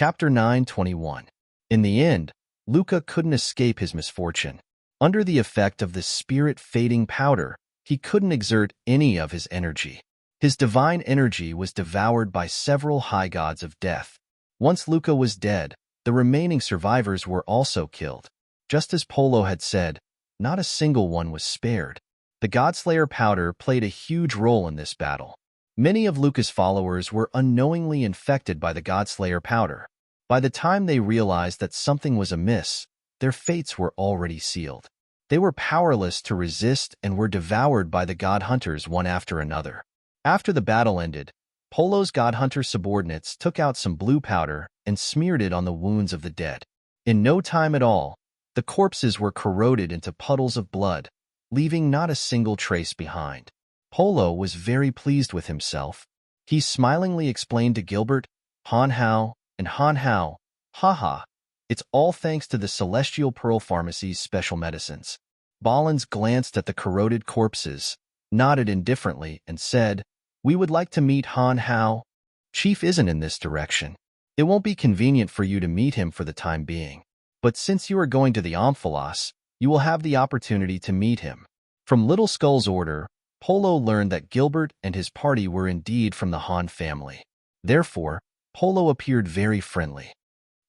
Chapter 9:21. In the end, Luca couldn't escape his misfortune. Under the effect of the spirit-fading powder, he couldn't exert any of his energy. His divine energy was devoured by several high gods of death. Once Luca was dead, the remaining survivors were also killed. Just as Polo had said, not a single one was spared. The Godslayer powder played a huge role in this battle. Many of Luca's followers were unknowingly infected by the Godslayer powder. By the time they realized that something was amiss, their fates were already sealed. They were powerless to resist and were devoured by the God Hunters one after another. After the battle ended, Polo's God Hunter subordinates took out some blue powder and smeared it on the wounds of the dead. In no time at all, the corpses were corroded into puddles of blood, leaving not a single trace behind. Polo was very pleased with himself. He smilingly explained to Gilbert, Han Hao, and Han Hao, "Haha, it's all thanks to the Celestial Pearl Pharmacy's special medicines." Ballins glanced at the corroded corpses, nodded indifferently, and said, "We would like to meet Han Hao. Chief isn't in this direction. It won't be convenient for you to meet him for the time being. But since you are going to the Amphilos, you will have the opportunity to meet him." From Little Skull's order, Polo learned that Gilbert and his party were indeed from the Han family. Therefore, Polo appeared very friendly.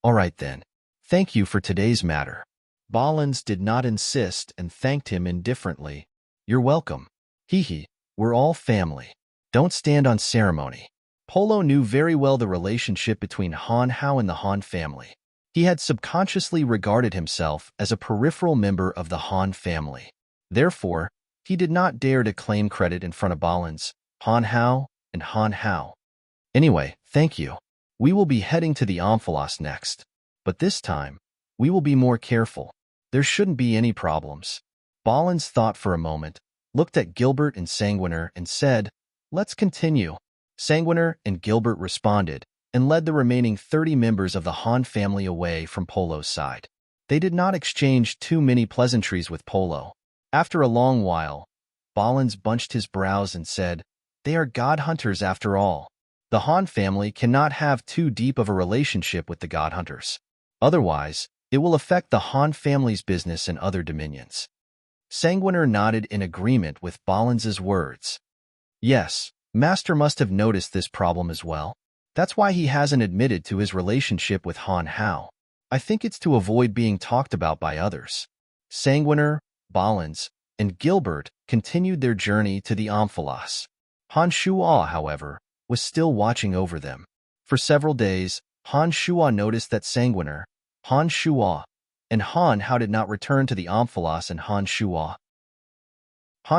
"All right then. Thank you for today's matter." Ballins did not insist and thanked him indifferently. "You're welcome. Hee, we're all family. Don't stand on ceremony." Polo knew very well the relationship between Han Hao and the Han family. He had subconsciously regarded himself as a peripheral member of the Han family. Therefore, he did not dare to claim credit in front of Ballins, Han Hao, and Han Hao. "Anyway, thank you. We will be heading to the Amphilos next. But this time, we will be more careful. There shouldn't be any problems." Ballins thought for a moment, looked at Gilbert and Sanguiner, and said, "Let's continue." Sanguiner and Gilbert responded, and led the remaining 30 members of the Han family away from Polo's side. They did not exchange too many pleasantries with Polo. After a long while, Ballins bunched his brows and said, "They are God Hunters after all. The Han family cannot have too deep of a relationship with the God Hunters. Otherwise, it will affect the Han family's business in other dominions." Sanguiner nodded in agreement with Ballins's words. "Yes, Master must have noticed this problem as well. That's why he hasn't admitted to his relationship with Han Hao. I think it's to avoid being talked about by others." Sanguiner, Ballins, and Gilbert continued their journey to the Amphilos. Han Shua, however, was still watching over them. For several days, Han Shua noticed that Sanguiner, Han Shua, and Han Hao did not return to the Amphilos, and Han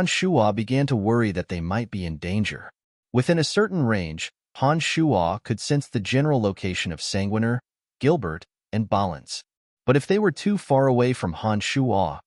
Shua began to worry that they might be in danger. Within a certain range, Han Shua could sense the general location of Sanguiner, Gilbert, and Ballins. But if they were too far away from Han Shua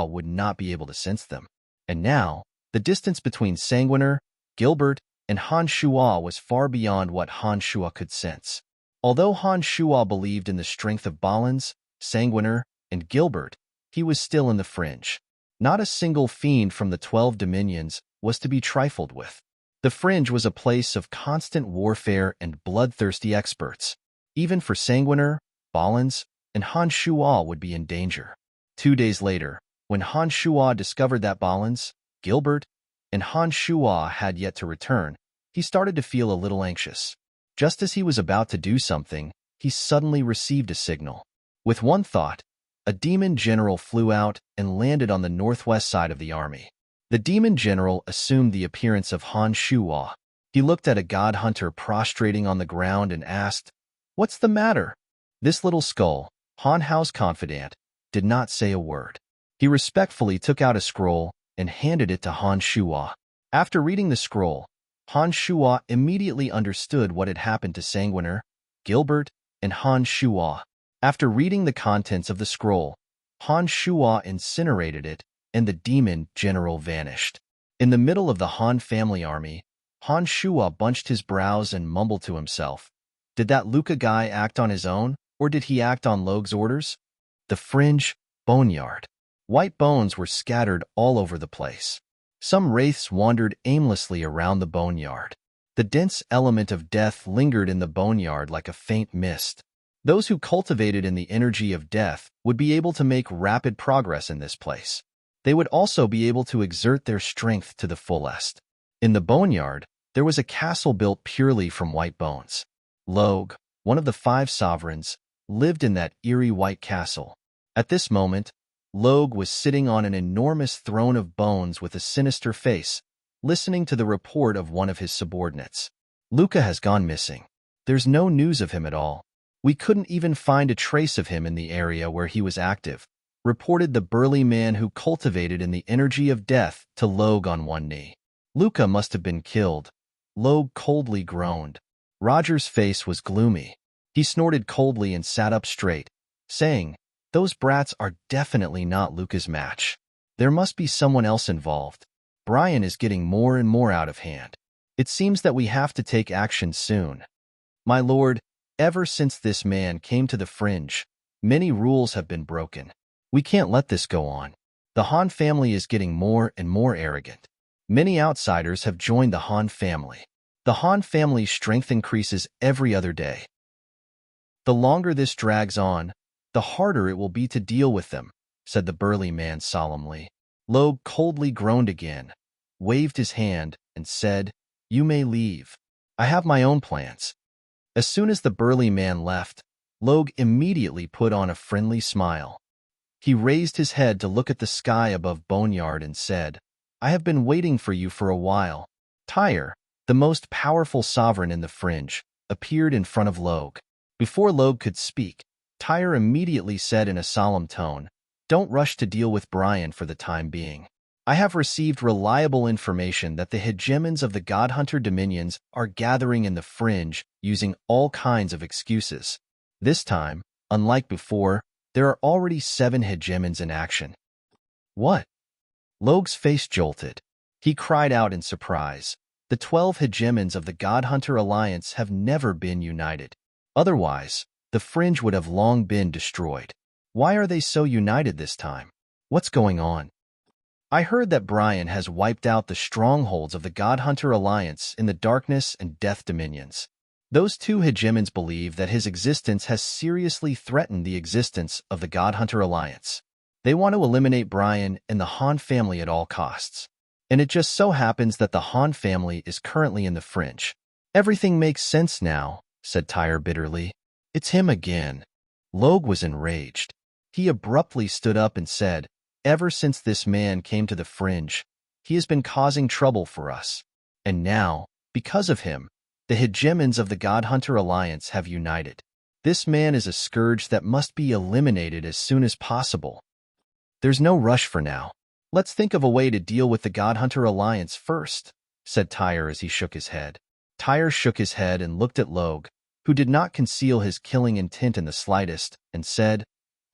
would not be able to sense them. And now, the distance between Sanguiner, Gilbert, and Han Shua was far beyond what Han Shua could sense. Although Han Shua believed in the strength of Ballins, Sanguiner, and Gilbert, he was still in the fringe. Not a single fiend from the 12 dominions was to be trifled with. The fringe was a place of constant warfare and bloodthirsty experts. Even for Sanguiner, Ballins, and Han Shua would be in danger. 2 days later, when Han Shua discovered that Ballins, Gilbert, and Han Shua had yet to return, he started to feel a little anxious. Just as he was about to do something, he suddenly received a signal. With one thought, a demon general flew out and landed on the northwest side of the army. The demon general assumed the appearance of Han Shua. He looked at a god hunter prostrating on the ground and asked, "What's the matter?" This little skull, Han Hao's confidant, did not say a word. He respectfully took out a scroll and handed it to Han Shua. After reading the scroll, Han Shua immediately understood what had happened to Sanguiner, Gilbert, and Han Shua. After reading the contents of the scroll, Han Shua incinerated it, and the demon general vanished. In the middle of the Han family army, Han Shua bunched his brows and mumbled to himself, "Did that Luca guy act on his own, or did he act on Logue's orders?" The fringe, boneyard. White bones were scattered all over the place. Some wraiths wandered aimlessly around the boneyard. The dense element of death lingered in the boneyard like a faint mist. Those who cultivated in the energy of death would be able to make rapid progress in this place. They would also be able to exert their strength to the fullest. In the boneyard, there was a castle built purely from white bones. Log, one of the 5 sovereigns, lived in that eerie white castle. At this moment, Log was sitting on an enormous throne of bones with a sinister face, listening to the report of one of his subordinates. Luca has gone missing. There's no news of him at all. We couldn't even find a trace of him in the area where he was active, reported the burly man who cultivated in the energy of death to Log on one knee. Luca must have been killed. Log coldly groaned. Roger's face was gloomy. He snorted coldly and sat up straight, saying, "Those brats are definitely not Luca's match. There must be someone else involved. Brian is getting more and more out of hand. It seems that we have to take action soon. My lord, ever since this man came to the fringe, many rules have been broken. We can't let this go on. The Han family is getting more and more arrogant. Many outsiders have joined the Han family. The Han family's strength increases every other day. The longer this drags on, the harder it will be to deal with them," said the burly man solemnly. Log coldly groaned again, waved his hand, and said, "You may leave. I have my own plans." As soon as the burly man left, Log immediately put on a friendly smile. He raised his head to look at the sky above Boneyard and said, "I have been waiting for you for a while." Tyre, the most powerful sovereign in the fringe, appeared in front of Log. Before Log could speak, Tyre immediately said in a solemn tone, "Don't rush to deal with Brian for the time being. I have received reliable information that the hegemons of the Godhunter dominions are gathering in the fringe using all kinds of excuses. This time, unlike before, there are already 7 hegemons in action." "What?" Log's face jolted. He cried out in surprise. The 12 hegemons of the Godhunter Alliance have never been united. Otherwise, the fringe would have long been destroyed. Why are they so united this time? What's going on? "I heard that Brian has wiped out the strongholds of the Godhunter Alliance in the Darkness and Death Dominions. Those 2 hegemons believe that his existence has seriously threatened the existence of the Godhunter Alliance. They want to eliminate Brian and the Han family at all costs. And it just so happens that the Han family is currently in the fringe." "Everything makes sense now," said Tyre bitterly. "It's him again." Log was enraged. He abruptly stood up and said, "Ever since this man came to the fringe, he has been causing trouble for us. And now, because of him, the hegemons of the Godhunter Alliance have united. This man is a scourge that must be eliminated as soon as possible. There's no rush for now. Let's think of a way to deal with the Godhunter Alliance first," said Tyre as he shook his head. Tyre shook his head and looked at Log, who did not conceal his killing intent in the slightest, and said,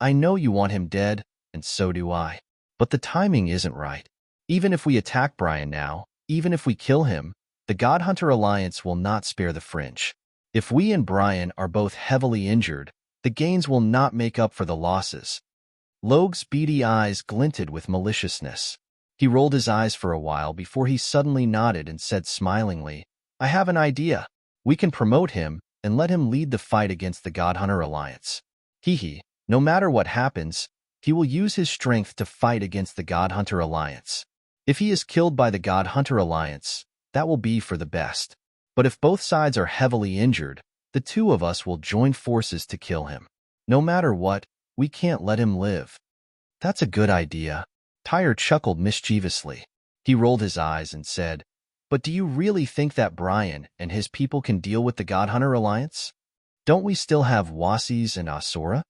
"I know you want him dead, and so do I. But the timing isn't right. Even if we attack Brian now, even if we kill him, the Godhunter Alliance will not spare the fringe. If we and Brian are both heavily injured, the gains will not make up for the losses." Log's beady eyes glinted with maliciousness. He rolled his eyes for a while before he suddenly nodded and said smilingly, "I have an idea. We can promote him and let him lead the fight against the Godhunter Alliance. No matter what happens, he will use his strength to fight against the Godhunter Alliance. If he is killed by the Godhunter Alliance, that will be for the best. But if both sides are heavily injured, the 2 of us will join forces to kill him. No matter what, we can't let him live." "That's a good idea." Tyre chuckled mischievously. He rolled his eyes and said, "But do you really think that Brian and his people can deal with the Godhunter Alliance? Don't we still have Wasis and Asura?"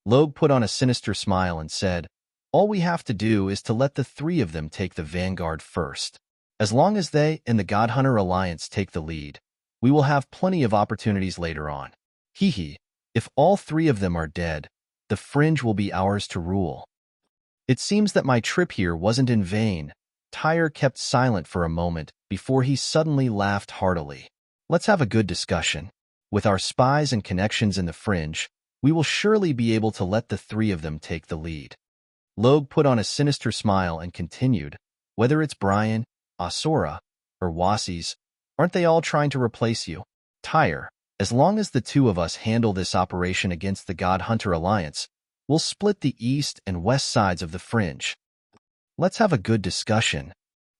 Log put on a sinister smile and said, "All we have to do is to let the 3 of them take the vanguard first. As long as they and the Godhunter Alliance take the lead, we will have plenty of opportunities later on. If all 3 of them are dead, the fringe will be ours to rule." "It seems that my trip here wasn't in vain." Tyre kept silent for a moment before he suddenly laughed heartily. "Let's have a good discussion. With our spies and connections in the fringe, we will surely be able to let the 3 of them take the lead." Log put on a sinister smile and continued, "Whether it's Brian, Asura, or Wasis, Aren't they all trying to replace you? Tyre, as long as the two of us handle this operation against the God Hunter Alliance, we'll split the east and west sides of the fringe. Let's have a good discussion.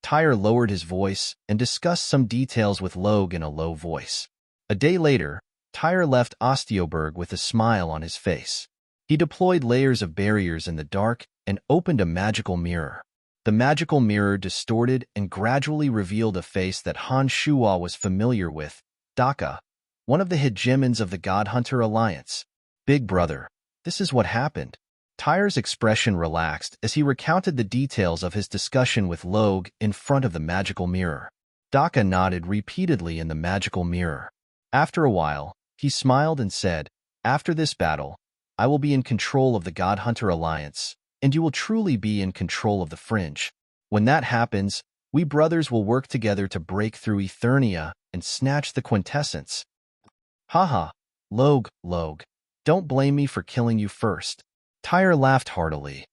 Tyre lowered his voice and discussed some details with Logue in a low voice. A day later, Tyre left Audiobook with a smile on his face. He deployed layers of barriers in the dark and opened a magical mirror. The magical mirror distorted and gradually revealed a face that Han Shuo was familiar with, Daka, one of the hegemons of the God Hunter Alliance. Big brother, this is what happened. Tyre's expression relaxed as he recounted the details of his discussion with Logue in front of the magical mirror. Daka nodded repeatedly in the magical mirror. After a while, he smiled and said, "After this battle, I will be in control of the God Hunter Alliance, and you will truly be in control of the Fringe. When that happens, we brothers will work together to break through Eternia and snatch the quintessence." Haha, Logue, don't blame me for killing you first. Tyre laughed heartily.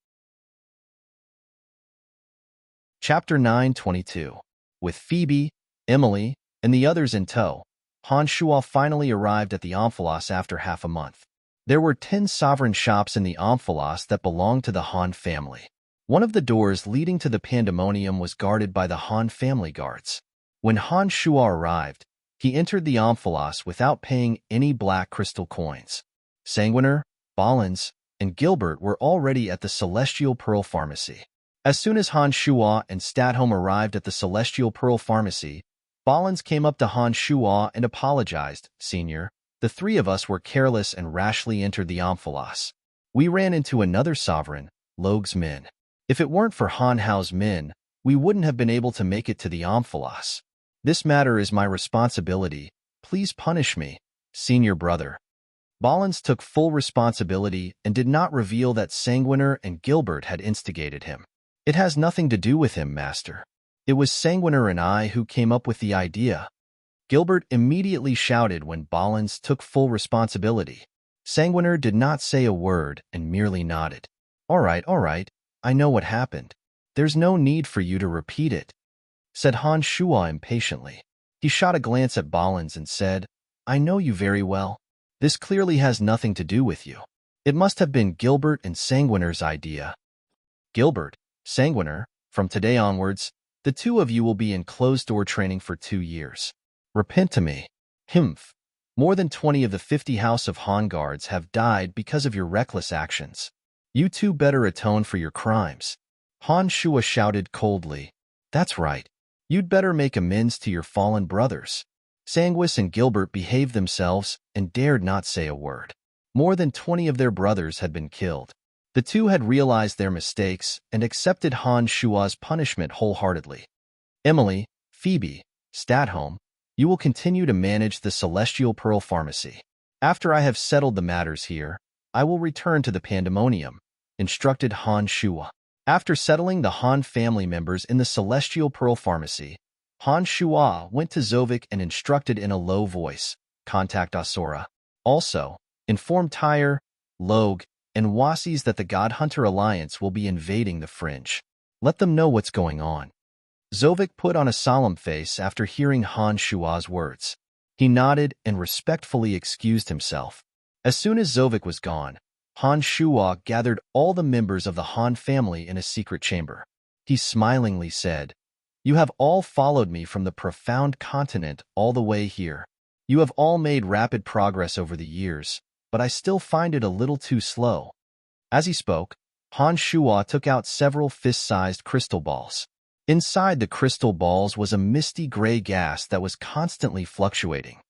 Chapter 9:22. With Phoebe, Emily, and the others in tow, Han Shuo finally arrived at the Omphalos after half a month. There were 10 sovereign shops in the Omphalos that belonged to the Han family. One of the doors leading to the Pandemonium was guarded by the Han family guards. When Han Shuo arrived, he entered the Omphalos without paying any black crystal coins. Sanguiner, Ballins, and Gilbert were already at the Celestial Pearl Pharmacy. As soon as Han Shuo and Stadholm arrived at the Celestial Pearl Pharmacy, Ballins came up to Han Shuo and apologized. "Senior, the three of us were careless and rashly entered the Omphalos. We ran into another sovereign, Logue's men. If it weren't for Han Hao's men, we wouldn't have been able to make it to the Omphalos. This matter is my responsibility. Please punish me, senior brother." Ballins took full responsibility and did not reveal that Sanguiner and Gilbert had instigated him. "It has nothing to do with him, master. It was Sanguiner and I who came up with the idea." Gilbert immediately shouted when Ballins took full responsibility. Sanguiner did not say a word and merely nodded. All right, I know what happened. There's no need for you to repeat it," said Han Shuo impatiently. He shot a glance at Ballins and said, "I know you very well. This clearly has nothing to do with you. It must have been Gilbert and Sanguiner's idea." "Gilbert, Sanguiner, from today onwards, the two of you will be in closed-door training for 2 years. Repent to me." "Humph. More than 20 of the 50 House of Han guards have died because of your reckless actions. You two better atone for your crimes." Han Shuo shouted coldly. "That's right. You'd better make amends to your fallen brothers." Sanguis and Gilbert behaved themselves and dared not say a word. More than 20 of their brothers had been killed. The two had realized their mistakes and accepted Han Shuo's punishment wholeheartedly. "Emily, Phoebe, Stadholm, you will continue to manage the Celestial Pearl Pharmacy. After I have settled the matters here, I will return to the Pandemonium," instructed Han Shuo. After settling the Han family members in the Celestial Pearl Pharmacy, Han Shuo went to Zovik and instructed in a low voice, "Contact Asura. Also, inform Tyre, Logue, and Wasis that the God Hunter Alliance will be invading the Fringe. Let them know what's going on." Zovik put on a solemn face after hearing Han Shuo's words. He nodded and respectfully excused himself. As soon as Zovik was gone, Han Shuo gathered all the members of the Han family in a secret chamber. He smilingly said, "You have all followed me from the profound continent all the way here. You have all made rapid progress over the years, but I still find it a little too slow." As he spoke, Han Shuo took out several fist-sized crystal balls. Inside the crystal balls was a misty gray gas that was constantly fluctuating.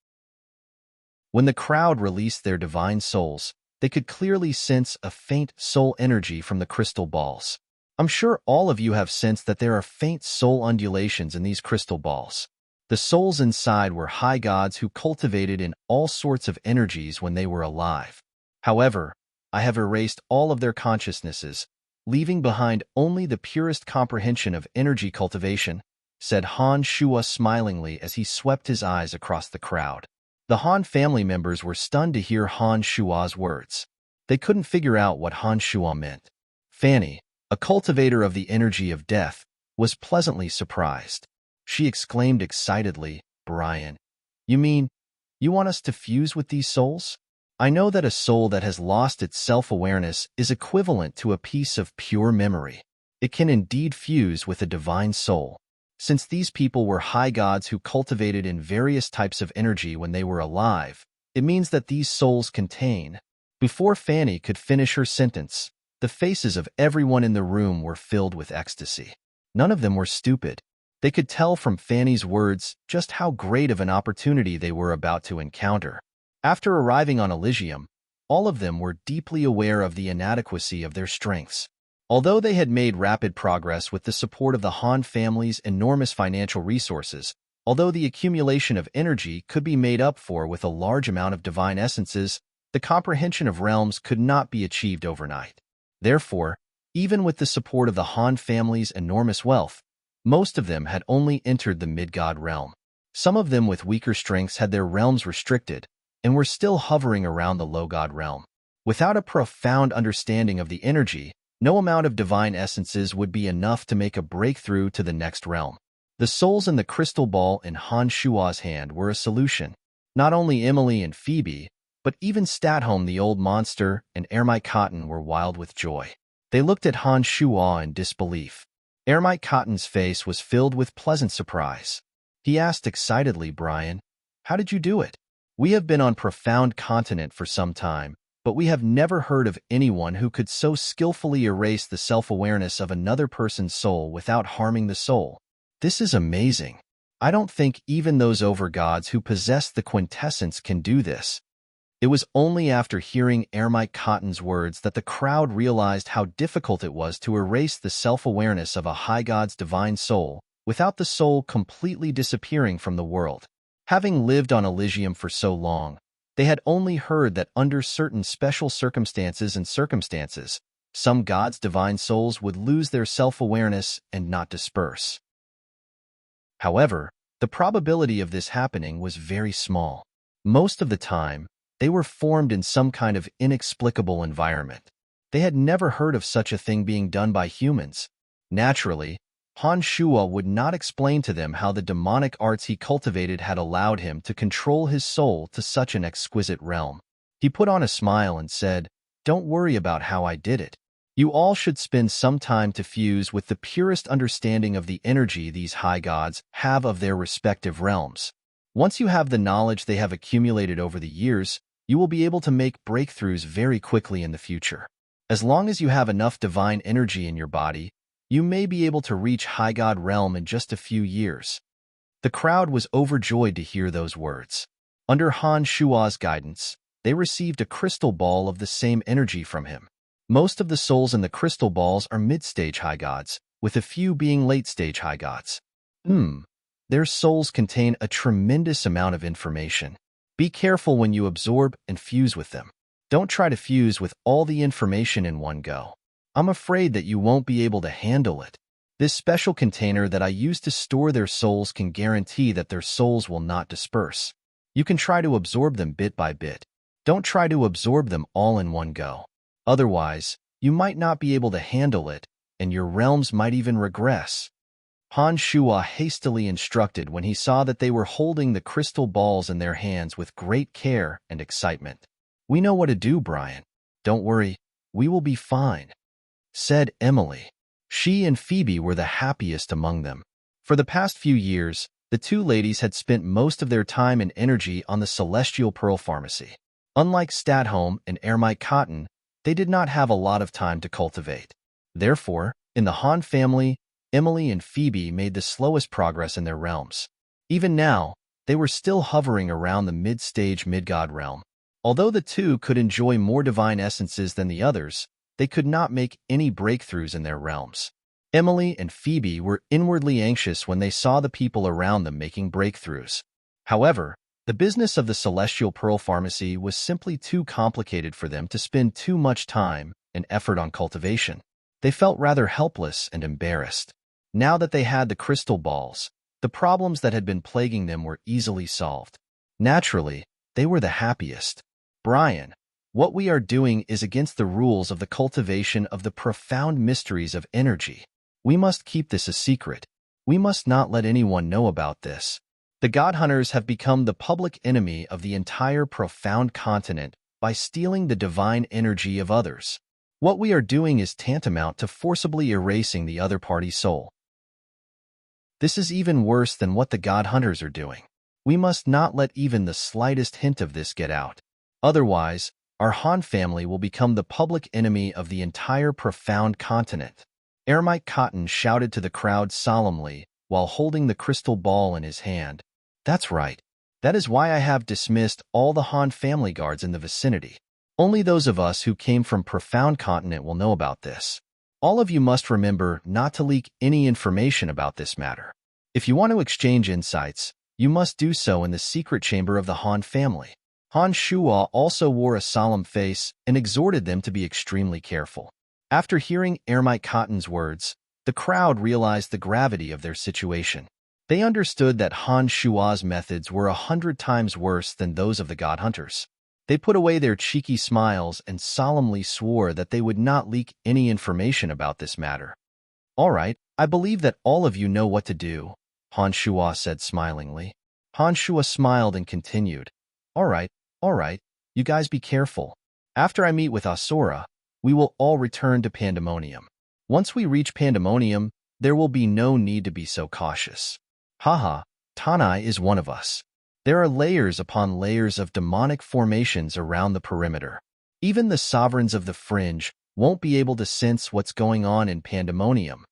When the crowd released their divine souls, they could clearly sense a faint soul energy from the crystal balls. I'm sure all of you have sensed that there are faint soul undulations in these crystal balls. The souls inside were high gods who cultivated in all sorts of energies when they were alive. However, I have erased all of their consciousnesses, leaving behind only the purest comprehension of energy cultivation, said Han Shuo smilingly as he swept his eyes across the crowd. The Han family members were stunned to hear Han Shuo's words. They couldn't figure out what Han Shuo meant. Fanny, a cultivator of the energy of death, was pleasantly surprised. She exclaimed excitedly, Brian. You mean, you want us to fuse with these souls? I know that a soul that has lost its self-awareness is equivalent to a piece of pure memory. It can indeed fuse with a divine soul. Since these people were high gods who cultivated in various types of energy when they were alive, it means that these souls contain. Before Fanny could finish her sentence, the faces of everyone in the room were filled with ecstasy. None of them were stupid. They could tell from Fanny's words just how great of an opportunity they were about to encounter. After arriving on Elysium, all of them were deeply aware of the inadequacy of their strengths. Although they had made rapid progress with the support of the Han family's enormous financial resources, although the accumulation of energy could be made up for with a large amount of divine essences, the comprehension of realms could not be achieved overnight. Therefore, even with the support of the Han family's enormous wealth, most of them had only entered the mid-god realm. Some of them with weaker strengths had their realms restricted and were still hovering around the low-god realm. Without a profound understanding of the energy, no amount of divine essences would be enough to make a breakthrough to the next realm. The souls in the crystal ball in Han Shua's hand were a solution. Not only Emily and Phoebe, but even Statholm the old monster and Ermite Cotton were wild with joy. They looked at Han Shua in disbelief. Ermite Cotton's face was filled with pleasant surprise. He asked excitedly, Brian, how did you do it? We have been on profound continent for some time, but we have never heard of anyone who could so skillfully erase the self-awareness of another person's soul without harming the soul. This is amazing. I don't think even those overgods who possess the quintessence can do this. It was only after hearing Ermite Cotton's words that the crowd realized how difficult it was to erase the self-awareness of a high god's divine soul without the soul completely disappearing from the world. Having lived on Elysium for so long, they had only heard that under certain special circumstances, some gods' divine souls would lose their self-awareness and not disperse. However, the probability of this happening was very small. Most of the time, they were formed in some kind of inexplicable environment. They had never heard of such a thing being done by humans. Naturally, Han Shua would not explain to them how the demonic arts he cultivated had allowed him to control his soul to such an exquisite realm. He put on a smile and said, Don't worry about how I did it. You all should spend some time to fuse with the purest understanding of the energy these high gods have of their respective realms. Once you have the knowledge they have accumulated over the years, you will be able to make breakthroughs very quickly in the future. As long as you have enough divine energy in your body, you may be able to reach High God realm in just a few years. The crowd was overjoyed to hear those words. Under Han Shua's guidance, they received a crystal ball of the same energy from him. Most of the souls in the crystal balls are mid-stage high gods, with a few being late-stage high gods. Their souls contain a tremendous amount of information. Be careful when you absorb and fuse with them. Don't try to fuse with all the information in one go. I'm afraid that you won't be able to handle it. This special container that I use to store their souls can guarantee that their souls will not disperse. You can try to absorb them bit by bit. Don't try to absorb them all in one go. Otherwise, you might not be able to handle it, and your realms might even regress. Han Shua hastily instructed when he saw that they were holding the crystal balls in their hands with great care and excitement. We know what to do, Brian. Don't worry, we will be fine, said Emily. She and Phoebe were the happiest among them. For the past few years, the two ladies had spent most of their time and energy on the Celestial Pearl Pharmacy. Unlike Statholm and Ermite Cotton, they did not have a lot of time to cultivate. Therefore, in the Han family, Emily and Phoebe made the slowest progress in their realms. Even now, they were still hovering around the mid-stage mid-god realm. Although the two could enjoy more divine essences than the others, they could not make any breakthroughs in their realms. Emily and Phoebe were inwardly anxious when they saw the people around them making breakthroughs. However, the business of the Celestial Pearl Pharmacy was simply too complicated for them to spend too much time and effort on cultivation. They felt rather helpless and embarrassed. Now that they had the crystal balls, the problems that had been plaguing them were easily solved. Naturally, they were the happiest. Brian, what we are doing is against the rules of the cultivation of the profound mysteries of energy. We must keep this a secret. We must not let anyone know about this. The God Hunters have become the public enemy of the entire profound continent by stealing the divine energy of others. What we are doing is tantamount to forcibly erasing the other party's soul. This is even worse than what the God Hunters are doing. We must not let even the slightest hint of this get out. Otherwise, our Han family will become the public enemy of the entire profound continent. Ermite Cotton shouted to the crowd solemnly while holding the crystal ball in his hand. That's right. That is why I have dismissed all the Han family guards in the vicinity. Only those of us who came from Profound Continent will know about this. All of you must remember not to leak any information about this matter. If you want to exchange insights, you must do so in the secret chamber of the Han family. Han Shuo also wore a solemn face and exhorted them to be extremely careful. After hearing Ermite Cotton's words, the crowd realized the gravity of their situation. They understood that Han Shuo's methods were 100 times worse than those of the God Hunters. They put away their cheeky smiles and solemnly swore that they would not leak any information about this matter. "All right, I believe that all of you know what to do," Han Shuo said smilingly. Han Shuo smiled and continued, all right, you guys be careful. After I meet with Asura, we will all return to Pandemonium. Once we reach Pandemonium, there will be no need to be so cautious. Haha, Tanai is one of us. There are layers upon layers of demonic formations around the perimeter. Even the sovereigns of the fringe won't be able to sense what's going on in Pandemonium.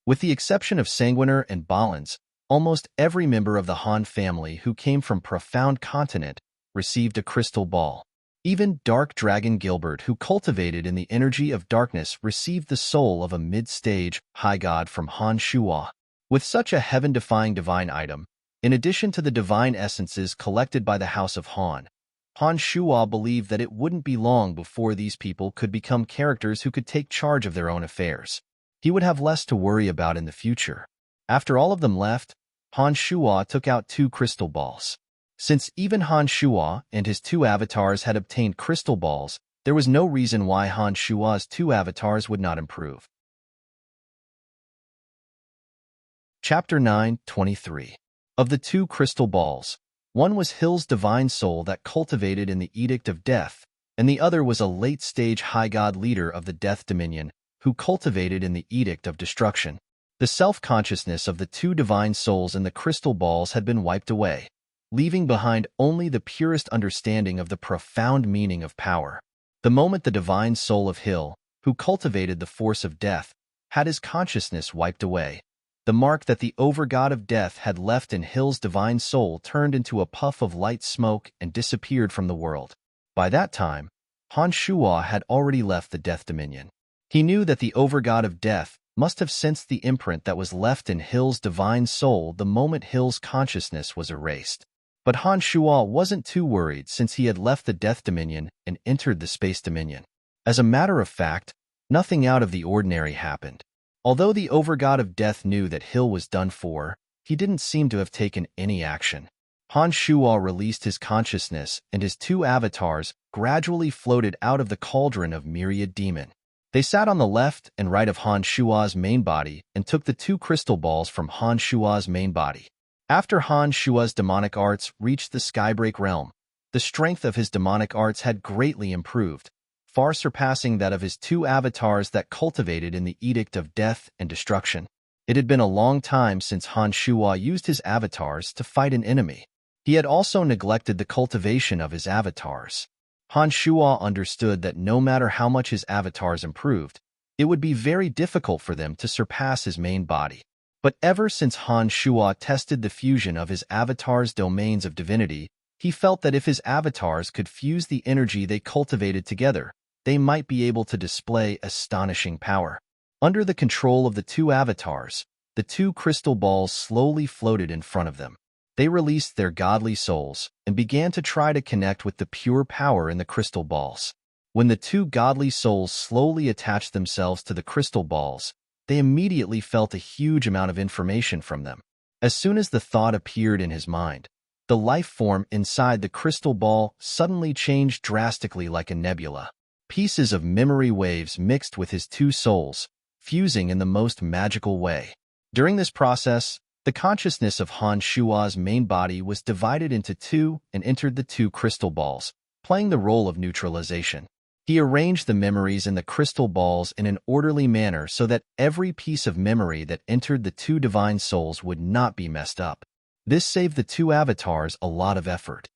With the exception of Sanguiner and Balance, almost every member of the Han family who came from Profound Continent received a crystal ball. Even Dark Dragon Gilbert, who cultivated in the energy of darkness, received the soul of a mid-stage high god from Han Shuo. With such a heaven-defying divine item, in addition to the divine essences collected by the House of Han, Han Shuo believed that it wouldn't be long before these people could become characters who could take charge of their own affairs. He would have less to worry about in the future. After all of them left, Han Shuo took out 2 crystal balls. Since even Han Shuo and his 2 avatars had obtained crystal balls, there was no reason why Han Shuo's 2 avatars would not improve. Chapter 9:23. Of the 2 crystal balls, one was Hill's divine soul that cultivated in the Edict of Death, and the other was a late-stage high god leader of the Death Dominion who cultivated in the Edict of Destruction. The self-consciousness of the 2 divine souls in the crystal balls had been wiped away, leaving behind only the purest understanding of the profound meaning of power. The moment the divine soul of Hill, who cultivated the force of death, had his consciousness wiped away, the mark that the over-god of death had left in Hill's divine soul turned into a puff of light smoke and disappeared from the world. By that time, Han Shuo had already left the Death Dominion. He knew that the over-god of death must have sensed the imprint that was left in Hill's divine soul the moment Hill's consciousness was erased. But Han Shuo wasn't too worried since he had left the Death Dominion and entered the Space Dominion. As a matter of fact, nothing out of the ordinary happened. Although the over-god of death knew that Hill was done for, he didn't seem to have taken any action. Han Shuo released his consciousness and his 2 avatars gradually floated out of the cauldron of Myriad Demon. They sat on the left and right of Han Shuo's main body and took the 2 crystal balls from Han Shuo's main body. After Han Shuo's demonic arts reached the Skybreak realm, the strength of his demonic arts had greatly improved, far surpassing that of his 2 avatars that cultivated in the Edict of Death and Destruction. It had been a long time since Han Shuo used his avatars to fight an enemy. He had also neglected the cultivation of his avatars. Han Shuo understood that no matter how much his avatars improved, it would be very difficult for them to surpass his main body. But ever since Han Shuo tested the fusion of his avatar's domains of divinity, he felt that if his avatars could fuse the energy they cultivated together, they might be able to display astonishing power. Under the control of the 2 avatars, the 2 crystal balls slowly floated in front of them. They released their godly souls and began to try to connect with the pure power in the crystal balls. When the 2 godly souls slowly attached themselves to the crystal balls, they immediately felt a huge amount of information from them. As soon as the thought appeared in his mind, the life form inside the crystal ball suddenly changed drastically like a nebula. Pieces of memory waves mixed with his 2 souls, fusing in the most magical way. During this process, The consciousness of Han Shua's main body was divided into two and entered the two crystal balls, playing the role of neutralization. He arranged the memories in the crystal balls in an orderly manner so that every piece of memory that entered the two divine souls would not be messed up. This saved the two avatars a lot of effort.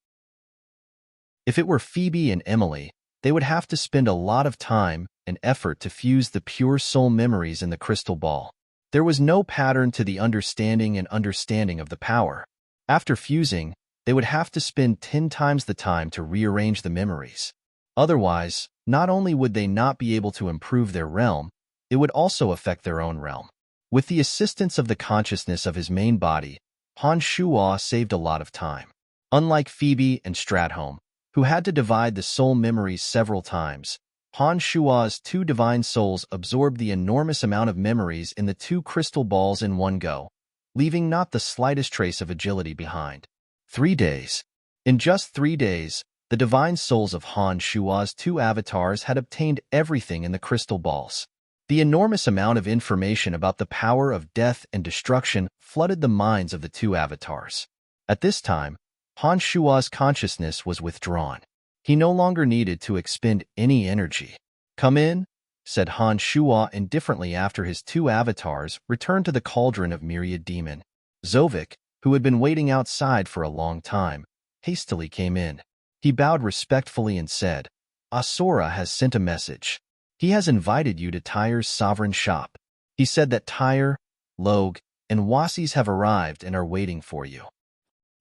If it were Phoebe and Emily, they would have to spend a lot of time and effort to fuse the pure soul memories in the crystal ball. There was no pattern to the understanding of the power. After fusing, they would have to spend 10 times the time to rearrange the memories. Otherwise, not only would they not be able to improve their realm, it would also affect their own realm. With the assistance of the consciousness of his main body, Han Shua saved a lot of time. Unlike Phoebe and Stratholme, who had to divide the soul memories several times, Han Shua's two divine souls absorbed the enormous amount of memories in the two crystal balls in one go, leaving not the slightest trace of agility behind. 3 days. In just 3 days, the divine souls of Han Shua's two avatars had obtained everything in the crystal balls. The enormous amount of information about the power of death and destruction flooded the minds of the two avatars. At this time, Han Shua's consciousness was withdrawn. He no longer needed to expend any energy. "Come in," said Han Shua indifferently after his two avatars returned to the cauldron of myriad demon. Zovik, who had been waiting outside for a long time, hastily came in. He bowed respectfully and said, "Asura has sent a message. He has invited you to Tyre's sovereign shop. He said that Tyre, Log, and Wasis have arrived and are waiting for you."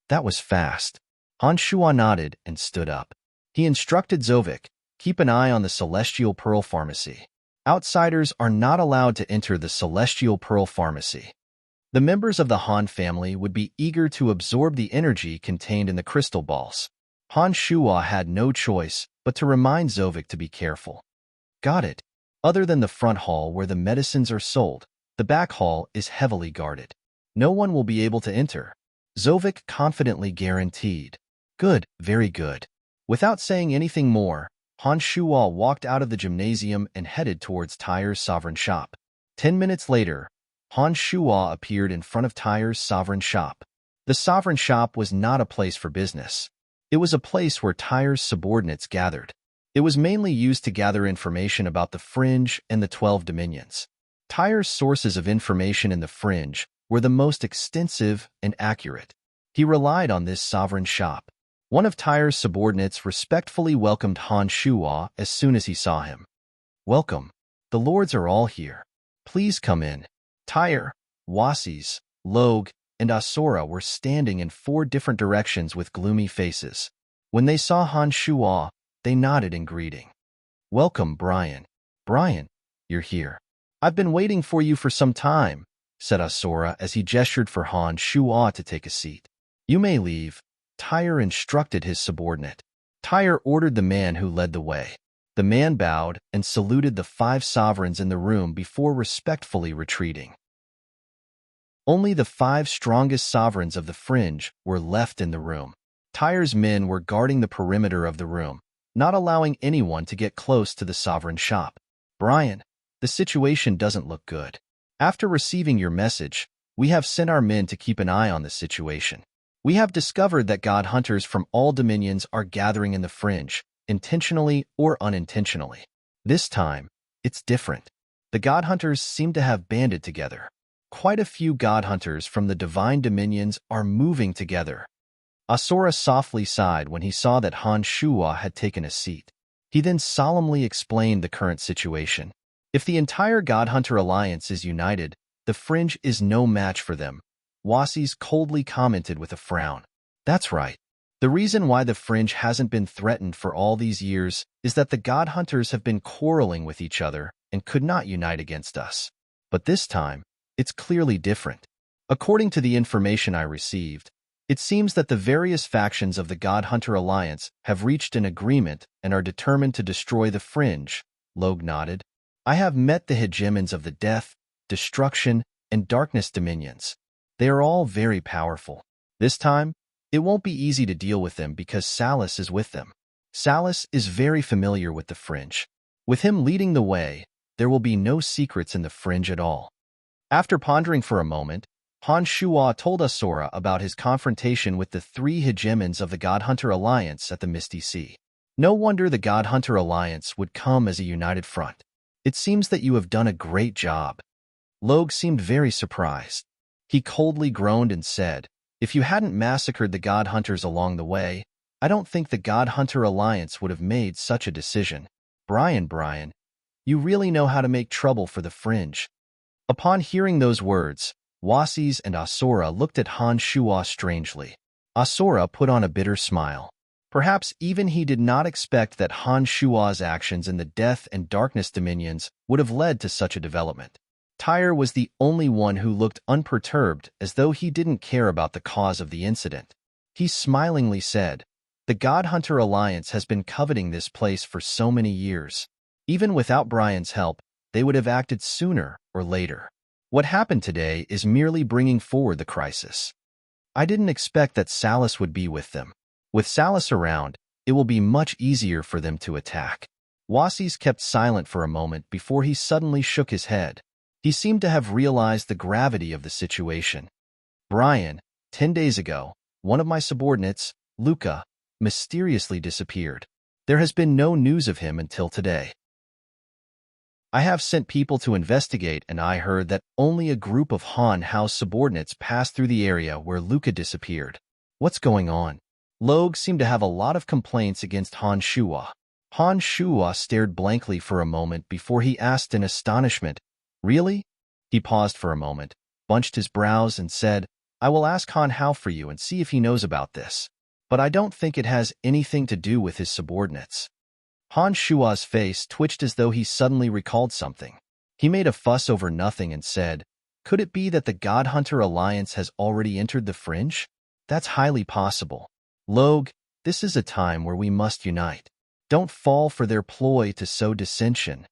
That was fast. Han Shua nodded and stood up. He instructed Zovik, "Keep an eye on the Celestial Pearl Pharmacy. Outsiders are not allowed to enter the Celestial Pearl Pharmacy." The members of the Han family would be eager to absorb the energy contained in the crystal balls. Han Shua had no choice but to remind Zovik to be careful. "Got it. Other than the front hall where the medicines are sold, the back hall is heavily guarded. No one will be able to enter," Zovik confidently guaranteed. "Good, very good." Without saying anything more, Han Shua walked out of the gymnasium and headed towards Tyre's sovereign shop. 10 minutes later, Han Shua appeared in front of Tyre's sovereign shop. The sovereign shop was not a place for business. It was a place where Tyre's subordinates gathered. It was mainly used to gather information about the Fringe and the 12 Dominions. Tyre's sources of information in the Fringe were the most extensive and accurate. He relied on this sovereign shop. One of Tyre's subordinates respectfully welcomed Han Shua as soon as he saw him. "Welcome. The lords are all here. Please come in." Tyre, Wasis, Log, and Asura were standing in 4 different directions with gloomy faces. When they saw Han Shua, they nodded in greeting. "Welcome, Brian." "Brian, you're here. I've been waiting for you for some time," said Asura as he gestured for Han Shua to take a seat. "You may leave," Tyre instructed his subordinate. Tyre ordered the man who led the way. The man bowed and saluted the 5 sovereigns in the room before respectfully retreating. Only the 5 strongest sovereigns of the Fringe were left in the room. Tyre's men were guarding the perimeter of the room, not allowing anyone to get close to the sovereign shop. "Brian, the situation doesn't look good. After receiving your message, we have sent our men to keep an eye on the situation. We have discovered that god hunters from all dominions are gathering in the Fringe, intentionally or unintentionally. This time, it's different. The god hunters seem to have banded together. Quite a few god hunters from the divine dominions are moving together." Asura softly sighed when he saw that Han Shua had taken a seat. He then solemnly explained the current situation. "If the entire god hunter alliance is united, the Fringe is no match for them," Wasis coldly commented with a frown. "That's right. The reason why the Fringe hasn't been threatened for all these years is that the god hunters have been quarreling with each other and could not unite against us. But this time, it's clearly different. According to the information I received, it seems that the various factions of the god hunter alliance have reached an agreement and are determined to destroy the Fringe." Log nodded. "I have met the hegemons of the death, destruction, and darkness dominions. They are all very powerful. This time, it won't be easy to deal with them because Salus is with them. Salus is very familiar with the Fringe. With him leading the way, there will be no secrets in the Fringe at all." After pondering for a moment, Han Shuo told Asura about his confrontation with the three hegemons of the God Hunter Alliance at the Misty Sea. No wonder the God Hunter Alliance would come as a united front. It seems that you have done a great job. Logue seemed very surprised. He coldly groaned and said, if you hadn't massacred the God Hunters along the way, I don't think the God Hunter Alliance would have made such a decision. Brian, you really know how to make trouble for the Fringe. Upon hearing those words, Wasis and Asura looked at Han Shuo strangely. Asura put on a bitter smile. Perhaps even he did not expect that Han Shuo's actions in the Death and Darkness Dominions would have led to such a development. Tyre was the only one who looked unperturbed, as though he didn't care about the cause of the incident. He smilingly said, the God Hunter Alliance has been coveting this place for so many years. Even without Brian's help, they would have acted sooner or later. What happened today is merely bringing forward the crisis. I didn't expect that Salus would be with them. With Salus around, it will be much easier for them to attack. Wasis kept silent for a moment before he suddenly shook his head. He seemed to have realized the gravity of the situation. Brian, 10 days ago, one of my subordinates, Luca, mysteriously disappeared. There has been no news of him until today. I have sent people to investigate, and I heard that only a group of Han Hao's subordinates passed through the area where Luca disappeared. What's going on? Logue seemed to have a lot of complaints against Han Shuo. Han Shuo stared blankly for a moment before he asked in astonishment, really? He paused for a moment, bunched his brows, and said, I will ask Han Hao for you and see if he knows about this. But I don't think it has anything to do with his subordinates. Han Shuo's face twitched as though he suddenly recalled something. He made a fuss over nothing and said, could it be that the God Hunter Alliance has already entered the Fringe? That's highly possible. Logue, this is a time where we must unite. Don't fall for their ploy to sow dissension.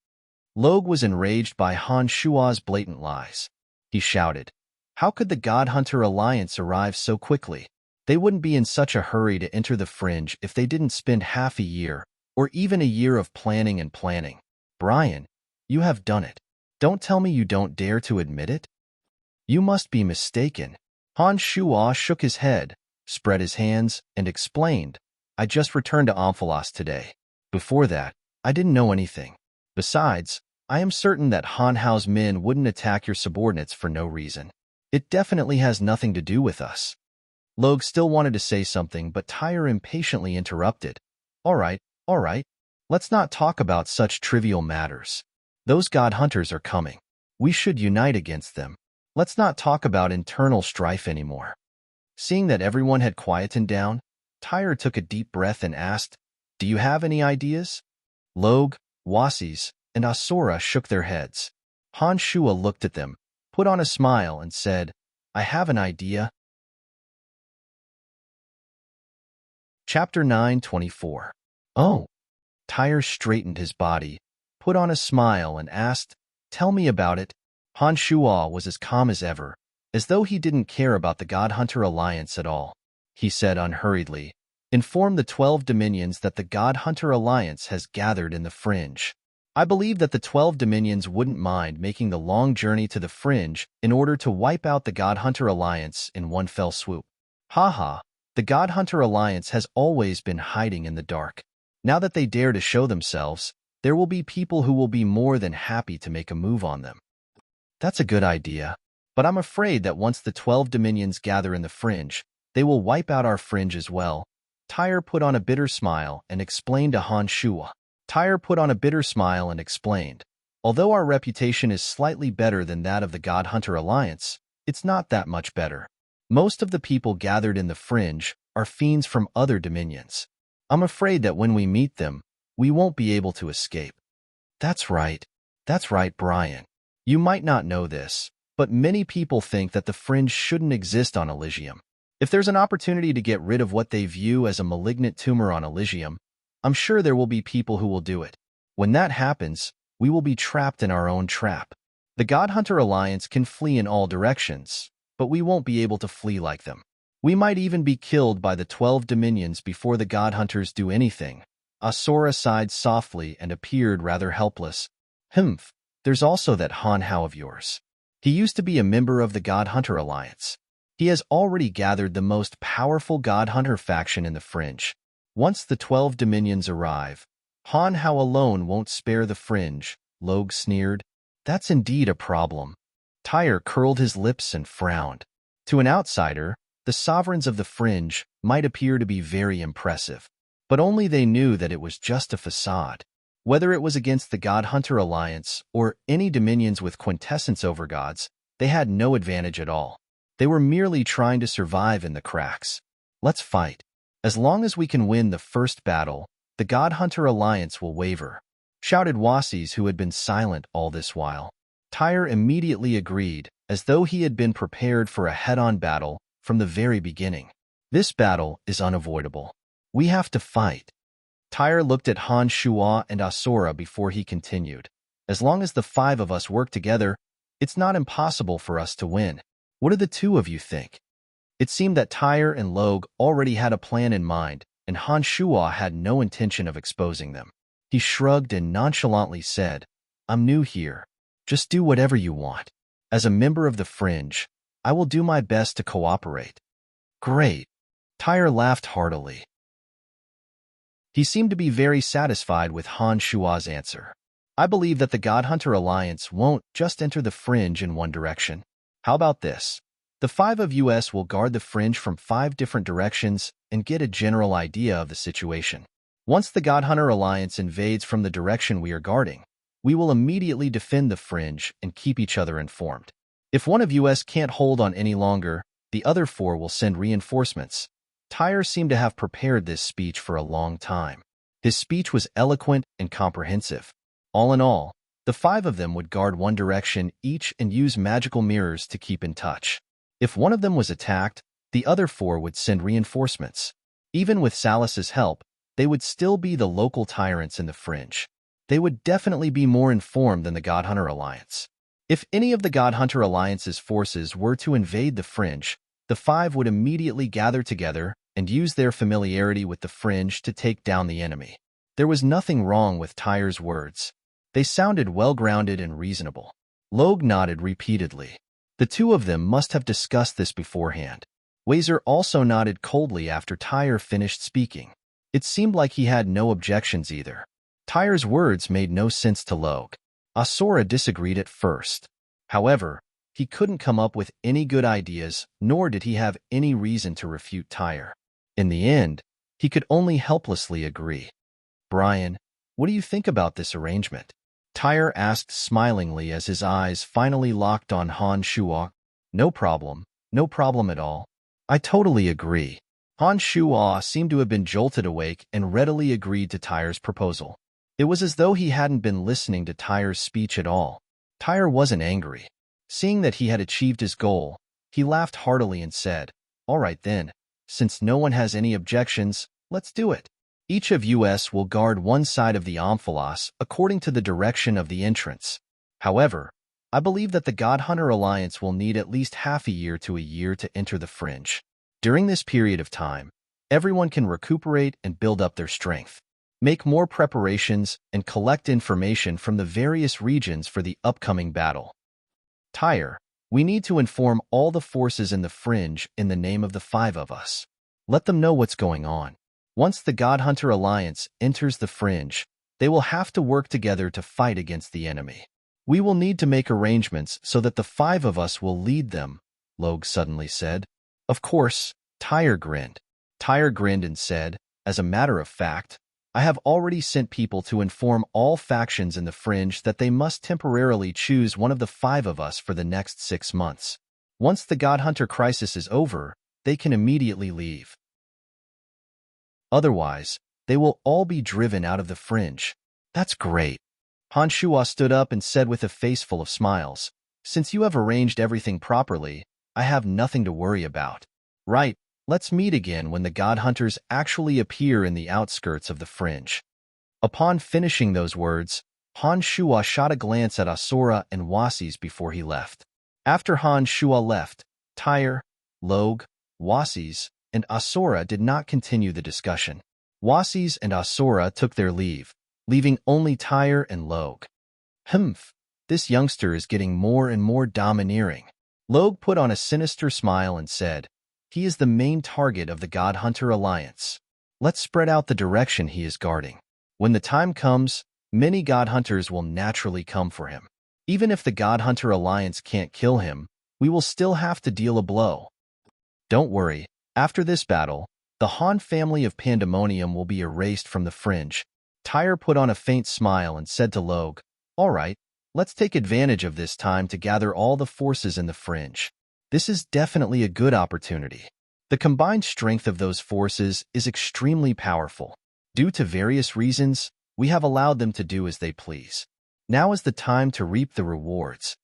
Logue was enraged by Han Shuo's blatant lies. He shouted, how could the God Hunter Alliance arrive so quickly? They wouldn't be in such a hurry to enter the Fringe if they didn't spend half a year, or even a year of planning and planning. Brian, you have done it. Don't tell me you don't dare to admit it. You must be mistaken. Han Shuo shook his head, spread his hands, and explained, I just returned to Amphalos today. Before that, I didn't know anything. Besides, I am certain that Han Hao's men wouldn't attack your subordinates for no reason. It definitely has nothing to do with us. Logue still wanted to say something, but Tyre impatiently interrupted. All right, let's not talk about such trivial matters. Those God Hunters are coming. We should unite against them. Let's not talk about internal strife anymore. Seeing that everyone had quietened down, Tyre took a deep breath and asked, do you have any ideas? Logue, Wasis, and Asura shook their heads. Han Shuo looked at them, put on a smile, and said, I have an idea. Chapter 9:24. Oh. Tyre straightened his body, put on a smile, and asked, tell me about it. Han Shuo was as calm as ever, as though he didn't care about the God Hunter Alliance at all. He said unhurriedly, inform the 12 dominions that the God Hunter Alliance has gathered in the Fringe. I believe that the 12 dominions wouldn't mind making the long journey to the Fringe in order to wipe out the God Hunter Alliance in one fell swoop. Haha, the God Hunter Alliance has always been hiding in the dark. Now that they dare to show themselves, there will be people who will be more than happy to make a move on them. That's a good idea, but I'm afraid that once the 12 dominions gather in the Fringe, they will wipe out our Fringe as well. Tyre put on a bitter smile and explained to Han Shuo. Although our reputation is slightly better than that of the God Hunter Alliance, it's not that much better. Most of the people gathered in the Fringe are fiends from other dominions. I'm afraid that when we meet them, we won't be able to escape. That's right, Brian. You might not know this, but many people think that the Fringe shouldn't exist on Elysium. If there's an opportunity to get rid of what they view as a malignant tumor on Elysium, I'm sure there will be people who will do it. When that happens, we will be trapped in our own trap. The God Hunter Alliance can flee in all directions, but we won't be able to flee like them. We might even be killed by the 12 dominions before the God Hunters do anything. Asura sighed softly and appeared rather helpless. There's also that Han Hao of yours. He used to be a member of the God Hunter Alliance. He has already gathered the most powerful God Hunter faction in the Fringe. Once the 12 Dominions arrive, Han Hao alone won't spare the Fringe, Logue sneered. That's indeed a problem. Tyre curled his lips and frowned. To an outsider, the sovereigns of the Fringe might appear to be very impressive, but only they knew that it was just a facade. Whether it was against the God Hunter Alliance or any dominions with quintessence overgods, they had no advantage at all. They were merely trying to survive in the cracks. Let's fight. As long as we can win the first battle, the God Hunter Alliance will waver, shouted Wasis, who had been silent all this while. Tyre immediately agreed, as though he had been prepared for a head-on battle from the very beginning. This battle is unavoidable. We have to fight. Tyre looked at Han Shua and Asura before he continued. As long as the 5 of us work together, it's not impossible for us to win. What do the 2 of you think? It seemed that Tyre and Logue already had a plan in mind, and Han Shua had no intention of exposing them. He shrugged and nonchalantly said, I'm new here. Just do whatever you want. As a member of the Fringe, I will do my best to cooperate. Great. Tyre laughed heartily. He seemed to be very satisfied with Han Shua's answer. I believe that the God Hunter Alliance won't just enter the Fringe in one direction. How about this? The 5 of us will guard the Fringe from 5 different directions and get a general idea of the situation. Once the God Hunter Alliance invades from the direction we are guarding, we will immediately defend the Fringe and keep each other informed. If one of us can't hold on any longer, the other 4 will send reinforcements. Tyre seemed to have prepared this speech for a long time. His speech was eloquent and comprehensive. All in all, the 5 of them would guard one direction each and use magical mirrors to keep in touch. If one of them was attacked, the other 4 would send reinforcements. Even with Salus's help, they would still be the local tyrants in the Fringe. They would definitely be more informed than the God Hunter Alliance. If any of the God Hunter Alliance's forces were to invade the Fringe, the 5 would immediately gather together and use their familiarity with the Fringe to take down the enemy. There was nothing wrong with Tyre's words. They sounded well-grounded and reasonable. Logue nodded repeatedly. The 2 of them must have discussed this beforehand. Wazer also nodded coldly after Tyre finished speaking. It seemed like he had no objections either. Tyre's words made no sense to Logue. Asura disagreed at first. However, he couldn't come up with any good ideas, nor did he have any reason to refute Tyre. In the end, he could only helplessly agree. Brian, what do you think about this arrangement? Tyre asked smilingly as his eyes finally locked on Han Shua. No problem at all. I totally agree. Han Shua seemed to have been jolted awake and readily agreed to Tyre's proposal. It was as though he hadn't been listening to Tyre's speech at all. Tyre wasn't angry. Seeing that he had achieved his goal, he laughed heartily and said, All right then, since no one has any objections, let's do it. Each of us will guard one side of the omphalos according to the direction of the entrance. However, I believe that the God Hunter Alliance will need at least half a year to a year to enter the Fringe. During this period of time, everyone can recuperate and build up their strength, make more preparations, and collect information from the various regions for the upcoming battle. Tyre, we need to inform all the forces in the Fringe in the name of the 5 of us. Let them know what's going on. Once the God Hunter Alliance enters the Fringe, they will have to work together to fight against the enemy. We will need to make arrangements so that the 5 of us will lead them, Logue suddenly said. Of course, Tyre grinned. Tyre grinned and said, As a matter of fact, I have already sent people to inform all factions in the Fringe that they must temporarily choose one of the 5 of us for the next 6 months. Once the God Hunter crisis is over, they can immediately leave. Otherwise, they will all be driven out of the Fringe. That's great. Han Shua stood up and said with a face full of smiles, Since you have arranged everything properly, I have nothing to worry about. Right, let's meet again when the God Hunters actually appear in the outskirts of the Fringe. Upon finishing those words, Han Shua shot a glance at Asura and Wasis before he left. After Han Shua left, Tyre, Logue, Wasis, and Asura did not continue the discussion. Wasis and Asura took their leave, leaving only Tyre and Logue. Humph, This youngster is getting more and more domineering. Logue put on a sinister smile and said, he is the main target of the God Hunter Alliance. Let's spread out the direction he is guarding. When the time comes, many God Hunters will naturally come for him. Even if the God Hunter Alliance can't kill him, we will still have to deal a blow. Don't worry, after this battle, the Han family of Pandemonium will be erased from the fringe. Tyre put on a faint smile and said to Logue, all right, let's take advantage of this time to gather all the forces in the fringe. This is definitely a good opportunity. The combined strength of those forces is extremely powerful. Due to various reasons, we have allowed them to do as they please. Now is the time to reap the rewards.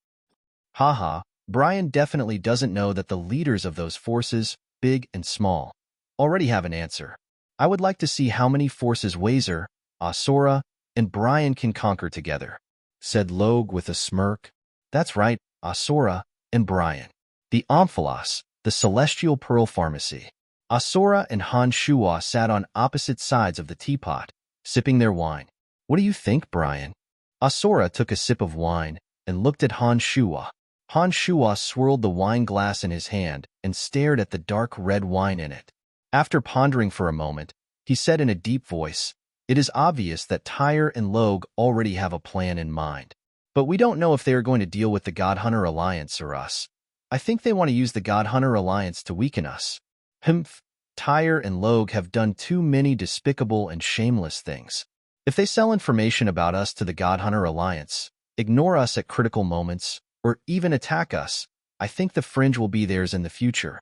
Haha, Brian definitely doesn't know that the leaders of those forces, big and small, already have an answer. I would like to see how many forces Wazer, Asura, and Brian can conquer together, said Logue with a smirk. That's right, Asura and Brian. The Omphalos, the Celestial Pearl Pharmacy. Asura and Han Shua sat on opposite sides of the teapot, sipping their wine. What do you think, Brian? Asura took a sip of wine and looked at Han Shua. Han Shua swirled the wine glass in his hand and stared at the dark red wine in it. After pondering for a moment, he said in a deep voice, it is obvious that Tyre and Logue already have a plan in mind. But we don't know if they are going to deal with the God Hunter Alliance or us. I think they want to use the God Hunter Alliance to weaken us. Humph, Tyre and Logue have done too many despicable and shameless things. If they sell information about us to the God Hunter Alliance, ignore us at critical moments, or even attack us, I think the fringe will be theirs in the future.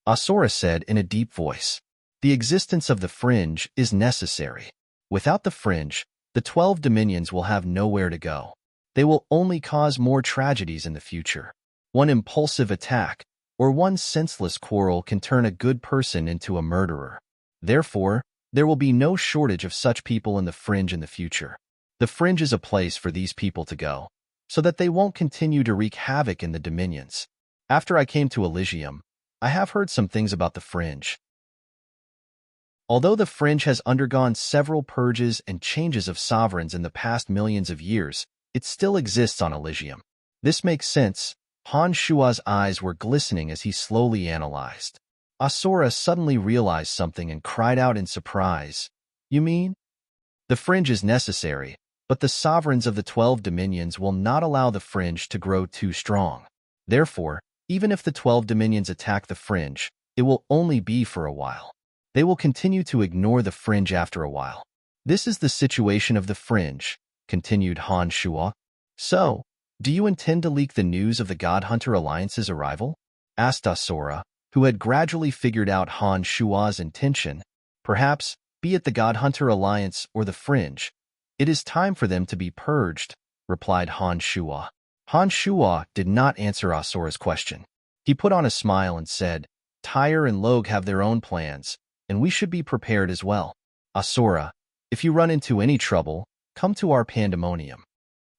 Asura said in a deep voice, the existence of the fringe is necessary. Without the fringe, the 12 dominions will have nowhere to go. They will only cause more tragedies in the future. One impulsive attack, or one senseless quarrel can turn a good person into a murderer. Therefore, there will be no shortage of such people in the fringe in the future. The fringe is a place for these people to go, so that they won't continue to wreak havoc in the dominions. After I came to Elysium, I have heard some things about the fringe. Although the fringe has undergone several purges and changes of sovereigns in the past millions of years, it still exists on Elysium. This makes sense. Han Shua's eyes were glistening as he slowly analyzed. Asura suddenly realized something and cried out in surprise. You mean? The fringe is necessary, but the sovereigns of the 12 dominions will not allow the fringe to grow too strong. Therefore, even if the 12 dominions attack the fringe, it will only be for a while. They will continue to ignore the fringe after a while. This is the situation of the fringe, continued Han Shua. So, do you intend to leak the news of the God Hunter Alliance's arrival? Asked Asura, who had gradually figured out Han Shua's intention. Perhaps, be it the God Hunter Alliance or the fringe, it is time for them to be purged, replied Han Shua. Han Shua did not answer Asura's question. He put on a smile and said, Tyre and Logue have their own plans, and we should be prepared as well. Asura, if you run into any trouble, come to our Pandemonium.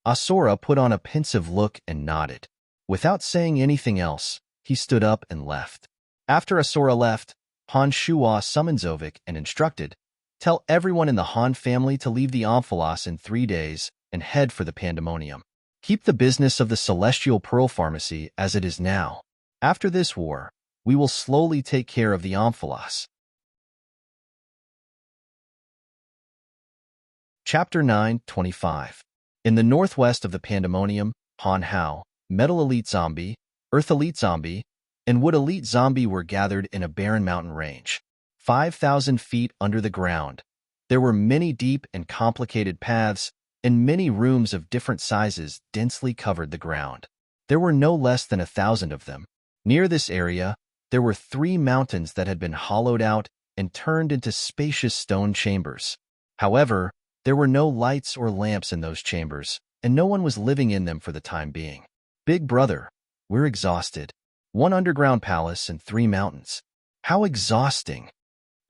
Asura put on a pensive look and nodded. Without saying anything else, he stood up and left. After Asura left, Han Shua summoned Zovik and instructed, tell everyone in the Han family to leave the Omphalos in 3 days and head for the Pandemonium. Keep the business of the Celestial Pearl Pharmacy as it is now. After this war, we will slowly take care of the Omphalos. Chapter 9:25. In the northwest of the Pandemonium, Han Hao, Metal Elite Zombie, Earth Elite Zombie, and Wood Elite Zombie were gathered in a barren mountain range, 5,000 feet under the ground. There were many deep and complicated paths, and many rooms of different sizes densely covered the ground. There were no less than 1,000 of them. Near this area, there were 3 mountains that had been hollowed out and turned into spacious stone chambers. However, there were no lights or lamps in those chambers, and no one was living in them for the time being. Big brother, we're exhausted. 1 underground palace and 3 mountains. How exhausting!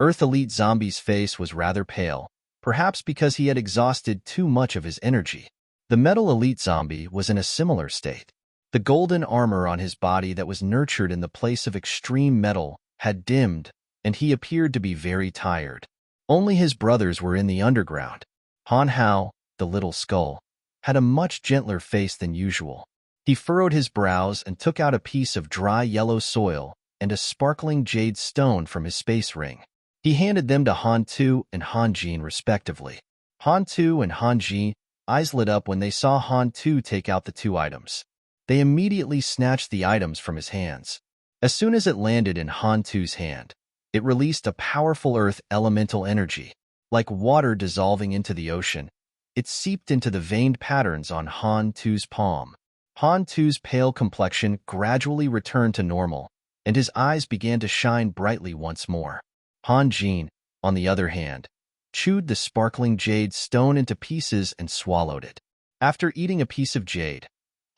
Earth Elite Zombie's face was rather pale, perhaps because he had exhausted too much of his energy. The Metal Elite Zombie was in a similar state. The golden armor on his body that was nurtured in the place of extreme metal had dimmed, and he appeared to be very tired. Only his brothers were in the underground. Han Hao, the Little Skull, had a much gentler face than usual. He furrowed his brows and took out a piece of dry yellow soil and a sparkling jade stone from his space ring. He handed them to Han Tu and Han Jin respectively. Han Tu and Han Jin eyes lit up when they saw Han Tu take out the two items. They immediately snatched the items from his hands. As soon as it landed in Han Tu's hand, it released a powerful earth elemental energy. Like water dissolving into the ocean, it seeped into the veined patterns on Han Tu's palm. Han Tu's pale complexion gradually returned to normal, and his eyes began to shine brightly once more. Han Jin, on the other hand, chewed the sparkling jade stone into pieces and swallowed it. After eating a piece of jade,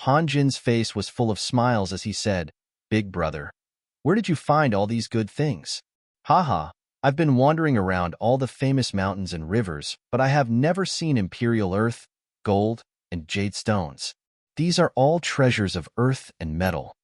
Han Jin's face was full of smiles as he said, "Big brother, where did you find all these good things?" "Haha, I've been wandering around all the famous mountains and rivers, but I have never seen imperial earth, gold, and jade stones. These are all treasures of earth and metal."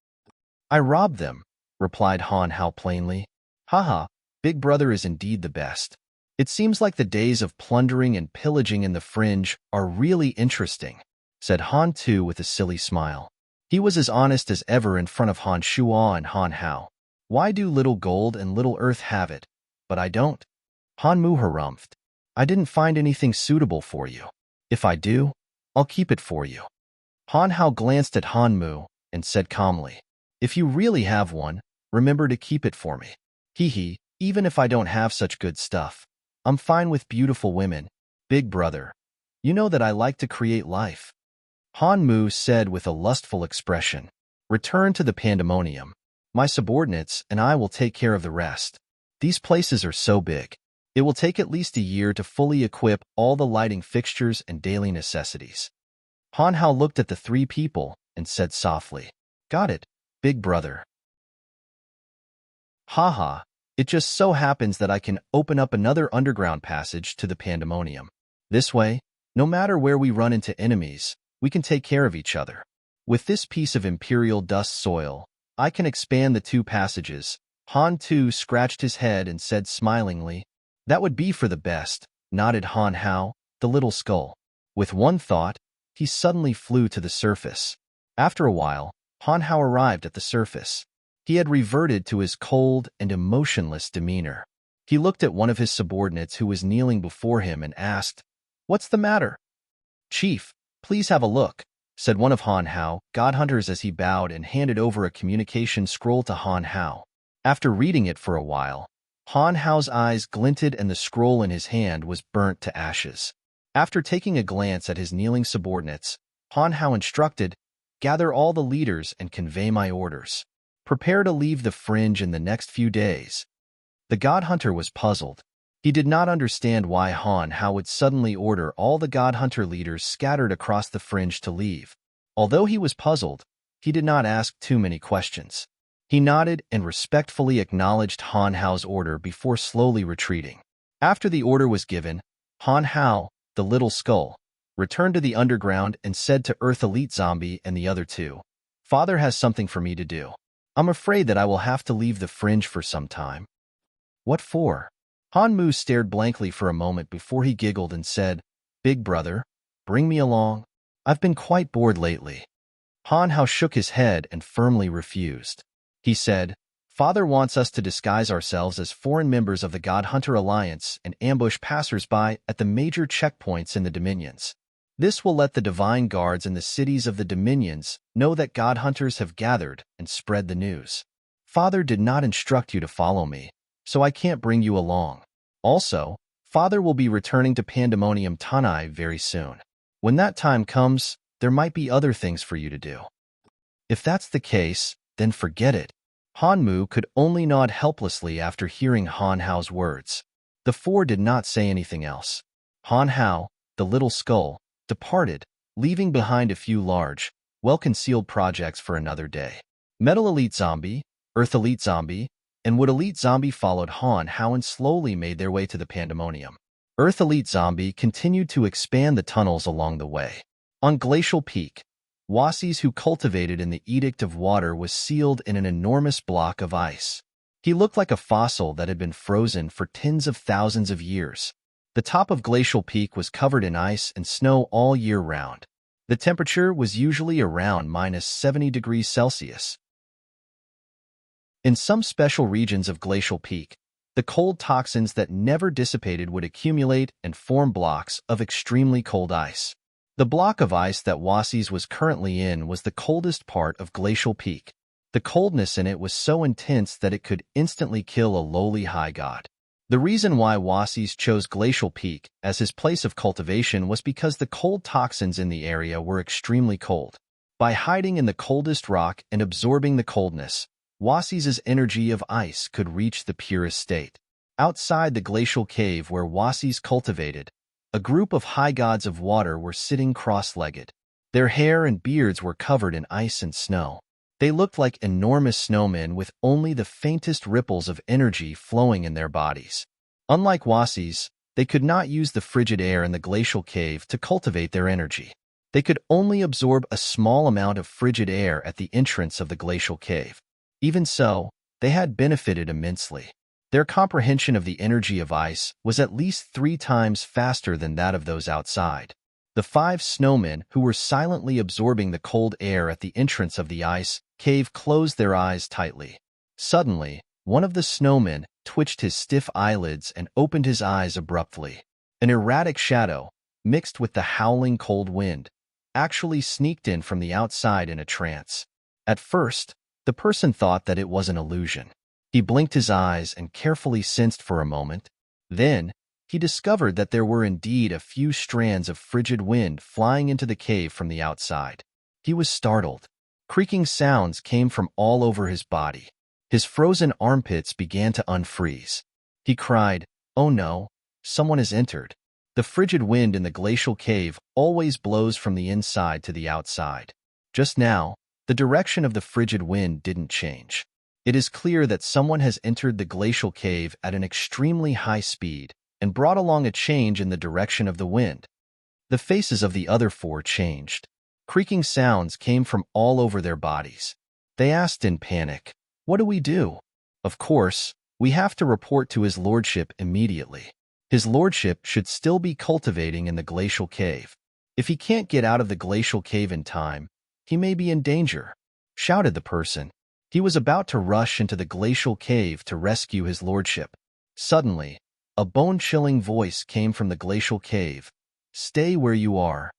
"I robbed them," replied Han Hao plainly. "Haha, Big brother is indeed the best. It seems like the days of plundering and pillaging in the fringe are really interesting," said Han Tu with a silly smile. He was as honest as ever in front of Han Shuo and Han Hao. "Why do little gold and little earth have it, but I don't?" Han Mu harumphed. "I didn't find anything suitable for you. If I do, I'll keep it for you." Han Hao glanced at Han Mu and said calmly, "If you really have one, remember to keep it for me. Hee, even if I don't have such good stuff, I'm fine with beautiful women. Big brother, you know that I like to create life." Han Mu said with a lustful expression, "Return to the pandemonium. My subordinates and I will take care of the rest. These places are so big. It will take at least a year to fully equip all the lighting fixtures and daily necessities." Han Hao looked at the three people and said softly, "Got it, big brother." "Haha, it just so happens that I can open up another underground passage to the pandemonium. This way, no matter where we run into enemies, we can take care of each other. With this piece of imperial dust soil, I can expand the two passages." Han Tu scratched his head and said smilingly, "That would be for the best," nodded Han Hao, the little skull. With one thought, he suddenly flew to the surface. After a while, Han Hao arrived at the surface. He had reverted to his cold and emotionless demeanor. He looked at one of his subordinates who was kneeling before him and asked, "What's the matter?" "Chief, please have a look," said one of Han Hao God Hunters as he bowed and handed over a communication scroll to Han Hao. After reading it for a while, Han Hao's eyes glinted and the scroll in his hand was burnt to ashes. After taking a glance at his kneeling subordinates, Han Hao instructed, "Gather all the leaders and convey my orders. Prepare to leave the fringe in the next few days." The God Hunter was puzzled. He did not understand why Han Hao would suddenly order all the God Hunter leaders scattered across the fringe to leave. Although he was puzzled, he did not ask too many questions. He nodded and respectfully acknowledged Han Hao's order before slowly retreating. After the order was given, Han Hao, the little skull, returned to the underground and said to Earth Elite Zombie and the other two, "Father has something for me to do. I'm afraid that I will have to leave the fringe for some time." "What for?" Han Mu stared blankly for a moment before he giggled and said, "Big brother, bring me along. I've been quite bored lately." Han Hao shook his head and firmly refused. He said, "Father wants us to disguise ourselves as foreign members of the God Hunter Alliance and ambush passers-by at the major checkpoints in the Dominions. This will let the divine guards in the cities of the Dominions know that God Hunters have gathered and spread the news. Father did not instruct you to follow me, so I can't bring you along. Also, Father will be returning to Pandemonium Tanai very soon. When that time comes, there might be other things for you to do." "If that's the case, then forget it." Han Mu could only nod helplessly after hearing Han Hao's words. The four did not say anything else. Han Hao, the little skull, departed, leaving behind a few large, well-concealed projects for another day. Metal Elite Zombie, Earth Elite Zombie, and Wood Elite Zombie followed Han Hao and slowly made their way to the Pandemonium. Earth Elite Zombie continued to expand the tunnels along the way. On Glacial Peak, Wasis who cultivated in the Edict of Water was sealed in an enormous block of ice. He looked like a fossil that had been frozen for tens of thousands of years. The top of Glacial Peak was covered in ice and snow all year round. The temperature was usually around -70 degrees Celsius. In some special regions of Glacial Peak, the cold toxins that never dissipated would accumulate and form blocks of extremely cold ice. The block of ice that Wasis was currently in was the coldest part of Glacial Peak. The coldness in it was so intense that it could instantly kill a lowly high god. The reason why Wasis chose Glacial Peak as his place of cultivation was because the cold toxins in the area were extremely cold. By hiding in the coldest rock and absorbing the coldness, Wasis's energy of ice could reach the purest state. Outside the glacial cave where Wasis cultivated, a group of high gods of water were sitting cross-legged. Their hair and beards were covered in ice and snow. They looked like enormous snowmen with only the faintest ripples of energy flowing in their bodies. Unlike Wasis, they could not use the frigid air in the glacial cave to cultivate their energy. They could only absorb a small amount of frigid air at the entrance of the glacial cave. Even so, they had benefited immensely. Their comprehension of the energy of ice was at least 3 times faster than that of those outside. The 5 snowmen who were silently absorbing the cold air at the entrance of the ice cave closed their eyes tightly. Suddenly, one of the snowmen twitched his stiff eyelids and opened his eyes abruptly. An erratic shadow, mixed with the howling cold wind, actually sneaked in from the outside in a trance. At first, the person thought that it was an illusion. He blinked his eyes and carefully sensed for a moment. Then, he discovered that there were indeed a few strands of frigid wind flying into the cave from the outside. He was startled. Creaking sounds came from all over his body. His frozen armpits began to unfreeze. He cried, "Oh no, someone has entered." The frigid wind in the glacial cave always blows from the inside to the outside. Just now, the direction of the frigid wind didn't change. It is clear that someone has entered the glacial cave at an extremely high speed and brought along a change in the direction of the wind. The faces of the other 4 changed. Creaking sounds came from all over their bodies. They asked in panic, "What do we do?" Of course, we have to report to His Lordship immediately. His Lordship should still be cultivating in the glacial cave. If he can't get out of the glacial cave in time, he may be in danger, shouted the person. He was about to rush into the glacial cave to rescue his lordship. Suddenly, a bone-chilling voice came from the glacial cave. "Stay where you are."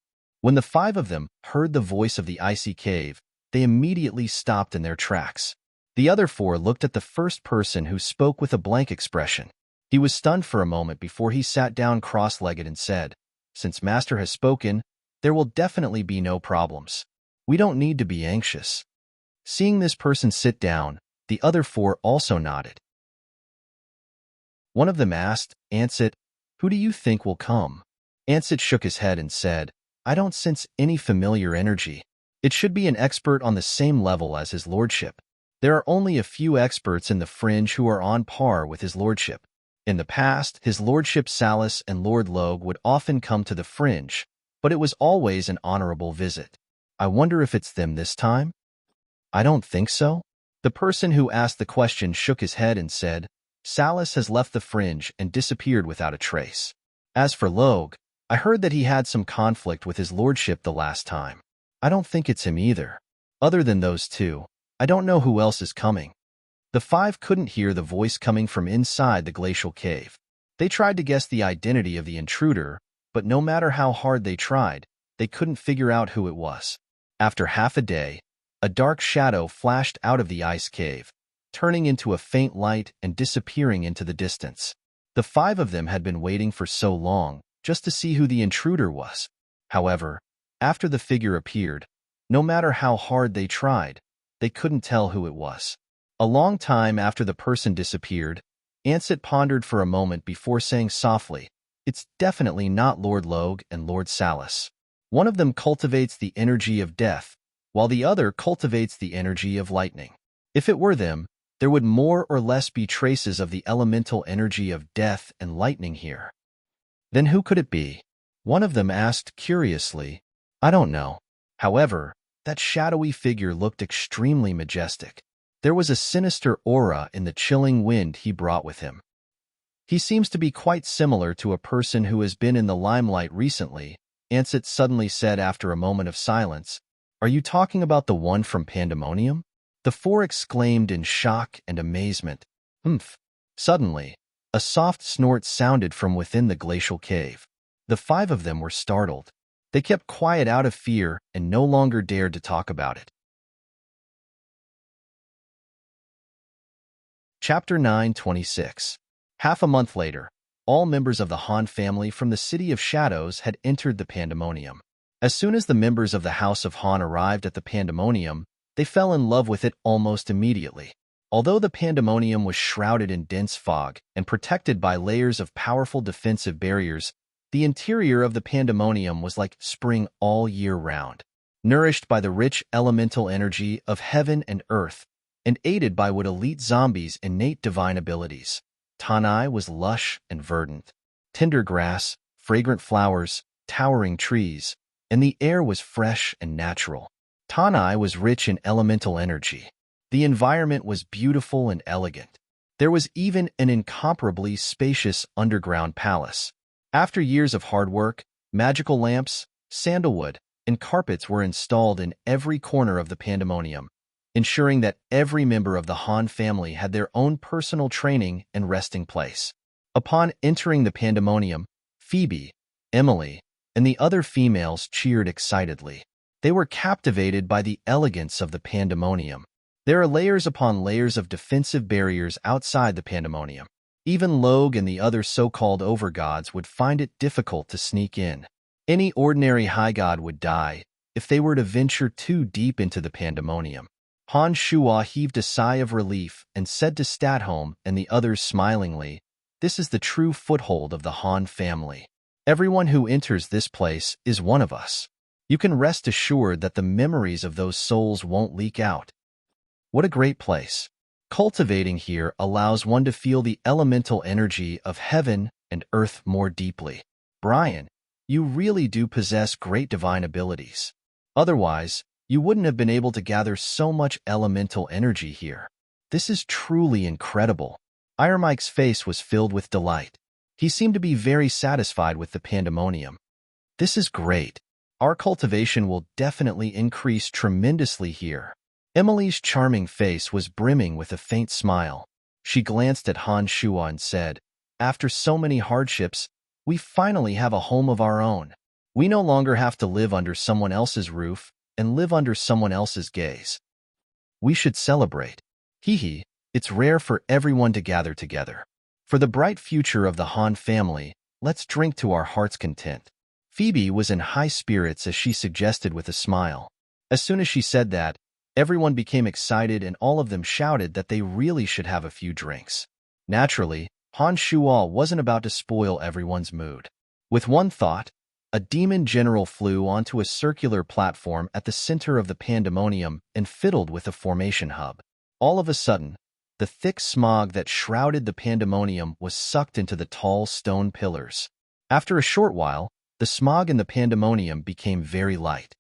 When the 5 of them heard the voice of the icy cave, they immediately stopped in their tracks. The other 4 looked at the first person who spoke with a blank expression. He was stunned for a moment before he sat down cross-legged and said, "Since Master has spoken, there will definitely be no problems. We don't need to be anxious." Seeing this person sit down, the other 4 also nodded. One of them asked, "Ansett, who do you think will come?" Ansett shook his head and said, "I don't sense any familiar energy. It should be an expert on the same level as his lordship. There are only a few experts in the fringe who are on par with his lordship. In the past, his lordship Salus and Lord Logue would often come to the fringe, but it was always an honorable visit. I wonder if it's them this time?" "I don't think so." The person who asked the question shook his head and said, "Salus has left the fringe and disappeared without a trace. As for Logue, I heard that he had some conflict with his lordship the last time. I don't think it's him either. Other than those 2, I don't know who else is coming." The 5 couldn't hear the voice coming from inside the glacial cave. They tried to guess the identity of the intruder, but no matter how hard they tried, they couldn't figure out who it was. After half a day, a dark shadow flashed out of the ice cave, turning into a faint light and disappearing into the distance. The 5 of them had been waiting for so long, just to see who the intruder was. However, after the figure appeared, no matter how hard they tried, they couldn't tell who it was. A long time after the person disappeared, Ansett pondered for a moment before saying softly, "It's definitely not Lord Logue and Lord Salus. One of them cultivates the energy of death, while the other cultivates the energy of lightning. If it were them, there would more or less be traces of the elemental energy of death and lightning here." "Then who could it be?" one of them asked curiously. "I don't know." However, that shadowy figure looked extremely majestic. There was a sinister aura in the chilling wind he brought with him. He seems to be quite similar to a person who has been in the limelight recently, Ansett suddenly said after a moment of silence. Are you talking about the one from Pandemonium? The four exclaimed in shock and amazement. Humph. Suddenly, a soft snort sounded from within the glacial cave. The five of them were startled. They kept quiet out of fear and no longer dared to talk about it. Chapter 9:26. Half a month later, all members of the Han family from the City of Shadows had entered the Pandemonium. As soon as the members of the House of Han arrived at the Pandemonium, they fell in love with it almost immediately. Although the Pandemonium was shrouded in dense fog and protected by layers of powerful defensive barriers, the interior of the Pandemonium was like spring all year round. Nourished by the rich elemental energy of heaven and earth, and aided by what elite zombies' innate divine abilities, Tanai was lush and verdant. Tender grass, fragrant flowers, towering trees, and the air was fresh and natural. Tanai was rich in elemental energy. The environment was beautiful and elegant. There was even an incomparably spacious underground palace. After years of hard work, magical lamps, sandalwood, and carpets were installed in every corner of the Pandemonium, ensuring that every member of the Han family had their own personal training and resting place. Upon entering the Pandemonium, Phoebe, Emily, and the other females cheered excitedly. They were captivated by the elegance of the Pandemonium. There are layers upon layers of defensive barriers outside the Pandemonium. Even Logue and the other so-called overgods would find it difficult to sneak in. Any ordinary high god would die if they were to venture too deep into the Pandemonium. Han Shua heaved a sigh of relief and said to Statholm and the others smilingly, "This is the true foothold of the Han family. Everyone who enters this place is one of us. You can rest assured that the memories of those souls won't leak out." What a great place. Cultivating here allows one to feel the elemental energy of heaven and earth more deeply. Brian, you really do possess great divine abilities. Otherwise, you wouldn't have been able to gather so much elemental energy here. This is truly incredible. Iremike's face was filled with delight. He seemed to be very satisfied with the Pandemonium. This is great. Our cultivation will definitely increase tremendously here. Emily's charming face was brimming with a faint smile. She glanced at Han Shua and said, "After so many hardships, we finally have a home of our own. We no longer have to live under someone else's roof and live under someone else's gaze. We should celebrate. Hee, it's rare for everyone to gather together. For the bright future of the Han family, let's drink to our heart's content." Phoebe was in high spirits as she suggested with a smile. As soon as she said that, everyone became excited and all of them shouted that they really should have a few drinks. Naturally, Han Shua wasn't about to spoil everyone's mood. With one thought, a demon general flew onto a circular platform at the center of the Pandemonium and fiddled with a formation hub. All of a sudden, the thick smog that shrouded the Pandemonium was sucked into the tall stone pillars. After a short while, the smog in the Pandemonium became very light.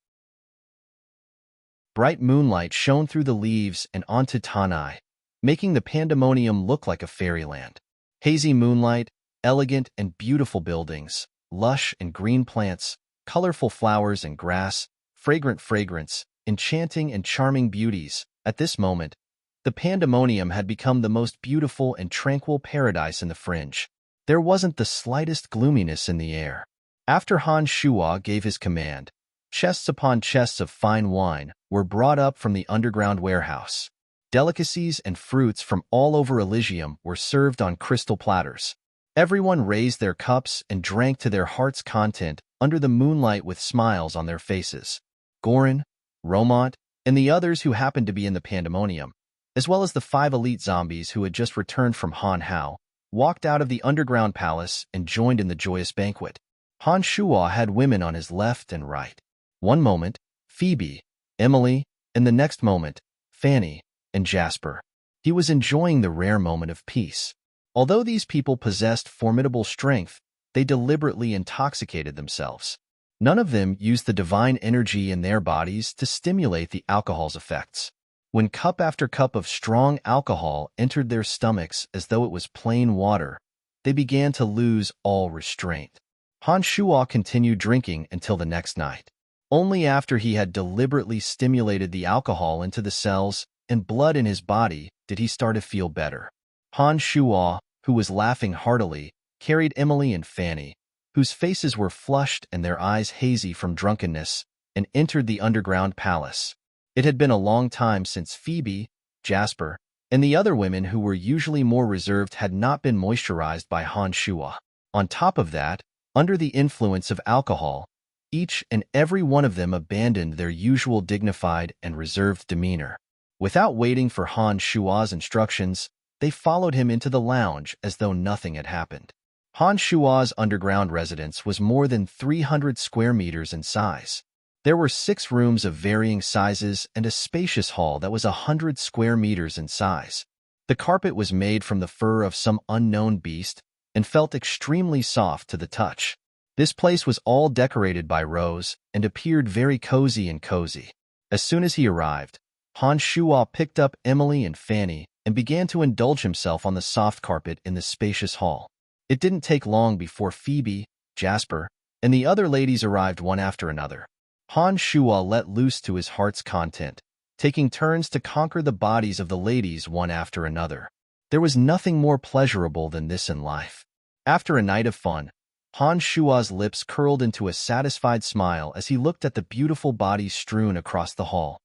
Bright moonlight shone through the leaves and onto Tanai, making the Pandemonium look like a fairyland. Hazy moonlight, elegant and beautiful buildings, lush and green plants, colorful flowers and grass, fragrant fragrance, enchanting and charming beauties. At this moment, the Pandemonium had become the most beautiful and tranquil paradise in the fringe. There wasn't the slightest gloominess in the air. After Han Shua gave his command, chests upon chests of fine wine were brought up from the underground warehouse. Delicacies and fruits from all over Elysium were served on crystal platters. Everyone raised their cups and drank to their heart's content under the moonlight with smiles on their faces. Gorin, Romont, and the others who happened to be in the Pandemonium, as well as the 5 elite zombies who had just returned from Han Hao, walked out of the underground palace and joined in the joyous banquet. Han Shua had women on his left and right. One moment, Phoebe, Emily, and the next moment, Fanny and Jasper. He was enjoying the rare moment of peace. Although these people possessed formidable strength, they deliberately intoxicated themselves. None of them used the divine energy in their bodies to stimulate the alcohol's effects. When cup after cup of strong alcohol entered their stomachs as though it was plain water, they began to lose all restraint. Han Shuo continued drinking until the next night. Only after he had deliberately stimulated the alcohol into the cells and blood in his body did he start to feel better. Han Shuo, who was laughing heartily, carried Emily and Fanny, whose faces were flushed and their eyes hazy from drunkenness, and entered the underground palace. It had been a long time since Phoebe, Jasper, and the other women who were usually more reserved had not been moisturized by Han Shuo. On top of that, under the influence of alcohol, each and every one of them abandoned their usual dignified and reserved demeanor. Without waiting for Han Shuo's instructions, they followed him into the lounge as though nothing had happened. Han Shuo's underground residence was more than 300 square meters in size. There were 6 rooms of varying sizes and a spacious hall that was 100 square meters in size. The carpet was made from the fur of some unknown beast and felt extremely soft to the touch. This place was all decorated by Rose and appeared very cozy and cozy. As soon as he arrived, Han Shuo picked up Emily and Fanny and began to indulge himself on the soft carpet in the spacious hall. It didn't take long before Phoebe, Jasper, and the other ladies arrived one after another. Han Shuo let loose to his heart's content, taking turns to conquer the bodies of the ladies one after another. There was nothing more pleasurable than this in life. After a night of fun, Han Shuo's lips curled into a satisfied smile as he looked at the beautiful bodies strewn across the hall.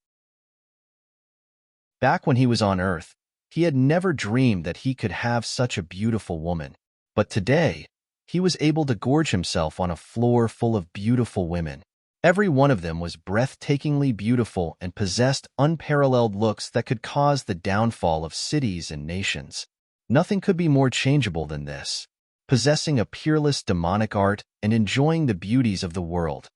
Back when he was on Earth, he had never dreamed that he could have such a beautiful woman. But today, he was able to gorge himself on a floor full of beautiful women. Every one of them was breathtakingly beautiful and possessed unparalleled looks that could cause the downfall of cities and nations. Nothing could be more changeable than this. Possessing a peerless demonic art and enjoying the beauties of the world.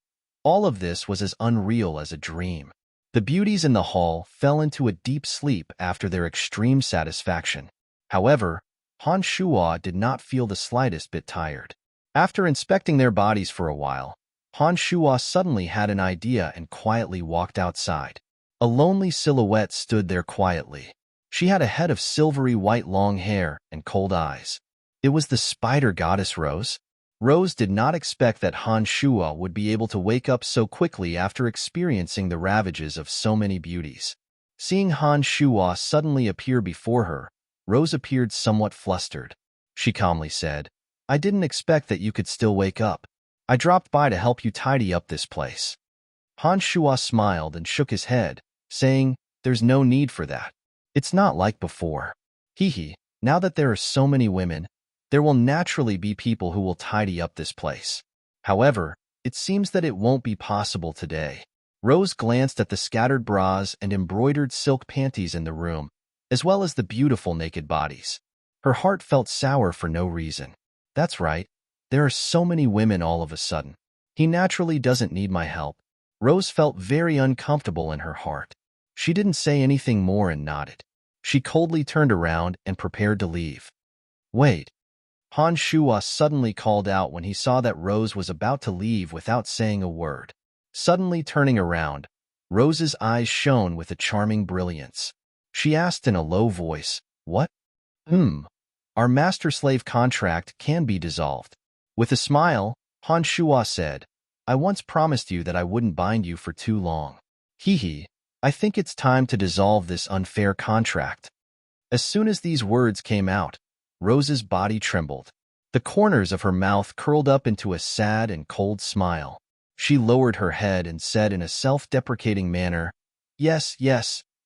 All of this was as unreal as a dream. The beauties in the hall fell into a deep sleep after their extreme satisfaction. However, Han Shuo did not feel the slightest bit tired. After inspecting their bodies for a while, Han Shuo suddenly had an idea and quietly walked outside. A lonely silhouette stood there quietly. She had a head of silvery white long hair and cold eyes. It was the spider goddess Rose. Rose did not expect that Han Shuo would be able to wake up so quickly after experiencing the ravages of so many beauties. Seeing Han Shuo suddenly appear before her, Rose appeared somewhat flustered. She calmly said, "I didn't expect that you could still wake up. I dropped by to help you tidy up this place." Han Shuo smiled and shook his head, saying, "There's no need for that. It's not like before. Hee, now that there are so many women, there will naturally be people who will tidy up this place. However, it seems that it won't be possible today." Rose glanced at the scattered bras and embroidered silk panties in the room, as well as the beautiful naked bodies. Her heart felt sour for no reason. That's right, there are so many women all of a sudden. He naturally doesn't need my help. Rose felt very uncomfortable in her heart. She didn't say anything more and nodded. She coldly turned around and prepared to leave. "Wait." Han Shuo suddenly called out when he saw that Rose was about to leave without saying a word. Suddenly turning around, Rose's eyes shone with a charming brilliance. She asked in a low voice, "What?" Our master-slave contract can be dissolved." With a smile, Han Shuo said, "I once promised you that I wouldn't bind you for too long. I think it's time to dissolve this unfair contract." As soon as these words came out, Rose's body trembled. The corners of her mouth curled up into a sad and cold smile. She lowered her head and said in a self-deprecating manner, Yes,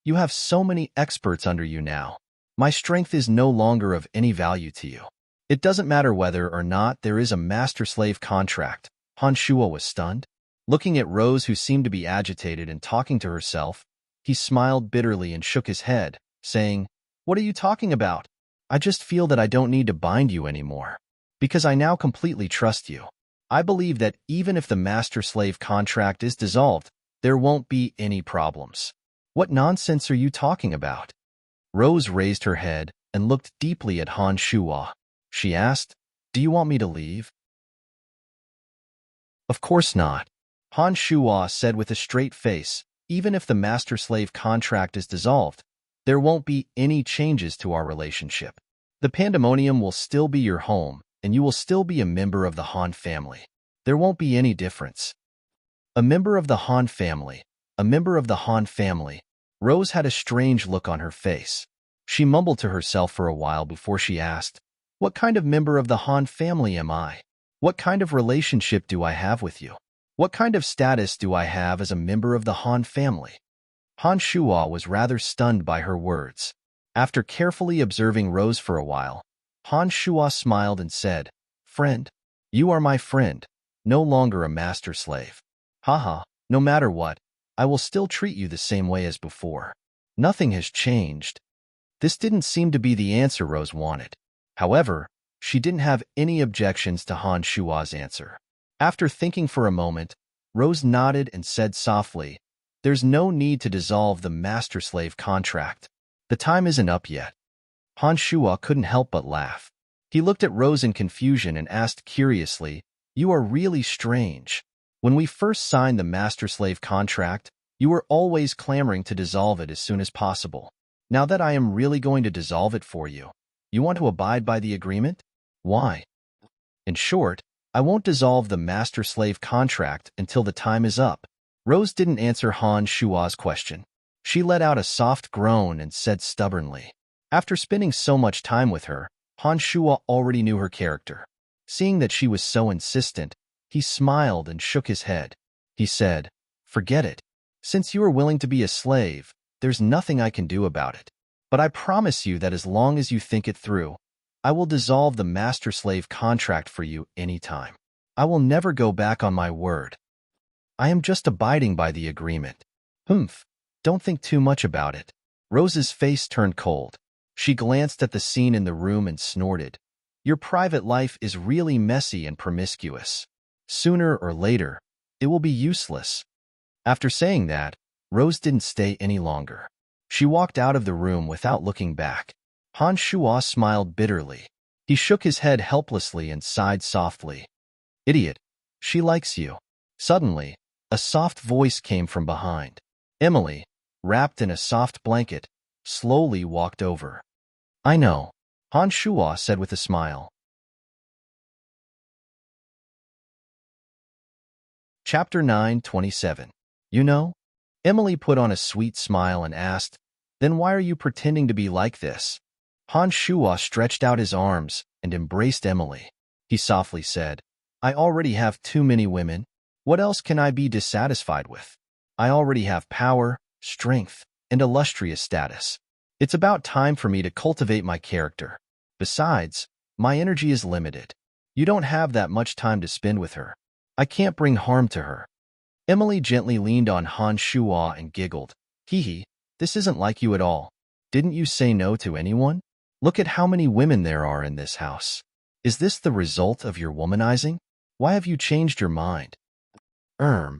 you have so many experts under you now. My strength is no longer of any value to you. It doesn't matter whether or not there is a master-slave contract." Han Shuo was stunned. Looking at Rose, who seemed to be agitated and talking to herself, he smiled bitterly and shook his head, saying, "What are you talking about? I just feel that I don't need to bind you anymore, because I now completely trust you. I believe that even if the master-slave contract is dissolved, there won't be any problems." "What nonsense are you talking about?" Rose raised her head and looked deeply at Han Shuo. She asked, "Do you want me to leave?" "Of course not," Han Shuo said with a straight face. "Even if the master-slave contract is dissolved, there won't be any changes to our relationship. The Pandemonium will still be your home, and you will still be a member of the Han family. There won't be any difference. A member of the Han family. A member of the Han family. Rose had a strange look on her face. She mumbled to herself for a while before she asked, "What kind of member of the Han family am I? What kind of relationship do I have with you? What kind of status do I have as a member of the Han family?" Han Shuo was rather stunned by her words. After carefully observing Rose for a while, Han Shuo smiled and said, "Friend, you are my friend, no longer a master slave. Haha, no matter what, I will still treat you the same way as before. Nothing has changed." This didn't seem to be the answer Rose wanted. However, she didn't have any objections to Han Shuo's answer. After thinking for a moment, Rose nodded and said softly, "There's no need to dissolve the master-slave contract. The time isn't up yet." Han Shuo couldn't help but laugh. He looked at Rose in confusion and asked curiously, "You are really strange. When we first signed the master-slave contract, you were always clamoring to dissolve it as soon as possible. Now that I am really going to dissolve it for you, you want to abide by the agreement? Why?" In short, I won't dissolve the master-slave contract until the time is up. Rose didn't answer Han Shuo's question. She let out a soft groan and said stubbornly. After spending so much time with her, Han Shuo already knew her character. Seeing that she was so insistent, he smiled and shook his head. He said, "Forget it. Since you are willing to be a slave, there's nothing I can do about it. But I promise you that as long as you think it through, I will dissolve the master-slave contract for you anytime. I will never go back on my word. I am just abiding by the agreement." "Humph, don't think too much about it." Rose's face turned cold. She glanced at the scene in the room and snorted. "Your private life is really messy and promiscuous. Sooner or later, it will be useless." After saying that, Rose didn't stay any longer. She walked out of the room without looking back. Han Shuo smiled bitterly. He shook his head helplessly and sighed softly. "Idiot, she likes you." Suddenly, a soft voice came from behind. Emily, wrapped in a soft blanket, slowly walked over. "I know," Han Shuo said with a smile. Chapter 9:27. "You know?" Emily put on a sweet smile and asked, "Then why are you pretending to be like this?" Han Shuo stretched out his arms and embraced Emily. He softly said, "I already have too many women. What else can I be dissatisfied with? I already have power, strength, and illustrious status. It's about time for me to cultivate my character. Besides, my energy is limited. You don't have that much time to spend with her. I can't bring harm to her." Emily gently leaned on Han Shuo and giggled. "Hee hee, this isn't like you at all. Didn't you say no to anyone? Look at how many women there are in this house. Is this the result of your womanizing? Why have you changed your mind?" Han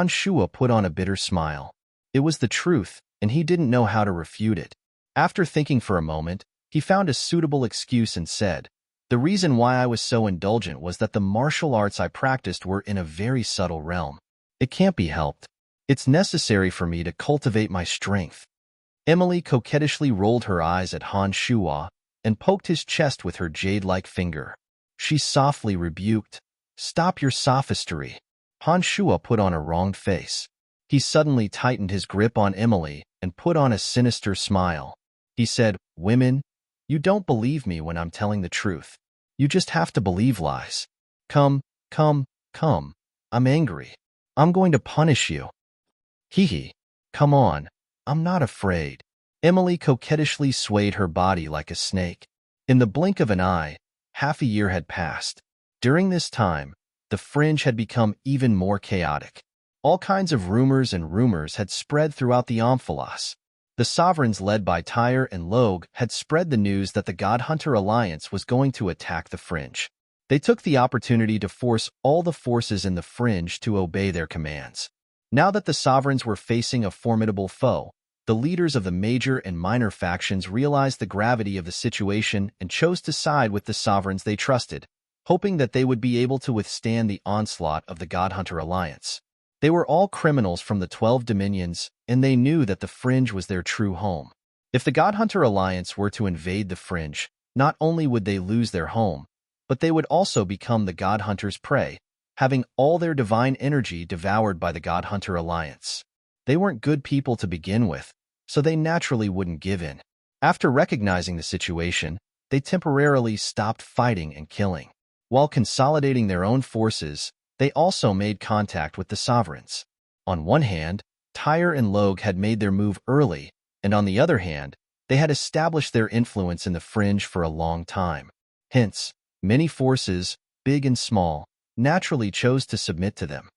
Shuo put on a bitter smile. It was the truth, and he didn't know how to refute it. After thinking for a moment, he found a suitable excuse and said, "The reason why I was so indulgent was that the martial arts I practiced were in a very subtle realm. It can't be helped. It's necessary for me to cultivate my strength." Emily coquettishly rolled her eyes at Han Shuo and poked his chest with her jade-like finger. She softly rebuked, "Stop your sophistry." Han Shuo put on a wronged face. He suddenly tightened his grip on Emily and put on a sinister smile. He said, "Women, you don't believe me when I'm telling the truth. You just have to believe lies. Come, come, come. I'm angry. I'm going to punish you." "Hee hee. Come on. I'm not afraid." Emily coquettishly swayed her body like a snake. In the blink of an eye, half a year had passed. During this time, the fringe had become even more chaotic. All kinds of rumors had spread throughout the Omphalos. The sovereigns led by Tyre and Logue had spread the news that the God Hunter Alliance was going to attack the fringe. They took the opportunity to force all the forces in the fringe to obey their commands. Now that the sovereigns were facing a formidable foe, the leaders of the major and minor factions realized the gravity of the situation and chose to side with the sovereigns they trusted, hoping that they would be able to withstand the onslaught of the God Hunter Alliance. They were all criminals from the 12 dominions, and they knew that the fringe was their true home. If the God Hunter Alliance were to invade the fringe, not only would they lose their home, but they would also become the God Hunter's prey, having all their divine energy devoured by the God Hunter Alliance. They weren't good people to begin with, so they naturally wouldn't give in. After recognizing the situation, they temporarily stopped fighting and killing. While consolidating their own forces, they also made contact with the sovereigns. On one hand, Tyre and Logue had made their move early, and on the other hand, they had established their influence in the fringe for a long time. Hence, many forces, big and small, naturally chose to submit to them.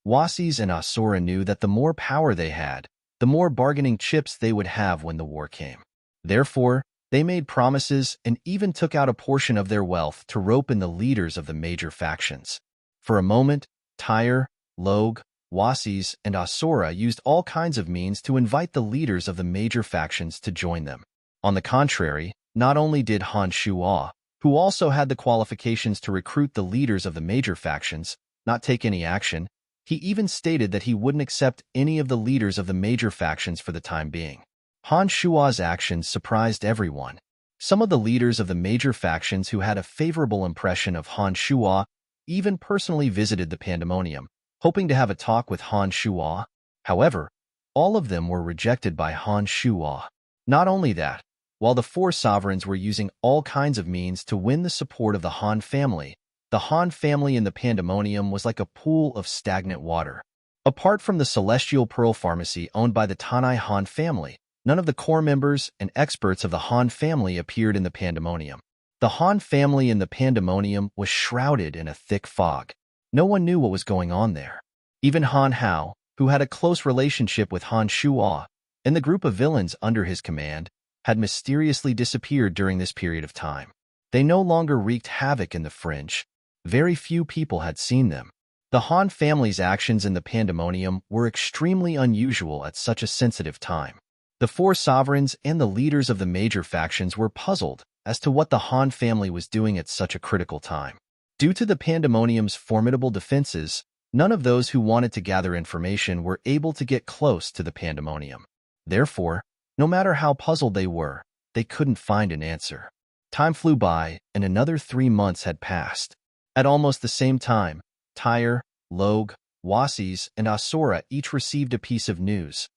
Wasis and Asura knew that the more power they had, the more bargaining chips they would have when the war came. Therefore, they made promises and even took out a portion of their wealth to rope in the leaders of the major factions. For a moment, Tyre, Logue, Wasis, and Asura used all kinds of means to invite the leaders of the major factions to join them. On the contrary, not only did Han Shuo, who also had the qualifications to recruit the leaders of the major factions, not take any action, he even stated that he wouldn't accept any of the leaders of the major factions for the time being. Han Shuo's actions surprised everyone. Some of the leaders of the major factions who had a favorable impression of Han Shuo even personally visited the Pandemonium, hoping to have a talk with Han Shuo. However, all of them were rejected by Han Shuo. Not only that, while the four sovereigns were using all kinds of means to win the support of the Han family, the Han family in the Pandemonium was like a pool of stagnant water. Apart from the Celestial Pearl Pharmacy owned by the Tanai Han family, none of the core members and experts of the Han family appeared in the Pandemonium. The Han family in the Pandemonium was shrouded in a thick fog. No one knew what was going on there. Even Han Hao, who had a close relationship with Han Shuo, and the group of villains under his command, had mysteriously disappeared during this period of time. They no longer wreaked havoc in the fringe. Very few people had seen them. The Han family's actions in the Pandemonium were extremely unusual at such a sensitive time. The four sovereigns and the leaders of the major factions were puzzled as to what the Han family was doing at such a critical time. Due to the Pandemonium's formidable defenses, none of those who wanted to gather information were able to get close to the Pandemonium. Therefore, no matter how puzzled they were, they couldn't find an answer. Time flew by, and another 3 months had passed. At almost the same time, Tyre, Logue, Wasis, and Asura each received a piece of news.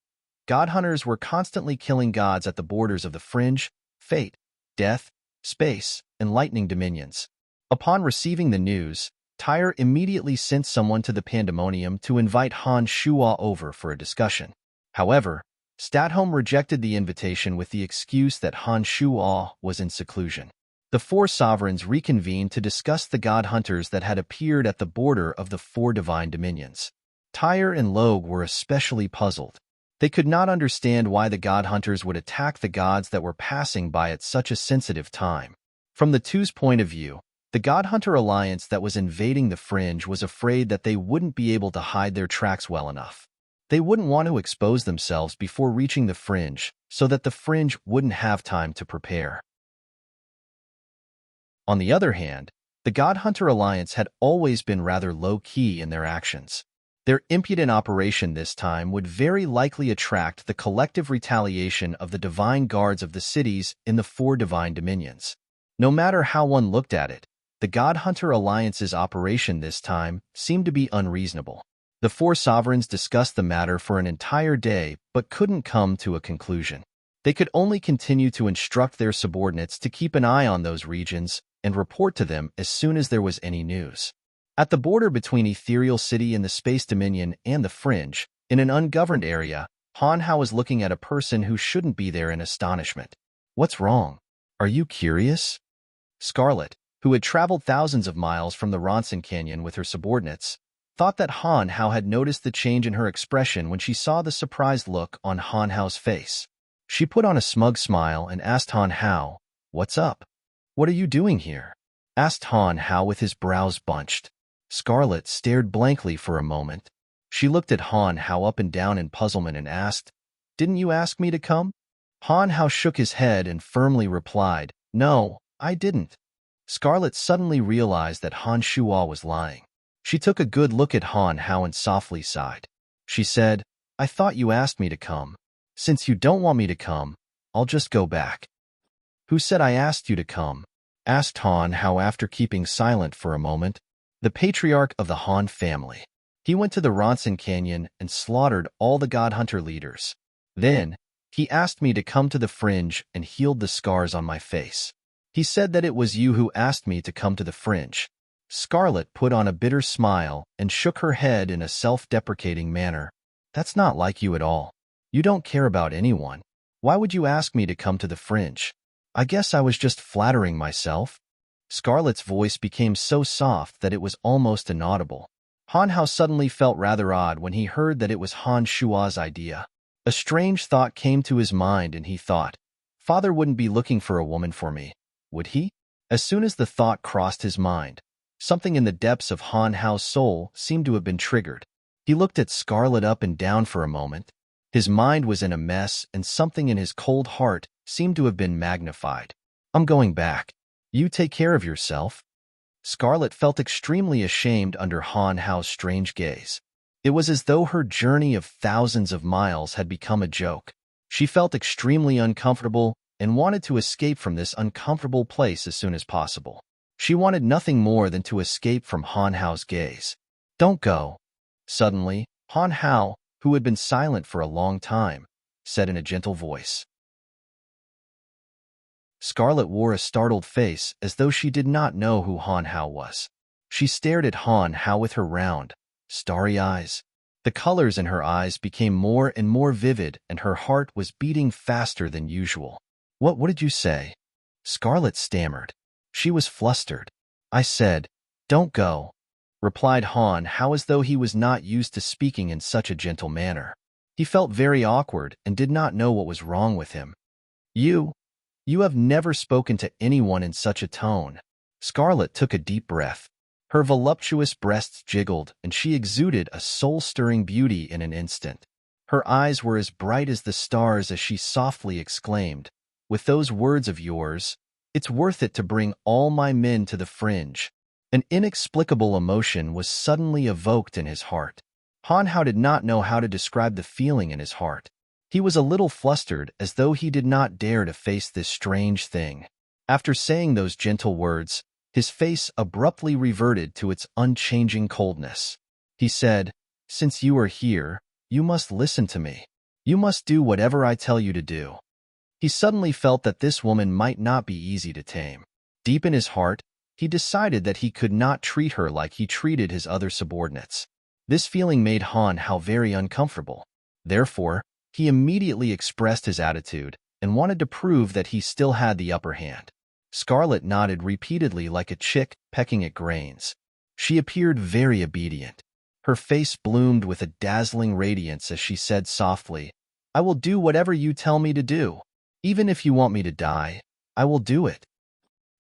God hunters were constantly killing gods at the borders of the fringe, fate, death, space, and lightning dominions. Upon receiving the news, Tyre immediately sent someone to the Pandemonium to invite Han Shuo over for a discussion. However, Statholm rejected the invitation with the excuse that Han Shuo was in seclusion. The four sovereigns reconvened to discuss the god hunters that had appeared at the border of the four divine dominions. Tyre and Logue were especially puzzled. They could not understand why the god hunters would attack the gods that were passing by at such a sensitive time. From the two's point of view, the God Hunter Alliance that was invading the fringe was afraid that they wouldn't be able to hide their tracks well enough. They wouldn't want to expose themselves before reaching the fringe, so that the fringe wouldn't have time to prepare. On the other hand, the God Hunter Alliance had always been rather low-key in their actions. Their impudent operation this time would very likely attract the collective retaliation of the divine guards of the cities in the four divine dominions. No matter how one looked at it, the God Hunter Alliance's operation this time seemed to be unreasonable. The four sovereigns discussed the matter for an entire day but couldn't come to a conclusion. They could only continue to instruct their subordinates to keep an eye on those regions and report to them as soon as there was any news. At the border between Ethereal City and the Space Dominion and the Fringe, in an ungoverned area, Han Hao was looking at a person who shouldn't be there in astonishment. "What's wrong? Are you curious?" Scarlet, who had traveled thousands of miles from the Ronson Canyon with her subordinates, thought that Han Hao had noticed the change in her expression when she saw the surprised look on Han Hao's face. She put on a smug smile and asked Han Hao, "What's up? What are you doing here?" asked Han Hao with his brows bunched. Scarlet stared blankly for a moment. She looked at Han Hao up and down in puzzlement and asked, "Didn't you ask me to come?" Han Hao shook his head and firmly replied, "No, I didn't." Scarlet suddenly realized that Han Shuo was lying. She took a good look at Han Hao and softly sighed. She said, "I thought you asked me to come. Since you don't want me to come, I'll just go back." "Who said I asked you to come?" asked Han Hao after keeping silent for a moment. The patriarch of the Han family. He went to the Ronson Canyon and slaughtered all the God Hunter leaders. Then, he asked me to come to the fringe and healed the scars on my face. He said that it was you who asked me to come to the fringe. Scarlet put on a bitter smile and shook her head in a self-deprecating manner. That's not like you at all. You don't care about anyone. Why would you ask me to come to the fringe? I guess I was just flattering myself. Scarlet's voice became so soft that it was almost inaudible. Han Hao suddenly felt rather odd when he heard that it was Han Shua's idea. A strange thought came to his mind and he thought, Father wouldn't be looking for a woman for me, would he? As soon as the thought crossed his mind, something in the depths of Han Hao's soul seemed to have been triggered. He looked at Scarlet up and down for a moment. His mind was in a mess and something in his cold heart seemed to have been magnified. I'm going back. You take care of yourself. Scarlet felt extremely ashamed under Han Hao's strange gaze. It was as though her journey of thousands of miles had become a joke. She felt extremely uncomfortable and wanted to escape from this uncomfortable place as soon as possible. She wanted nothing more than to escape from Han Hao's gaze. Don't go. Suddenly, Han Hao, who had been silent for a long time, said in a gentle voice. Scarlet wore a startled face as though she did not know who Han Hao was. She stared at Han Hao with her round, starry eyes. The colors in her eyes became more and more vivid and her heart was beating faster than usual. What did you say? Scarlet stammered. She was flustered. I said, don't go, replied Han Hao as though he was not used to speaking in such a gentle manner. He felt very awkward and did not know what was wrong with him. You have never spoken to anyone in such a tone. Scarlet took a deep breath. Her voluptuous breasts jiggled, and she exuded a soul-stirring beauty in an instant. Her eyes were as bright as the stars as she softly exclaimed, with those words of yours, it's worth it to bring all my men to the fringe. An inexplicable emotion was suddenly evoked in his heart. Han Hao did not know how to describe the feeling in his heart. He was a little flustered as though he did not dare to face this strange thing. After saying those gentle words, his face abruptly reverted to its unchanging coldness. He said, since you are here, you must listen to me. You must do whatever I tell you to do. He suddenly felt that this woman might not be easy to tame. Deep in his heart, he decided that he could not treat her like he treated his other subordinates. This feeling made Han Hao very uncomfortable. Therefore, he immediately expressed his attitude and wanted to prove that he still had the upper hand. Scarlet nodded repeatedly like a chick pecking at grains. She appeared very obedient. Her face bloomed with a dazzling radiance as she said softly, I will do whatever you tell me to do. Even if you want me to die, I will do it.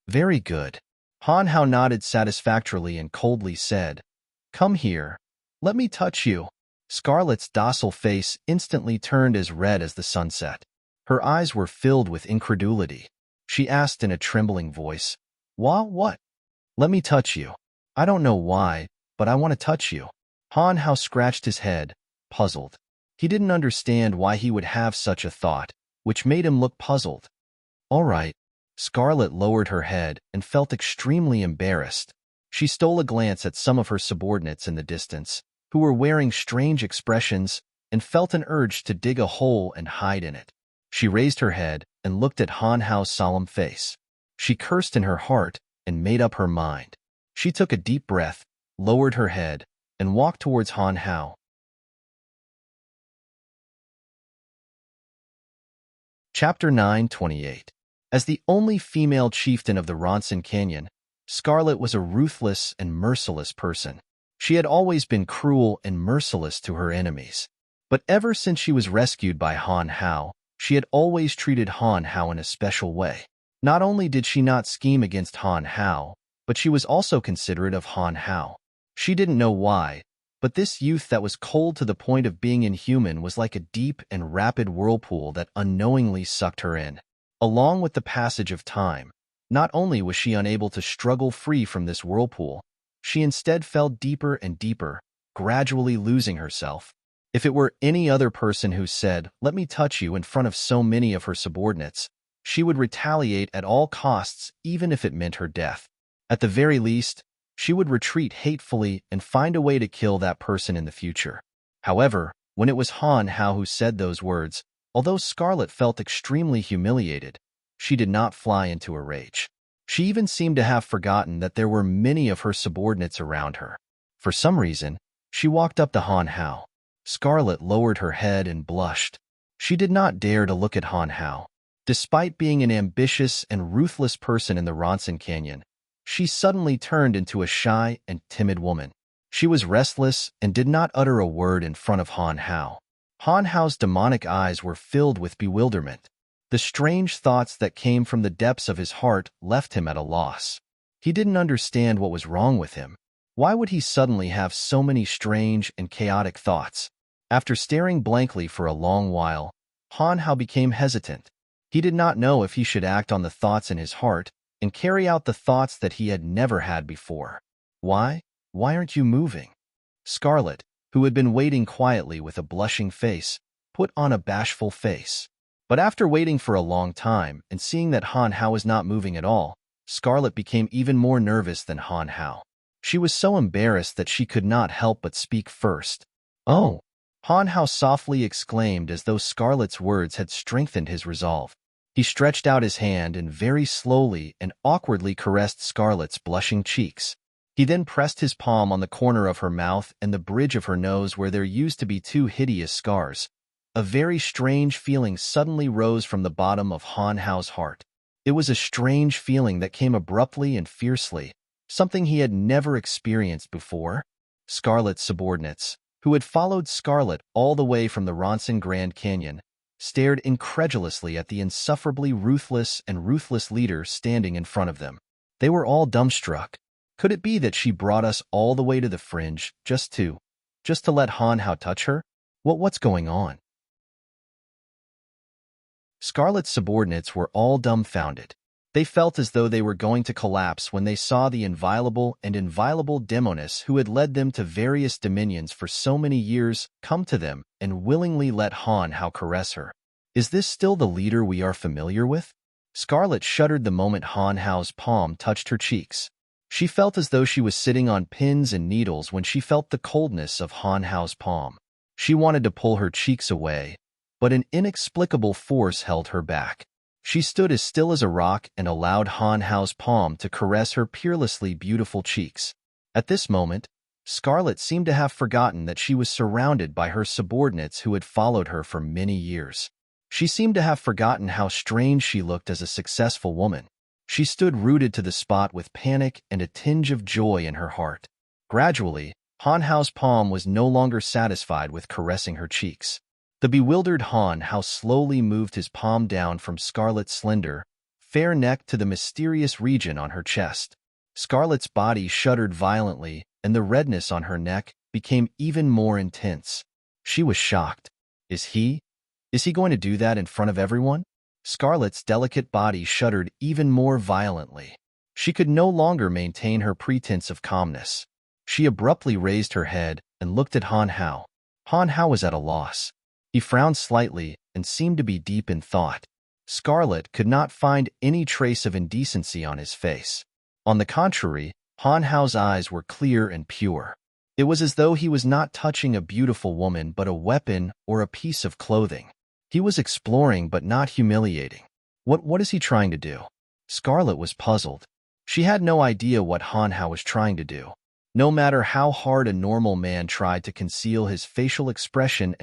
Very good. Han Hao nodded satisfactorily and coldly said, come here. Let me touch you. Scarlet's docile face instantly turned as red as the sunset. Her eyes were filled with incredulity. She asked in a trembling voice, what? Let me touch you. I don't know why, but I want to touch you. Han Hao scratched his head, puzzled. He didn't understand why he would have such a thought, which made him look puzzled. All right. Scarlet lowered her head and felt extremely embarrassed. She stole a glance at some of her subordinates in the distance, who were wearing strange expressions, and felt an urge to dig a hole and hide in it. She raised her head and looked at Han Hao's solemn face. She cursed in her heart and made up her mind. She took a deep breath, lowered her head, and walked towards Han Hao. Chapter 9:28. As the only female chieftain of the Ronson Canyon, Scarlet was a ruthless and merciless person. She had always been cruel and merciless to her enemies. But ever since she was rescued by Han Hao, she had always treated Han Hao in a special way. Not only did she not scheme against Han Hao, but she was also considerate of Han Hao. She didn't know why, but this youth that was cold to the point of being inhuman was like a deep and rapid whirlpool that unknowingly sucked her in. Along with the passage of time, not only was she unable to struggle free from this whirlpool, she instead fell deeper and deeper, gradually losing herself. If it were any other person who said, let me touch you in front of so many of her subordinates, She would retaliate at all costs, even if it meant her death. At the very least, she would retreat hatefully and find a way to kill that person in the future. However, when it was Han Hao who said those words, although Scarlet felt extremely humiliated, she did not fly into a rage. She even seemed to have forgotten that there were many of her subordinates around her. For some reason, she walked up to Han Hao. Scarlet lowered her head and blushed. She did not dare to look at Han Hao. Despite being an ambitious and ruthless person in the Ronson Canyon, she suddenly turned into a shy and timid woman. She was restless and did not utter a word in front of Han Hao. Han Hao's demonic eyes were filled with bewilderment. The strange thoughts that came from the depths of his heart left him at a loss. He didn't understand what was wrong with him. Why would he suddenly have so many strange and chaotic thoughts? After staring blankly for a long while, Han Hao became hesitant. He did not know if he should act on the thoughts in his heart and carry out the thoughts that he had never had before. Why? Why aren't you moving? Scarlet, who had been waiting quietly with a blushing face, put on a bashful face. But after waiting for a long time and seeing that Han Hao was not moving at all, Scarlet became even more nervous than Han Hao. She was so embarrassed that she could not help but speak first. "Oh!" Han Hao softly exclaimed as though Scarlet's words had strengthened his resolve. He stretched out his hand and very slowly and awkwardly caressed Scarlet's blushing cheeks. He then pressed his palm on the corner of her mouth and the bridge of her nose where there used to be two hideous scars. A very strange feeling suddenly rose from the bottom of Han Hao's heart. It was a strange feeling that came abruptly and fiercely, something he had never experienced before. Scarlet's subordinates, who had followed Scarlet all the way from the Ronson Grand Canyon, stared incredulously at the insufferably ruthless and ruthless leader standing in front of them. They were all dumbstruck. Could it be that she brought us all the way to the fringe just to let Han Hao touch her? What's going on? Scarlet's subordinates were all dumbfounded. They felt as though they were going to collapse when they saw the inviolable and inviolable demoness who had led them to various dominions for so many years come to them and willingly let Han Hao caress her. Is this still the leader we are familiar with? Scarlet shuddered the moment Han Hao's palm touched her cheeks. She felt as though she was sitting on pins and needles when she felt the coldness of Han Hao's palm. She wanted to pull her cheeks away, but an inexplicable force held her back. She stood as still as a rock and allowed Han Hao's palm to caress her peerlessly beautiful cheeks. At this moment, Scarlet seemed to have forgotten that she was surrounded by her subordinates who had followed her for many years. She seemed to have forgotten how strange she looked as a successful woman. She stood rooted to the spot with panic and a tinge of joy in her heart. Gradually, Han Hao's palm was no longer satisfied with caressing her cheeks. The bewildered Han Hao slowly moved his palm down from Scarlet's slender, fair neck to the mysterious region on her chest. Scarlet's body shuddered violently, and the redness on her neck became even more intense. She was shocked. Is he going to do that in front of everyone? Scarlet's delicate body shuddered even more violently. She could no longer maintain her pretense of calmness. She abruptly raised her head and looked at Han Hao. Han Hao was at a loss. He frowned slightly and seemed to be deep in thought. Scarlet could not find any trace of indecency on his face. On the contrary, Han Hao's eyes were clear and pure. It was as though he was not touching a beautiful woman but a weapon or a piece of clothing. He was exploring but not humiliating. What is he trying to do? Scarlet was puzzled. She had no idea what Han Hao was trying to do. No matter how hard a normal man tried to conceal his facial expression,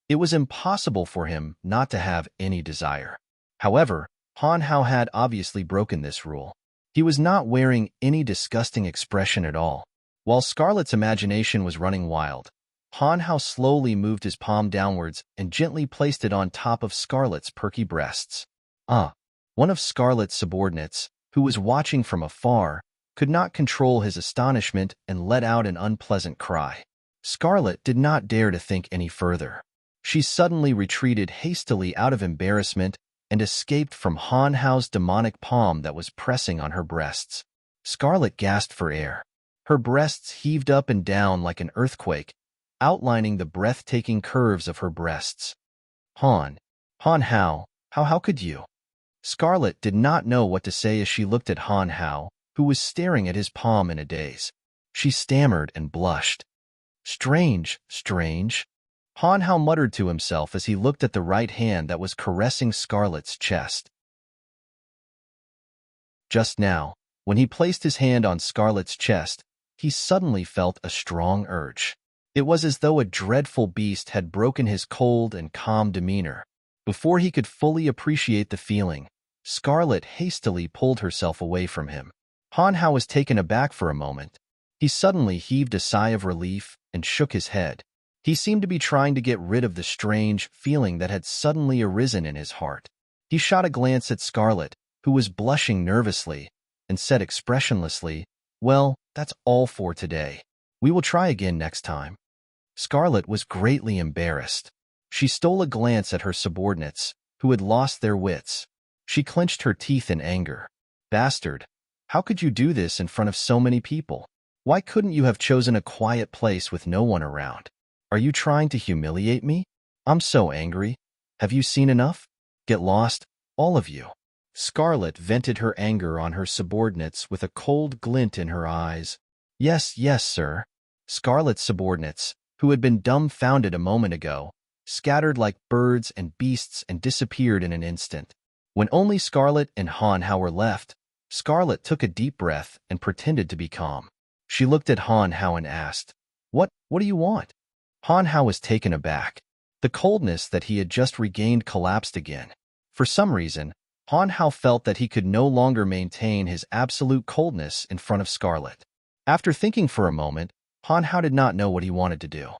it was impossible for him not to have any desire. However, Han Hao had obviously broken this rule. He was not wearing any disgusting expression at all. While Scarlet's imagination was running wild, Han Hao slowly moved his palm downwards and gently placed it on top of Scarlet's perky breasts. One of Scarlet's subordinates, who was watching from afar, could not control his astonishment and let out an unpleasant cry. Scarlet did not dare to think any further. She suddenly retreated hastily out of embarrassment and escaped from Han Hao's demonic palm that was pressing on her breasts. Scarlet gasped for air. Her breasts heaved up and down like an earthquake, outlining the breathtaking curves of her breasts. Han Hao, How could you? Scarlet did not know what to say as she looked at Han Hao, who was staring at his palm in a daze. She stammered and blushed. Strange, strange. Han Hao muttered to himself as he looked at the right hand that was caressing Scarlet's chest. Just now, when he placed his hand on Scarlet's chest, he suddenly felt a strong urge. It was as though a dreadful beast had broken his cold and calm demeanor. Before he could fully appreciate the feeling, Scarlet hastily pulled herself away from him. Han Hao was taken aback for a moment. He suddenly heaved a sigh of relief and shook his head. He seemed to be trying to get rid of the strange feeling that had suddenly arisen in his heart. He shot a glance at Scarlet, who was blushing nervously, and said expressionlessly, "Well, that's all for today. We will try again next time." Scarlet was greatly embarrassed. She stole a glance at her subordinates, who had lost their wits. She clenched her teeth in anger. "Bastard! How could you do this in front of so many people? Why couldn't you have chosen a quiet place with no one around? Are you trying to humiliate me? I'm so angry. Have you seen enough? Get lost, all of you." Scarlet vented her anger on her subordinates with a cold glint in her eyes. "Yes, yes, sir." Scarlet's subordinates, who had been dumbfounded a moment ago, scattered like birds and beasts and disappeared in an instant. When only Scarlet and Han Hao were left, Scarlet took a deep breath and pretended to be calm. She looked at Han Hao and asked, What do you want?" Han Hao was taken aback. The coldness that he had just regained collapsed again. For some reason, Han Hao felt that he could no longer maintain his absolute coldness in front of Scarlet. After thinking for a moment, Han Hao did not know what he wanted to do.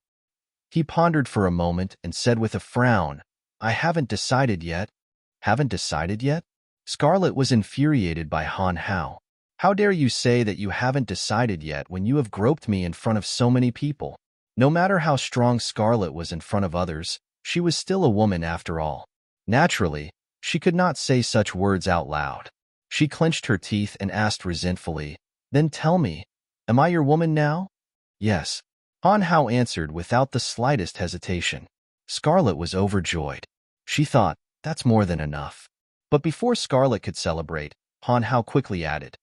He pondered for a moment and said with a frown, "I haven't decided yet." "Haven't decided yet?" Scarlet was infuriated by Han Hao. "How dare you say that you haven't decided yet when you have groped me in front of so many people?" No matter how strong Scarlet was in front of others, she was still a woman after all. Naturally, she could not say such words out loud. She clenched her teeth and asked resentfully, "Then tell me, am I your woman now?" "Yes," Han Hao answered without the slightest hesitation. Scarlet was overjoyed. She thought, that's more than enough. But before Scarlet could celebrate, Han Hao quickly added,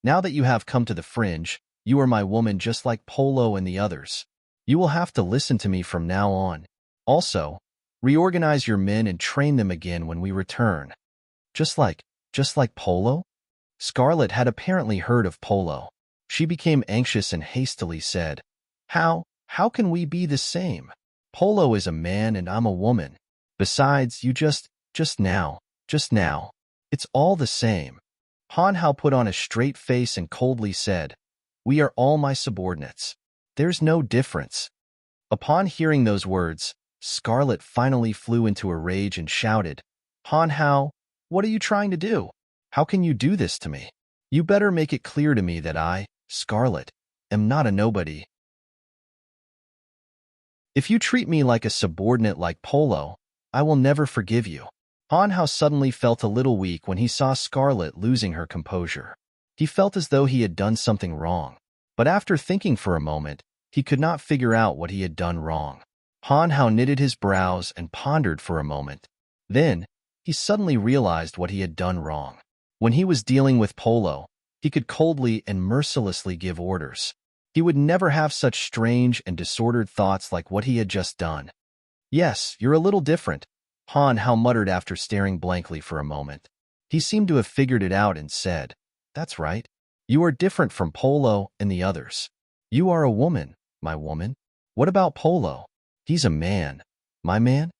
"Now that you have come to the fringe, you are my woman just like Polo and the others. You will have to listen to me from now on. Also, reorganize your men and train them again when we return." Just like Polo? Scarlet had apparently heard of Polo. She became anxious and hastily said, How can we be the same? Polo is a man and I'm a woman. Besides, you just now, it's all the same." Han Hao put on a straight face and coldly said, "We are all my subordinates. There's no difference." Upon hearing those words, Scarlet finally flew into a rage and shouted, "Han Hao, what are you trying to do? How can you do this to me? You better make it clear to me that I, Scarlet, am not a nobody. If you treat me like a subordinate like Polo, I will never forgive you." Han Hao suddenly felt a little weak when he saw Scarlet losing her composure. He felt as though he had done something wrong. But after thinking for a moment, he could not figure out what he had done wrong. Han Hao knitted his brows and pondered for a moment. Then, he suddenly realized what he had done wrong. When he was dealing with Polo, he could coldly and mercilessly give orders. He would never have such strange and disordered thoughts like what he had just done. "Yes, you're a little different," Han Hao muttered after staring blankly for a moment. He seemed to have figured it out and said, "That's right. You are different from Polo and the others. You are a woman, my woman. What about Polo? He's a man. My man?"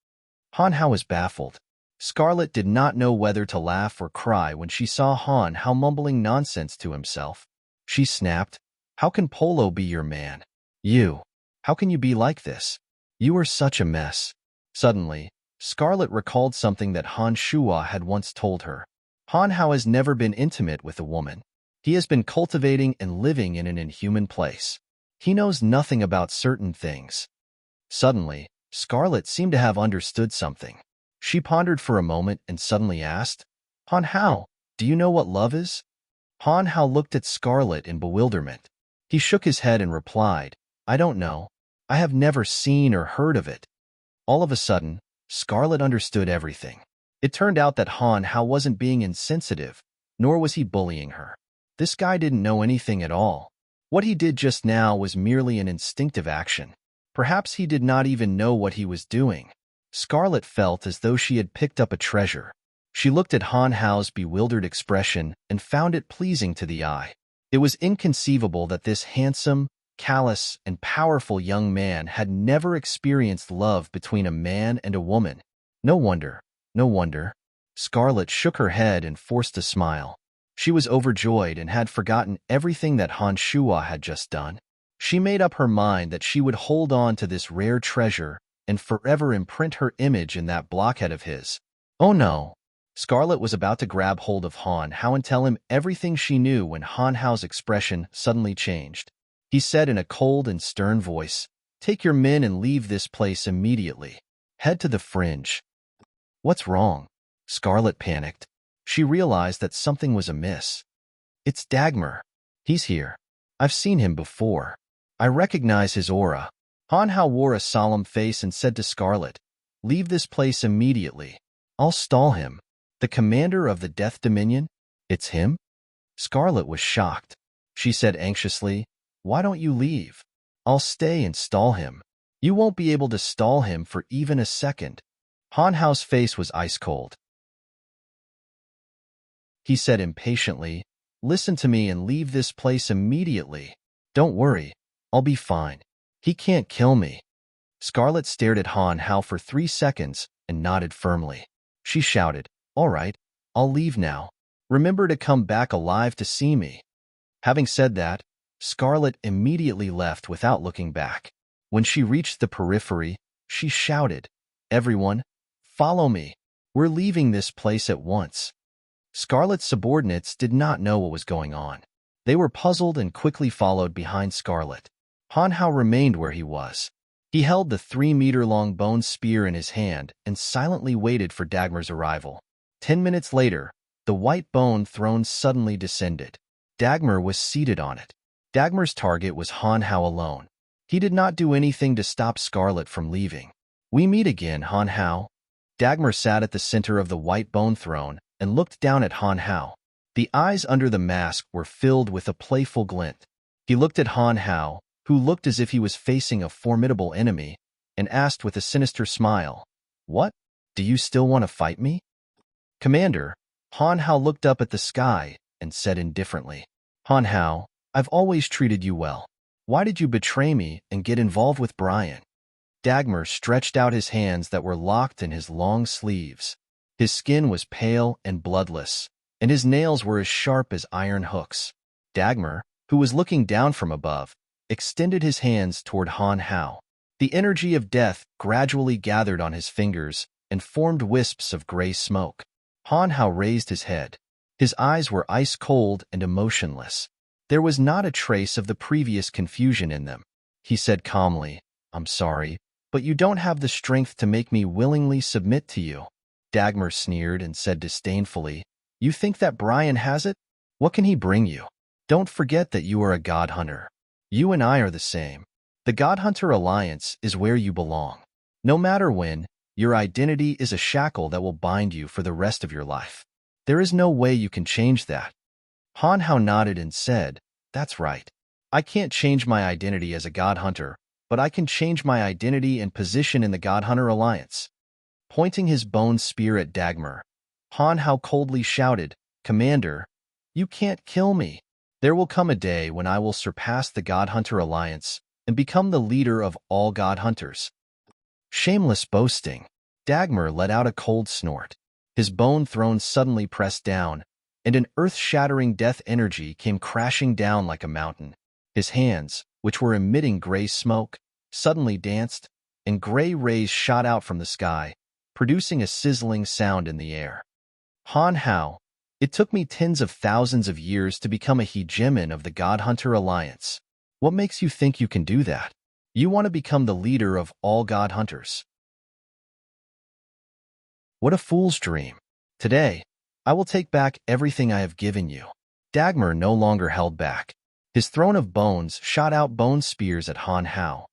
Han Hao was baffled. Scarlet did not know whether to laugh or cry when she saw Han Hao mumbling nonsense to himself. She snapped, "How can Polo be your man? How can you be like this? You are such a mess." Suddenly, Scarlet recalled something that Han Shuo had once told her. Han Hao has never been intimate with a woman. He has been cultivating and living in an inhuman place. He knows nothing about certain things. Suddenly, Scarlet seemed to have understood something. She pondered for a moment and suddenly asked, "Han Hao, do you know what love is?" Han Hao looked at Scarlet in bewilderment. He shook his head and replied, "I don't know. I have never seen or heard of it." All of a sudden, Scarlet understood everything. It turned out that Han Hao wasn't being insensitive, nor was he bullying her. This guy didn't know anything at all. What he did just now was merely an instinctive action. Perhaps he did not even know what he was doing. Scarlet felt as though she had picked up a treasure. She looked at Han Hao's bewildered expression and found it pleasing to the eye. It was inconceivable that this handsome, callous, and powerful young man had never experienced love between a man and a woman. No wonder, no wonder. Scarlet shook her head and forced a smile. She was overjoyed and had forgotten everything that Han Shua had just done. She made up her mind that she would hold on to this rare treasure and forever imprint her image in that blockhead of his. Oh no! Scarlet was about to grab hold of Han Hao and tell him everything she knew when Han Hao's expression suddenly changed. He said in a cold and stern voice, "Take your men and leave this place immediately. Head to the fringe." What's wrong? Scarlet panicked. She realized that something was amiss. It's Dagmar. He's here. I've seen him before. I recognize his aura. Han Hao wore a solemn face and said to Scarlet, "Leave this place immediately. I'll stall him." The commander of the Death Dominion? It's him? Scarlet was shocked. She said anxiously, "Why don't you leave? I'll stay and stall him." "You won't be able to stall him for even a second." Han Hao's face was ice cold. He said impatiently, "Listen to me and leave this place immediately. Don't worry, I'll be fine. He can't kill me." Scarlet stared at Han Hao for 3 seconds and nodded firmly. She shouted, "All right, I'll leave now. Remember to come back alive to see me." Having said that, Scarlet immediately left without looking back. When she reached the periphery, she shouted, "Everyone, follow me. We're leaving this place at once." Scarlet's subordinates did not know what was going on. They were puzzled and quickly followed behind Scarlet. Han Hao remained where he was. He held the 3-meter-long bone spear in his hand and silently waited for Dagmar's arrival. 10 minutes later, the white bone throne suddenly descended. Dagmar was seated on it. Dagmar's target was Han Hao alone. He did not do anything to stop Scarlet from leaving. "We meet again, Han Hao." Dagmar sat at the center of the white bone throne and looked down at Han Hao. The eyes under the mask were filled with a playful glint. He looked at Han Hao, who looked as if he was facing a formidable enemy, and asked with a sinister smile, "What? Do you still want to fight me?" "Commander," Han Hao looked up at the sky and said indifferently, "Han Hao, I've always treated you well. Why did you betray me and get involved with Brian?" Dagmar stretched out his hands that were locked in his long sleeves. His skin was pale and bloodless, and his nails were as sharp as iron hooks. Dagmar, who was looking down from above, extended his hands toward Han Hao. The energy of death gradually gathered on his fingers and formed wisps of gray smoke. Han Hao raised his head. His eyes were ice-cold and emotionless. There was not a trace of the previous confusion in them. He said calmly, "I'm sorry, but you don't have the strength to make me willingly submit to you." Dagmar sneered and said disdainfully, "You think that Brian has it? What can he bring you? Don't forget that you are a god hunter. You and I are the same. The God Hunter Alliance is where you belong. No matter when, your identity is a shackle that will bind you for the rest of your life. There is no way you can change that." Han Hao nodded and said, "That's right. I can't change my identity as a God Hunter, but I can change my identity and position in the God Hunter Alliance." Pointing his bone spear at Dagmar, Han Hao coldly shouted, "Commander, you can't kill me. There will come a day when I will surpass the God Hunter Alliance and become the leader of all God Hunters." Shameless boasting. Dagmar let out a cold snort. His bone throne suddenly pressed down, and an earth-shattering death energy came crashing down like a mountain. His hands, which were emitting gray smoke, suddenly danced, and gray rays shot out from the sky, producing a sizzling sound in the air. Han Hao, it took me tens of thousands of years to become a hegemon of the God Hunter Alliance. What makes you think you can do that? You want to become the leader of all God Hunters. What a fool's dream. Today, I will take back everything I have given you. Dagmar no longer held back. His throne of bones shot out bone spears at Han Hao.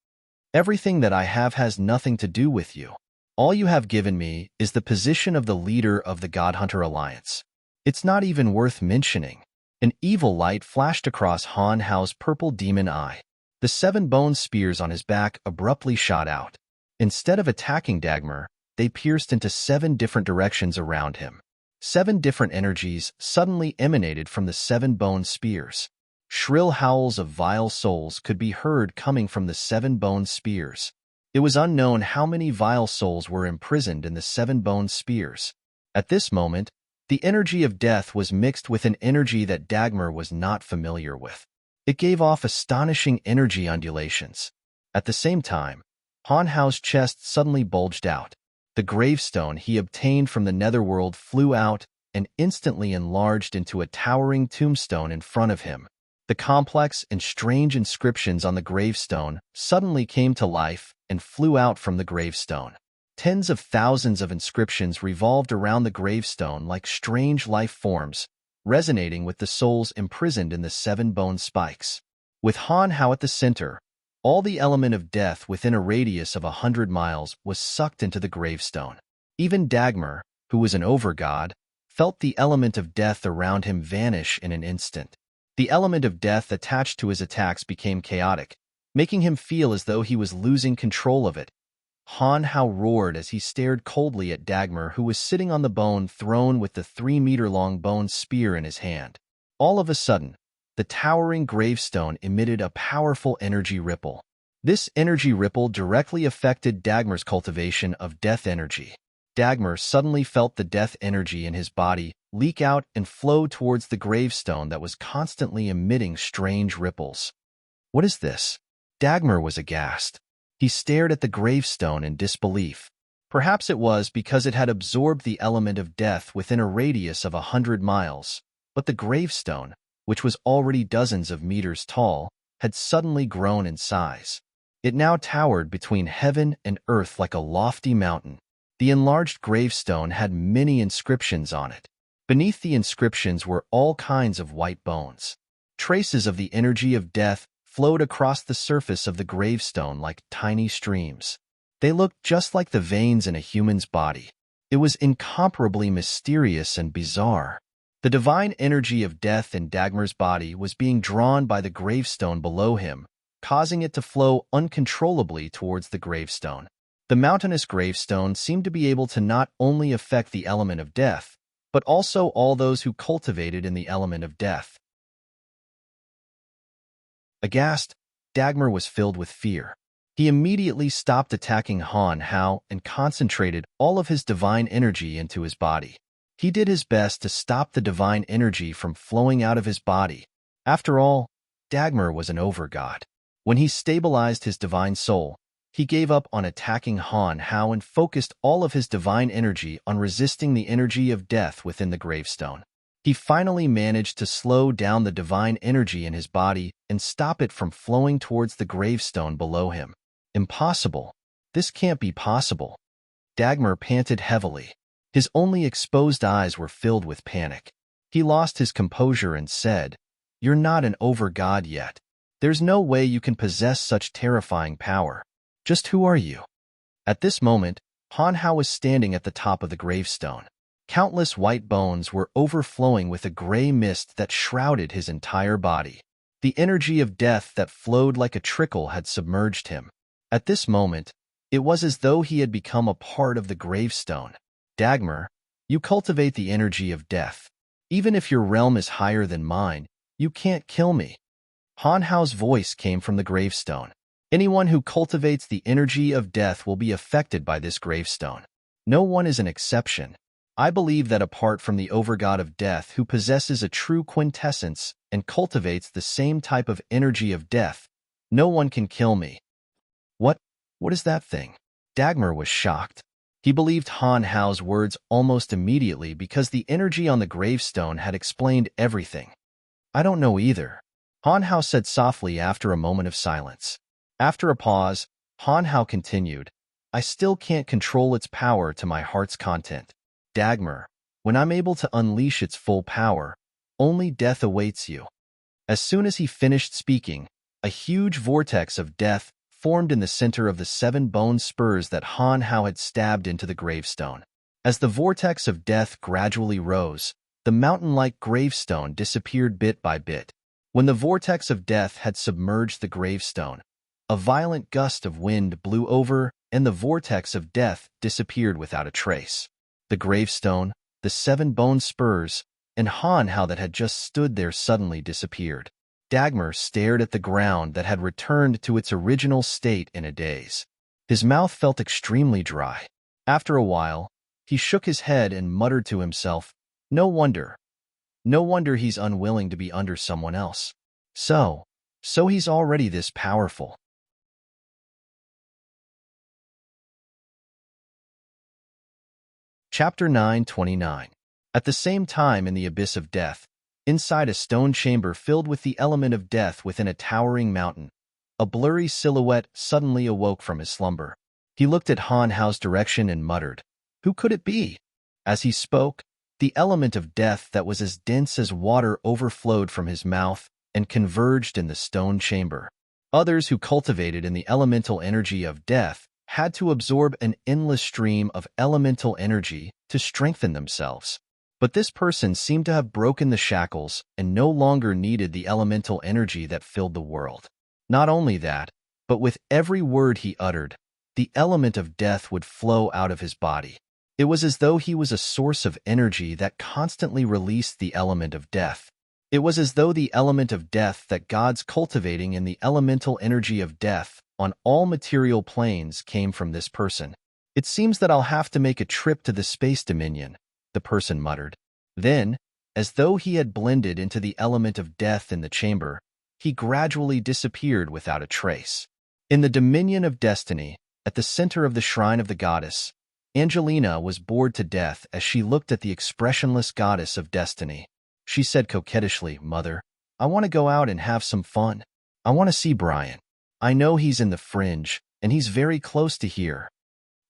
"Everything that I have has nothing to do with you. All you have given me is the position of the leader of the Godhunter Alliance. It's not even worth mentioning. An evil light flashed across Han Hao's purple demon eye. The 7 bone spears on his back abruptly shot out. Instead of attacking Dagmar, they pierced into 7 different directions around him. 7 different energies suddenly emanated from the 7 bone spears. Shrill howls of vile souls could be heard coming from the 7 bone spears. It was unknown how many vile souls were imprisoned in the 7 bone spears. At this moment, the energy of death was mixed with an energy that Dagmar was not familiar with. It gave off astonishing energy undulations. At the same time, Han Hao's chest suddenly bulged out. The gravestone he obtained from the netherworld flew out and instantly enlarged into a towering tombstone in front of him. The complex and strange inscriptions on the gravestone suddenly came to life and flew out from the gravestone. Tens of thousands of inscriptions revolved around the gravestone like strange life forms, resonating with the souls imprisoned in the 7 bone spikes. With Han Hao at the center, all the element of death within a radius of 100 miles was sucked into the gravestone. Even Dagmar, who was an overgod, felt the element of death around him vanish in an instant. The element of death attached to his attacks became chaotic, making him feel as though he was losing control of it. Han Hao roared as he stared coldly at Dagmar, who was sitting on the bone throne with the 3-meter-long bone spear in his hand. All of a sudden, the towering gravestone emitted a powerful energy ripple. This energy ripple directly affected Dagmar's cultivation of death energy. Dagmar suddenly felt the death energy in his body leak out and flow towards the gravestone that was constantly emitting strange ripples. What is this? Dagmar was aghast. He stared at the gravestone in disbelief. Perhaps it was because it had absorbed the element of death within a radius of 100 miles, but the gravestone, which was already dozens of meters tall, had suddenly grown in size. It now towered between heaven and earth like a lofty mountain. The enlarged gravestone had many inscriptions on it. Beneath the inscriptions were all kinds of white bones. Traces of the energy of death flowed across the surface of the gravestone like tiny streams. They looked just like the veins in a human's body. It was incomparably mysterious and bizarre. The divine energy of death in Dagmar's body was being drawn by the gravestone below him, causing it to flow uncontrollably towards the gravestone. The mountainous gravestone seemed to be able to not only affect the element of death, but also all those who cultivated in the element of death. Aghast, Dagmar was filled with fear. He immediately stopped attacking Han Hao and concentrated all of his divine energy into his body. He did his best to stop the divine energy from flowing out of his body. After all, Dagmar was an overgod. When he stabilized his divine soul, he gave up on attacking Han Hao and focused all of his divine energy on resisting the energy of death within the gravestone. He finally managed to slow down the divine energy in his body and stop it from flowing towards the gravestone below him. Impossible. This can't be possible. Dagmar panted heavily. His only exposed eyes were filled with panic. He lost his composure and said, "You're not an overgod yet. There's no way you can possess such terrifying power. Just who are you?" At this moment, Han Hao was standing at the top of the gravestone. Countless white bones were overflowing with a gray mist that shrouded his entire body. The energy of death that flowed like a trickle had submerged him. At this moment, it was as though he had become a part of the gravestone. Dagmar, you cultivate the energy of death. Even if your realm is higher than mine, you can't kill me. Han Hao's voice came from the gravestone. Anyone who cultivates the energy of death will be affected by this gravestone. No one is an exception. I believe that apart from the overgod of death who possesses a true quintessence and cultivates the same type of energy of death, no one can kill me. What is that thing? Dagmar was shocked. He believed Han Hao's words almost immediately because the energy on the gravestone had explained everything. I don't know either, Han Hao said softly after a moment of silence. After a pause, Han Hao continued, I still can't control its power to my heart's content. Dagmar, when I'm able to unleash its full power, only death awaits you. As soon as he finished speaking, a huge vortex of death formed in the center of the 7 bone spurs that Han Hao had stabbed into the gravestone. As the vortex of death gradually rose, the mountain-like gravestone disappeared bit by bit. When the vortex of death had submerged the gravestone, a violent gust of wind blew over, and the vortex of death disappeared without a trace. The gravestone, the 7 bone spurs, and Han Hao that had just stood there suddenly disappeared. Dagmar stared at the ground that had returned to its original state in a daze. His mouth felt extremely dry. After a while, he shook his head and muttered to himself, No wonder he's unwilling to be under someone else. So he's already this powerful. Chapter 9:29. At the same time in the abyss of death, inside a stone chamber filled with the element of death within a towering mountain, a blurry silhouette suddenly awoke from his slumber. He looked at Han Hao's direction and muttered, Who could it be? As he spoke, the element of death that was as dense as water overflowed from his mouth and converged in the stone chamber. Others who cultivated in the elemental energy of death had to absorb an endless stream of elemental energy to strengthen themselves. But this person seemed to have broken the shackles and no longer needed the elemental energy that filled the world. Not only that, but with every word he uttered, the element of death would flow out of his body. It was as though he was a source of energy that constantly released the element of death. It was as though the element of death that God's cultivating in the elemental energy of death on all material planes came from this person. It seems that I'll have to make a trip to the space dominion, the person muttered. Then, as though he had blended into the element of death in the chamber, he gradually disappeared without a trace. In the dominion of destiny, at the center of the shrine of the goddess, Angelina was bored to death as she looked at the expressionless goddess of destiny. She said coquettishly, Mother, I want to go out and have some fun. I want to see Brian. I know he's in the fringe, and he's very close to here.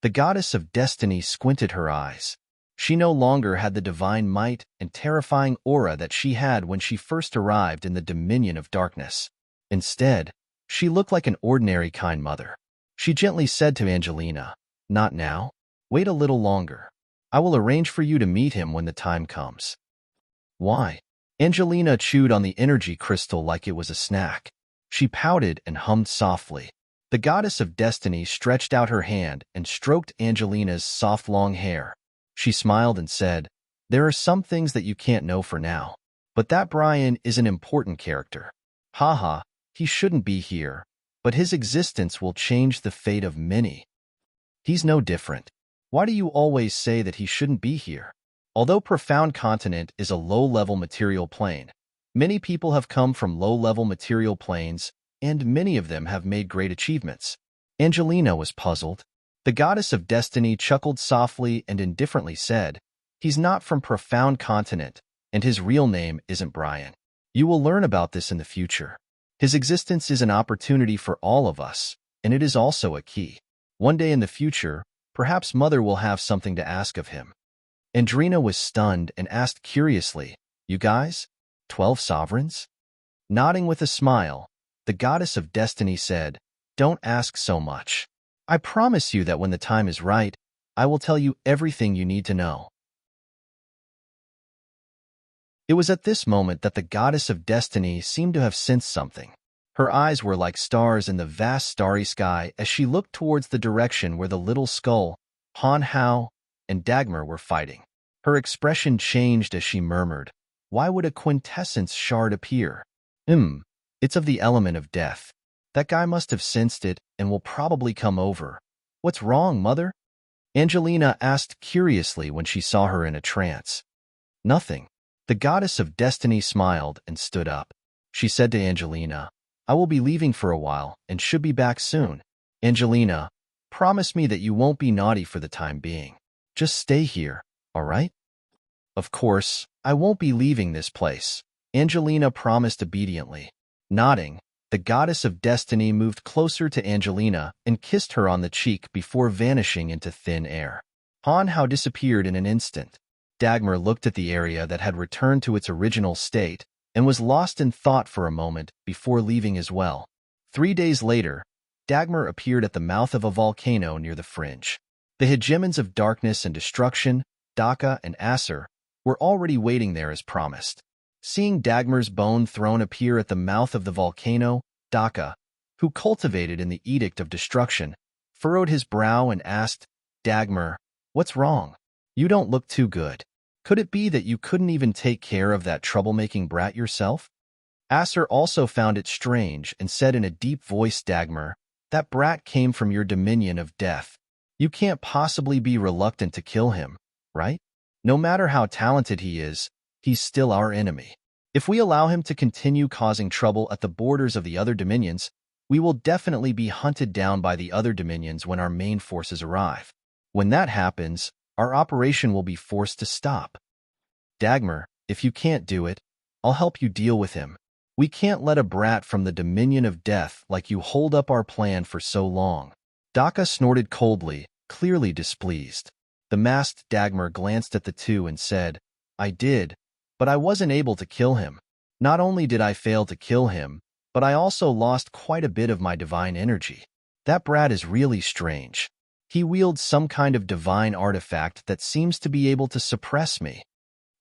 The goddess of destiny squinted her eyes. She no longer had the divine might and terrifying aura that she had when she first arrived in the dominion of darkness. Instead, she looked like an ordinary kind mother. She gently said to Angelina, Not now. Wait a little longer. I will arrange for you to meet him when the time comes. Why? Angelina chewed on the energy crystal like it was a snack. She pouted and hummed softly. The goddess of destiny stretched out her hand and stroked Angelina's soft long hair. She smiled and said, There are some things that you can't know for now. But that Brian is an important character. Haha, he shouldn't be here, but his existence will change the fate of many. He's no different. Why do you always say that he shouldn't be here? Although Profound Continent is a low-level material plane, many people have come from low-level material planes, and many of them have made great achievements. Angelina was puzzled. The goddess of destiny chuckled softly and indifferently said, He's not from Profound Continent, and his real name isn't Brian. You will learn about this in the future. His existence is an opportunity for all of us, and it is also a key. One day in the future, perhaps Mother will have something to ask of him. Andrina was stunned and asked curiously, You guys? 12 sovereigns? Nodding with a smile, the goddess of destiny said, Don't ask so much. I promise you that when the time is right, I will tell you everything you need to know. It was at this moment that the goddess of destiny seemed to have sensed something. Her eyes were like stars in the vast starry sky as she looked towards the direction where the little skull, Han Hao, and Dagmar were fighting. Her expression changed as she murmured, Why would a quintessence shard appear? It's of the element of death. That guy must have sensed it and will probably come over. What's wrong, Mother? Angelina asked curiously when she saw her in a trance. Nothing. The goddess of destiny smiled and stood up. She said to Angelina, I will be leaving for a while and should be back soon. Angelina, promise me that you won't be naughty for the time being. Just stay here, all right? Of course, I won't be leaving this place, Angelina promised obediently. Nodding, the goddess of destiny moved closer to Angelina and kissed her on the cheek before vanishing into thin air. Han Hao disappeared in an instant. Dagmar looked at the area that had returned to its original state and was lost in thought for a moment before leaving as well. 3 days later, Dagmar appeared at the mouth of a volcano near the fringe. The hegemons of darkness and destruction, Daka and Acer, were already waiting there as promised. Seeing Dagmar's bone throne appear at the mouth of the volcano, Daka, who cultivated in the Edict of Destruction, furrowed his brow and asked, "Dagmar, what's wrong? You don't look too good. Could it be that you couldn't even take care of that troublemaking brat yourself?" Acer also found it strange and said in a deep voice, "Dagmar, that brat came from your dominion of death. You can't possibly be reluctant to kill him, right? No matter how talented he is, he's still our enemy. If we allow him to continue causing trouble at the borders of the other dominions, we will definitely be hunted down by the other dominions when our main forces arrive. When that happens, our operation will be forced to stop. Dagmar, if you can't do it, I'll help you deal with him. We can't let a brat from the dominion of death like you hold up our plan for so long." Daka snorted coldly, clearly displeased. The masked Dagmar glanced at the two and said, "I did, but I wasn't able to kill him. Not only did I fail to kill him, but I also lost quite a bit of my divine energy. That brat is really strange. He wields some kind of divine artifact that seems to be able to suppress me."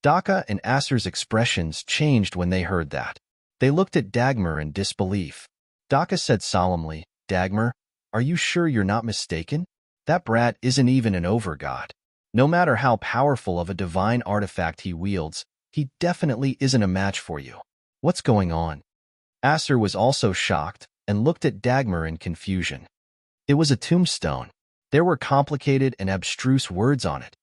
Daka and Acer's expressions changed when they heard that. They looked at Dagmar in disbelief. Daka said solemnly, "Dagmar, are you sure you're not mistaken? That brat isn't even an overgod. No matter how powerful of a divine artifact he wields, he definitely isn't a match for you. What's going on?" Acer was also shocked and looked at Dagmar in confusion. It was a tombstone. There were complicated and abstruse words on it.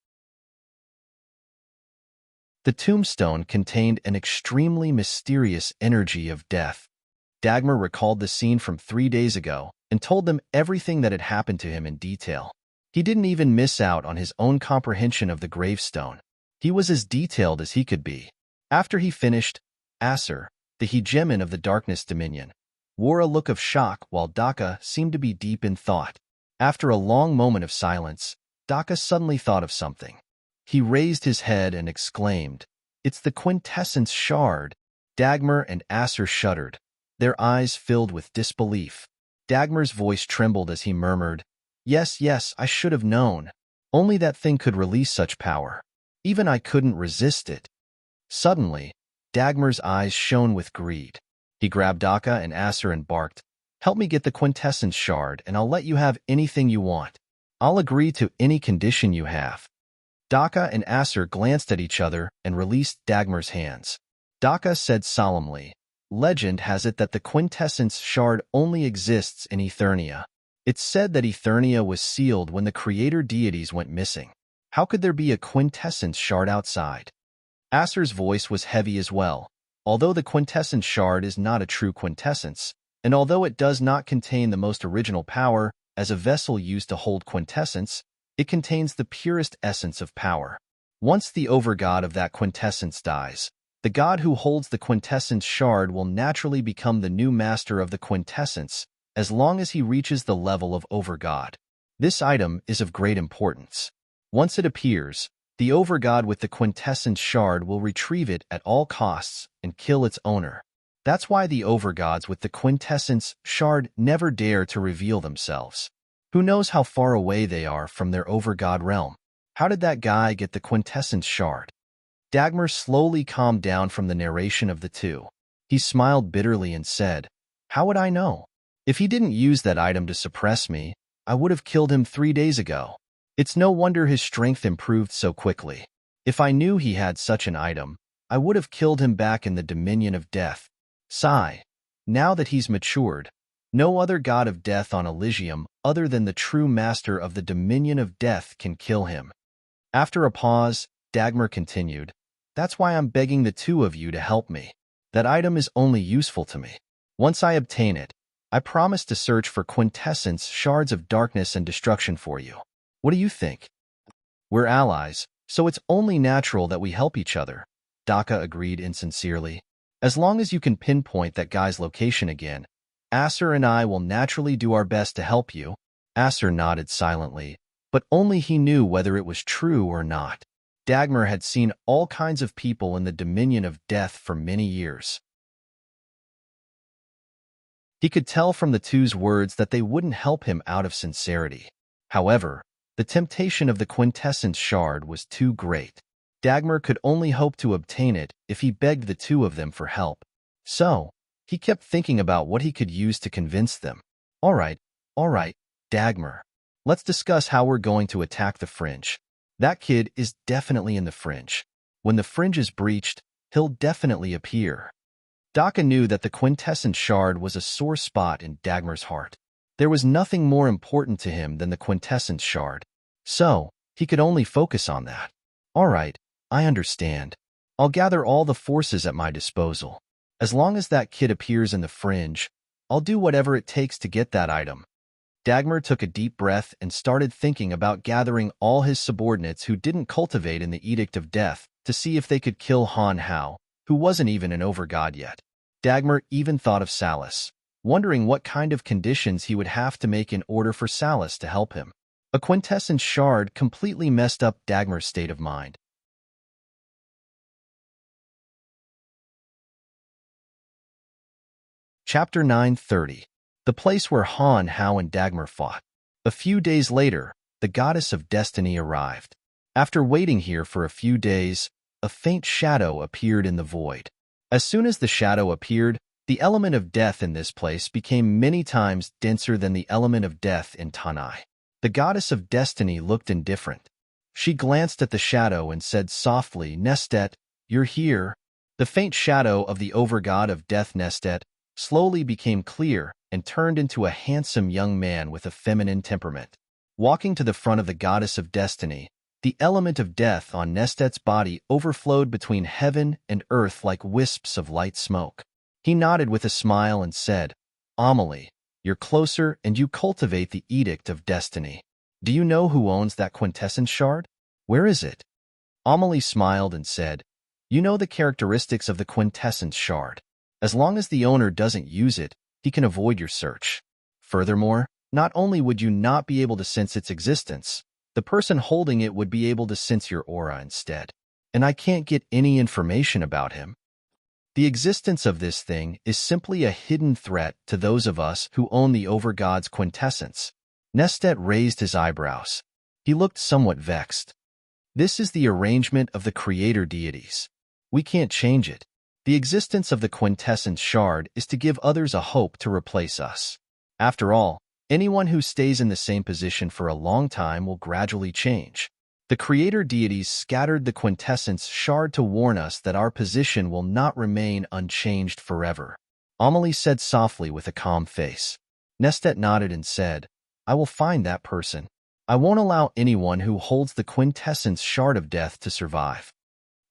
The tombstone contained an extremely mysterious energy of death. Dagmar recalled the scene from 3 days ago and told them everything that had happened to him in detail. He didn't even miss out on his own comprehension of the gravestone. He was as detailed as he could be. After he finished, Acer, the hegemon of the Darkness Dominion, wore a look of shock while Daka seemed to be deep in thought. After a long moment of silence, Daka suddenly thought of something. He raised his head and exclaimed, "It's the quintessence shard!" Dagmar and Acer shuddered, their eyes filled with disbelief. Dagmar's voice trembled as he murmured, "Yes, yes, I should have known. Only that thing could release such power. Even I couldn't resist it." Suddenly, Dagmar's eyes shone with greed. He grabbed Daka and Acer and barked, "Help me get the quintessence shard and I'll let you have anything you want. I'll agree to any condition you have." Daka and Acer glanced at each other and released Dagmar's hands. Daka said solemnly, "Legend has it that the quintessence shard only exists in Eternia. It's said that Eternia was sealed when the creator deities went missing. How could there be a quintessence shard outside?" Acer's voice was heavy as well. Although the quintessence shard is not a true quintessence, and although it does not contain the most original power as a vessel used to hold quintessence, it contains the purest essence of power. Once the overgod of that quintessence dies, the god who holds the quintessence shard will naturally become the new master of the quintessence as long as he reaches the level of overgod. This item is of great importance. Once it appears, the overgod with the quintessence shard will retrieve it at all costs and kill its owner. That's why the overgods with the quintessence shard never dare to reveal themselves. Who knows how far away they are from their overgod realm? How did that guy get the quintessence shard? Dagmar slowly calmed down from the narration of the two. He smiled bitterly and said, "How would I know? If he didn't use that item to suppress me, I would have killed him 3 days ago. It's no wonder his strength improved so quickly. If I knew he had such an item, I would have killed him back in the dominion of death. Sigh. Now that he's matured, no other god of death on Elysium other than the true master of the dominion of death can kill him." After a pause, Dagmar continued, "That's why I'm begging the two of you to help me. That item is only useful to me. Once I obtain it, I promise to search for quintessence shards of darkness and destruction for you. What do you think?" "We're allies, so it's only natural that we help each other," Daka agreed insincerely. "As long as you can pinpoint that guy's location again, Acer and I will naturally do our best to help you." Acer nodded silently, but only he knew whether it was true or not. Dagmar had seen all kinds of people in the dominion of death for many years. He could tell from the two's words that they wouldn't help him out of sincerity. However, the temptation of the quintessence shard was too great. Dagmar could only hope to obtain it if he begged the two of them for help. So, he kept thinking about what he could use to convince them. All right, Dagmar. Let's discuss how we're going to attack the fringe. That kid is definitely in the fringe. When the fringe is breached, he'll definitely appear. Daka knew that the quintessence shard was a sore spot in Dagmar's heart. There was nothing more important to him than the quintessence shard. So, he could only focus on that. All right, I understand. I'll gather all the forces at my disposal. As long as that kid appears in the fringe, I'll do whatever it takes to get that item. Dagmar took a deep breath and started thinking about gathering all his subordinates who didn't cultivate in the Edict of Death to see if they could kill Han Hao, who wasn't even an overgod yet. Dagmar even thought of Salus, wondering what kind of conditions he would have to make in order for Salus to help him. A quintessence shard completely messed up Dagmar's state of mind. Chapter 930. The place where Han Hao and Dagmar fought. A few days later, the goddess of destiny arrived. After waiting here for a few days, a faint shadow appeared in the void. As soon as the shadow appeared, the element of death in this place became many times denser than the element of death in Tanai. The goddess of destiny looked indifferent. She glanced at the shadow and said softly, "Nestet, you're here." The faint shadow of the overgod of death Nestet slowly became clear and turned into a handsome young man with a feminine temperament. Walking to the front of the goddess of destiny, the element of death on Nestet's body overflowed between heaven and earth like wisps of light smoke. He nodded with a smile and said, "Amelie, you're closer and you cultivate the Edict of Destiny. Do you know who owns that quintessence shard? Where is it?" Amelie smiled and said, "You know the characteristics of the quintessence shard. As long as the owner doesn't use it, he can avoid your search. Furthermore, not only would you not be able to sense its existence, the person holding it would be able to sense your aura instead. And I can't get any information about him. The existence of this thing is simply a hidden threat to those of us who own the Overgod's quintessence." Nestet raised his eyebrows. He looked somewhat vexed. "This is the arrangement of the creator deities. We can't change it. The existence of the quintessence shard is to give others a hope to replace us. After all, anyone who stays in the same position for a long time will gradually change. The creator deities scattered the quintessence shard to warn us that our position will not remain unchanged forever." Amelie said softly with a calm face. Nestet nodded and said, "I will find that person. I won't allow anyone who holds the quintessence shard of death to survive."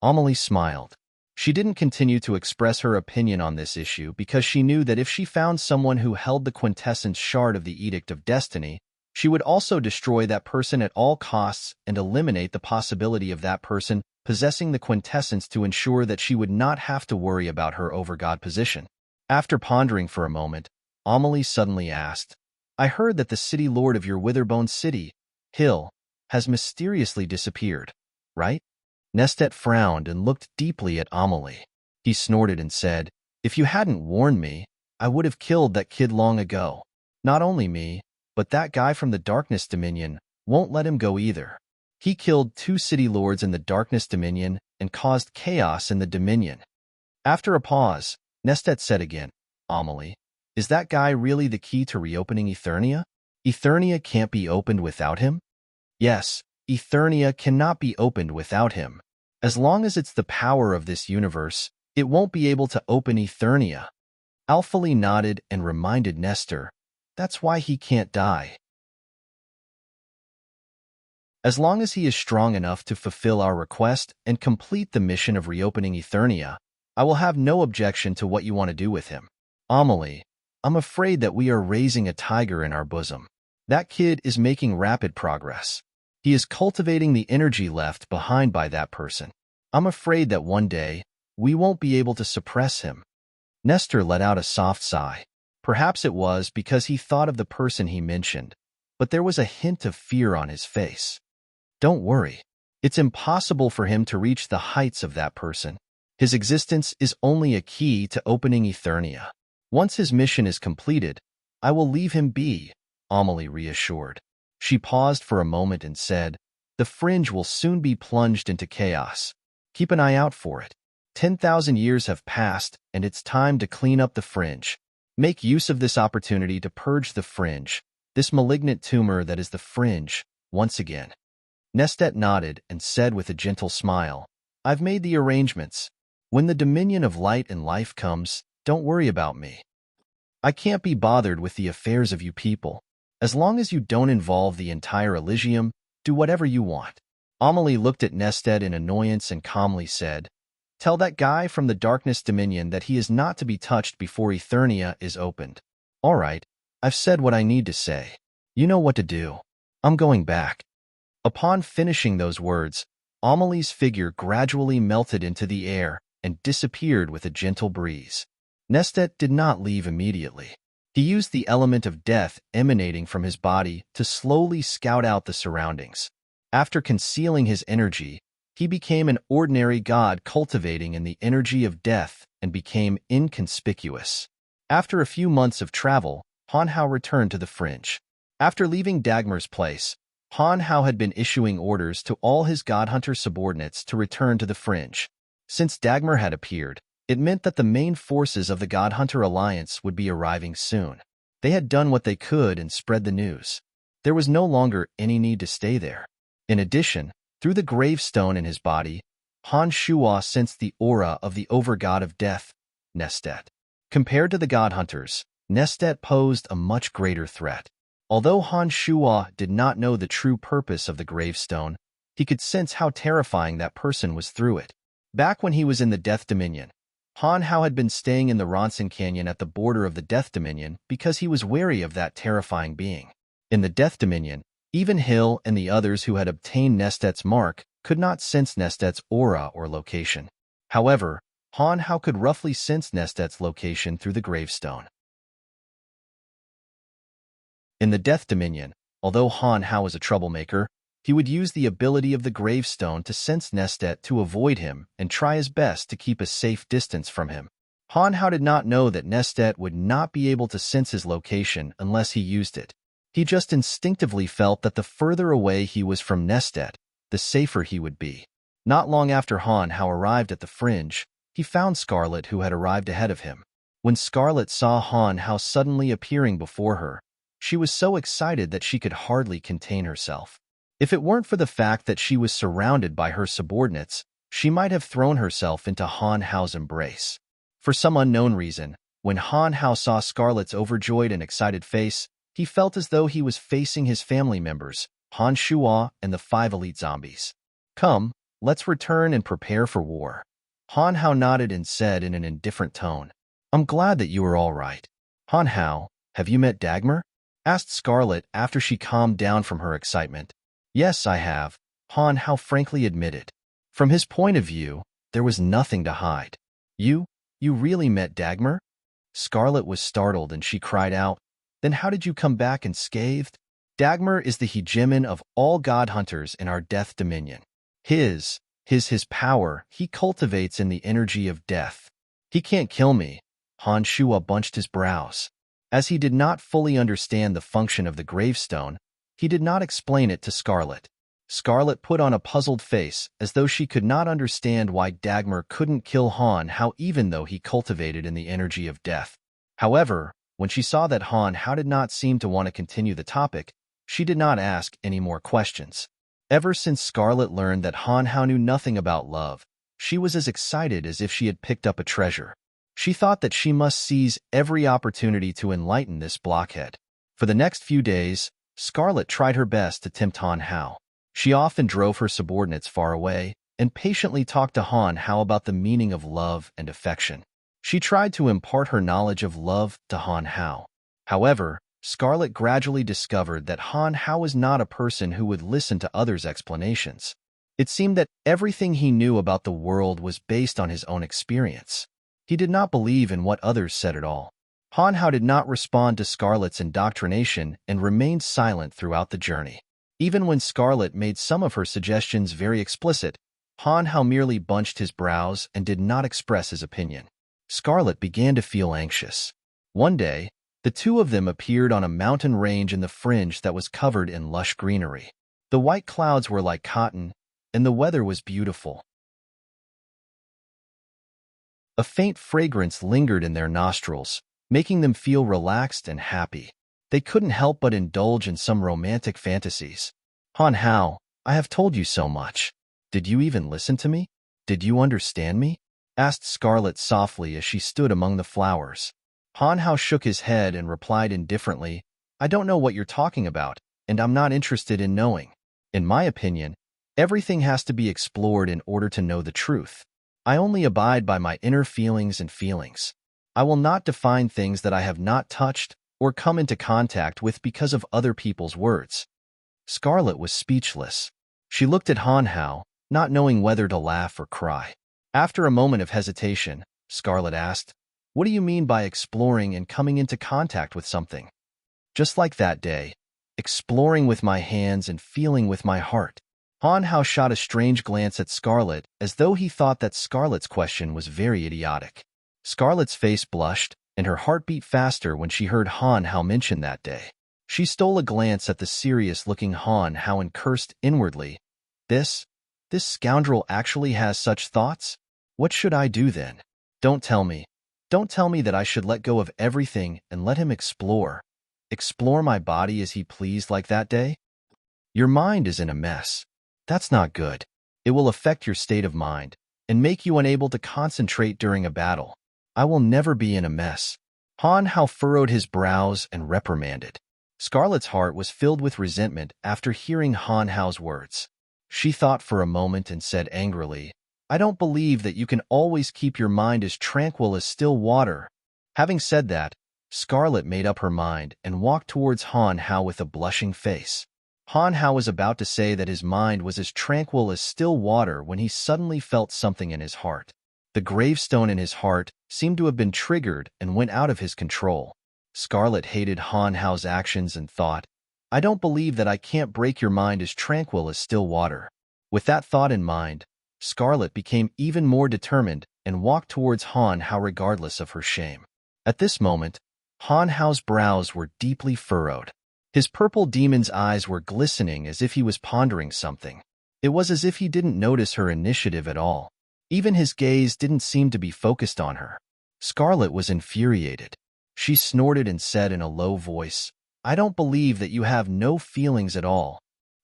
Amelie smiled. She didn't continue to express her opinion on this issue because she knew that if she found someone who held the quintessence shard of the Edict of Destiny, she would also destroy that person at all costs and eliminate the possibility of that person possessing the quintessence to ensure that she would not have to worry about her overgod position. After pondering for a moment, Amelie suddenly asked, "I heard that the city lord of your Witherbone city, Hill, has mysteriously disappeared, right?" Nestet frowned and looked deeply at Amelie. He snorted and said, "If you hadn't warned me, I would have killed that kid long ago. Not only me, but that guy from the Darkness Dominion won't let him go either. He killed 2 city lords in the Darkness Dominion and caused chaos in the Dominion." After a pause, Nestet said again, "Amelie, is that guy really the key to reopening Eternia? Eternia can't be opened without him?" "Yes, Eternia cannot be opened without him. As long as it's the power of this universe, it won't be able to open Eternia." Alphali nodded and reminded Nestor, "That's why he can't die. As long as he is strong enough to fulfill our request and complete the mission of reopening Eternia, I will have no objection to what you want to do with him. Amelie, I'm afraid that we are raising a tiger in our bosom. That kid is making rapid progress. He is cultivating the energy left behind by that person. I'm afraid that one day, we won't be able to suppress him." Nestor let out a soft sigh. Perhaps it was because he thought of the person he mentioned, but there was a hint of fear on his face. "Don't worry. It's impossible for him to reach the heights of that person. His existence is only a key to opening Eternia. Once his mission is completed, I will leave him be, Amelie reassured. She paused for a moment and said, the fringe will soon be plunged into chaos. Keep an eye out for it. 10,000 years have passed, and it's time to clean up the fringe. Make use of this opportunity to purge the fringe, this malignant tumor that is the fringe, once again. Nestet nodded and said with a gentle smile, I've made the arrangements. When the dominion of light and life comes, don't worry about me. I can't be bothered with the affairs of you people. As long as you don't involve the entire Elysium, do whatever you want. Amelie looked at Nestet in annoyance and calmly said, Tell that guy from the Darkness Dominion that he is not to be touched before Eternia is opened. All right, I've said what I need to say. You know what to do. I'm going back. Upon finishing those words, Amelie's figure gradually melted into the air and disappeared with a gentle breeze. Nestet did not leave immediately. He used the element of death emanating from his body to slowly scout out the surroundings. After concealing his energy, he became an ordinary god cultivating in the energy of death and became inconspicuous. After a few months of travel, Han Hao returned to the fringe. After leaving Dagmar's place, Han Hao had been issuing orders to all his godhunter subordinates to return to the fringe. Since Dagmar had appeared, it meant that the main forces of the Godhunter Alliance would be arriving soon. They had done what they could and spread the news. There was no longer any need to stay there. In addition, through the gravestone in his body, Han Shuo sensed the aura of the overgod of death, Nestet. Compared to the Godhunters, Nestet posed a much greater threat. Although Han Shuo did not know the true purpose of the gravestone, he could sense how terrifying that person was through it. Back when he was in the Death Dominion, Han Hao had been staying in the Ronson Canyon at the border of the Death Dominion because he was wary of that terrifying being. In the Death Dominion, even Hill and the others who had obtained Nestet's mark could not sense Nestet's aura or location. However, Han Hao could roughly sense Nestet's location through the gravestone. In the Death Dominion, although Han Hao was a troublemaker, he would use the ability of the gravestone to sense Nestet to avoid him and try his best to keep a safe distance from him. Han Hao did not know that Nestet would not be able to sense his location unless he used it. He just instinctively felt that the further away he was from Nestet, the safer he would be. Not long after Han Hao arrived at the fringe, he found Scarlet, who had arrived ahead of him. When Scarlet saw Han Hao suddenly appearing before her, she was so excited that she could hardly contain herself. If it weren't for the fact that she was surrounded by her subordinates, she might have thrown herself into Han Hao's embrace. For some unknown reason, when Han Hao saw Scarlet's overjoyed and excited face, he felt as though he was facing his family members, Han Shuo and the 5 elite zombies. Come, let's return and prepare for war. Han Hao nodded and said in an indifferent tone, I'm glad that you are all right. Han Hao, have you met Dagmar? Asked Scarlet after she calmed down from her excitement. Yes, I have, Han Hao frankly admitted. From his point of view, there was nothing to hide. You really met Dagmar? Scarlet was startled and she cried out, Then how did you come back unscathed? Dagmar is the hegemon of all god hunters in our Death Dominion. His power he cultivates in the energy of death. He can't kill me. Han Shuo bunched his brows. As he did not fully understand the function of the gravestone, he did not explain it to Scarlet. Scarlet put on a puzzled face as though she could not understand why Dagmar couldn't kill Han Hao even though he cultivated in the energy of death. However, when she saw that Han Hao did not seem to want to continue the topic, she did not ask any more questions. Ever since Scarlet learned that Han Hao knew nothing about love, she was as excited as if she had picked up a treasure. She thought that she must seize every opportunity to enlighten this blockhead. For the next few days, Scarlet tried her best to tempt Han Hao. She often drove her subordinates far away and patiently talked to Han Hao about the meaning of love and affection. She tried to impart her knowledge of love to Han Hao. However, Scarlet gradually discovered that Han Hao was not a person who would listen to others' explanations. It seemed that everything he knew about the world was based on his own experience. He did not believe in what others said at all. Han Hao did not respond to Scarlet's indoctrination and remained silent throughout the journey. Even when Scarlet made some of her suggestions very explicit, Han Hao merely bunched his brows and did not express his opinion. Scarlet began to feel anxious. One day, the two of them appeared on a mountain range in the fringe that was covered in lush greenery. The white clouds were like cotton, and the weather was beautiful. A faint fragrance lingered in their nostrils, making them feel relaxed and happy. They couldn't help but indulge in some romantic fantasies. Han Hao, I have told you so much. Did you even listen to me? Did you understand me? Asked Scarlet softly as she stood among the flowers. Han Hao shook his head and replied indifferently, I don't know what you're talking about, and I'm not interested in knowing. In my opinion, everything has to be explored in order to know the truth. I only abide by my inner feelings and feelings. I will not define things that I have not touched or come into contact with because of other people's words. Scarlet was speechless. She looked at Han Hao, not knowing whether to laugh or cry. After a moment of hesitation, Scarlet asked, What do you mean by exploring and coming into contact with something? Just like that day, exploring with my hands and feeling with my heart. Han Hao shot a strange glance at Scarlet as though he thought that Scarlet's question was very idiotic. Scarlet's face blushed, and her heart beat faster when she heard Han Hao mention that day. She stole a glance at the serious-looking Han Hao and cursed inwardly. This scoundrel actually has such thoughts? What should I do then? Don't tell me that I should let go of everything and let him explore my body as he pleased like that day? Your mind is in a mess. That's not good. It will affect your state of mind and make you unable to concentrate during a battle. I will never be in a mess. Han Hao furrowed his brows and reprimanded. Scarlet's heart was filled with resentment after hearing Han Hao's words. She thought for a moment and said angrily, I don't believe that you can always keep your mind as tranquil as still water. Having said that, Scarlet made up her mind and walked towards Han Hao with a blushing face. Han Hao was about to say that his mind was as tranquil as still water when he suddenly felt something in his heart. The gravestone in his heart seemed to have been triggered and went out of his control. Scarlet hated Han Hao's actions and thought, I don't believe that I can't break your mind as tranquil as still water. With that thought in mind, Scarlet became even more determined and walked towards Han Hao regardless of her shame. At this moment, Han Hao's brows were deeply furrowed. His purple demon's eyes were glistening as if he was pondering something. It was as if he didn't notice her initiative at all. Even his gaze didn't seem to be focused on her. Scarlet was infuriated. She snorted and said in a low voice, I don't believe that you have no feelings at all.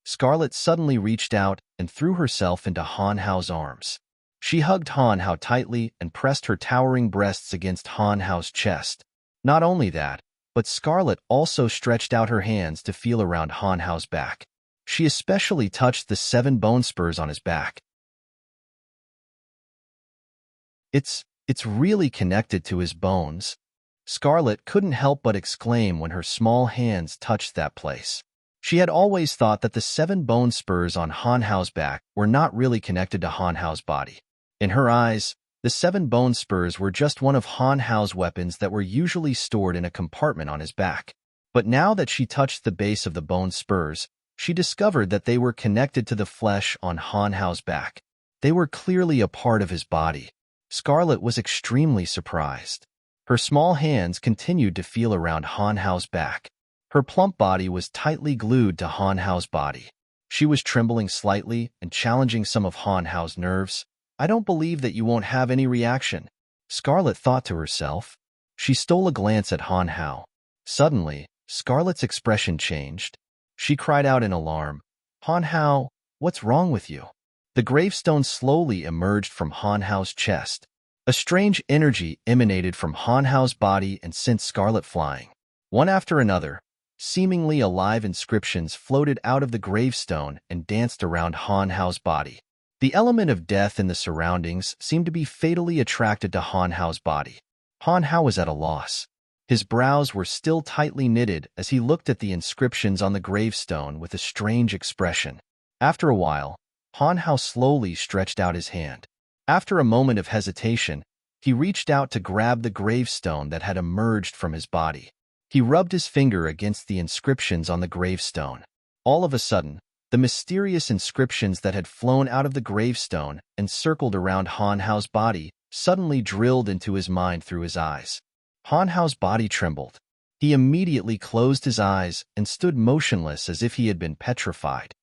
Scarlet suddenly reached out and threw herself into Han Hao's arms. She hugged Han Hao tightly and pressed her towering breasts against Han Hao's chest. Not only that, but Scarlet also stretched out her hands to feel around Han Hao's back. She especially touched the 7 bone spurs on his back. It's really connected to his bones. Scarlet couldn't help but exclaim when her small hands touched that place. She had always thought that the 7 bone spurs on Han Hao's back were not really connected to Han Hao's body. In her eyes, the 7 bone spurs were just one of Han Hao's weapons that were usually stored in a compartment on his back. But now that she touched the base of the bone spurs, she discovered that they were connected to the flesh on Han Hao's back. They were clearly a part of his body. Scarlet was extremely surprised. Her small hands continued to feel around Han Hao's back. Her plump body was tightly glued to Han Hao's body. She was trembling slightly and challenging some of Han Hao's nerves. I don't believe that you won't have any reaction, Scarlet thought to herself. She stole a glance at Han Hao. Suddenly, Scarlet's expression changed. She cried out in alarm, Han Hao, what's wrong with you? The gravestone slowly emerged from Han Hao's chest. A strange energy emanated from Han Hao's body and sent Scarlet flying. One after another, seemingly alive inscriptions floated out of the gravestone and danced around Han Hao's body. The element of death in the surroundings seemed to be fatally attracted to Han Hao's body. Han Hao was at a loss. His brows were still tightly knitted as he looked at the inscriptions on the gravestone with a strange expression. After a while, Han Hao slowly stretched out his hand. After a moment of hesitation, he reached out to grab the gravestone that had emerged from his body. He rubbed his finger against the inscriptions on the gravestone. All of a sudden, the mysterious inscriptions that had flown out of the gravestone and circled around Han Hao's body suddenly drilled into his mind through his eyes. Han Hao's body trembled. He immediately closed his eyes and stood motionless as if he had been petrified.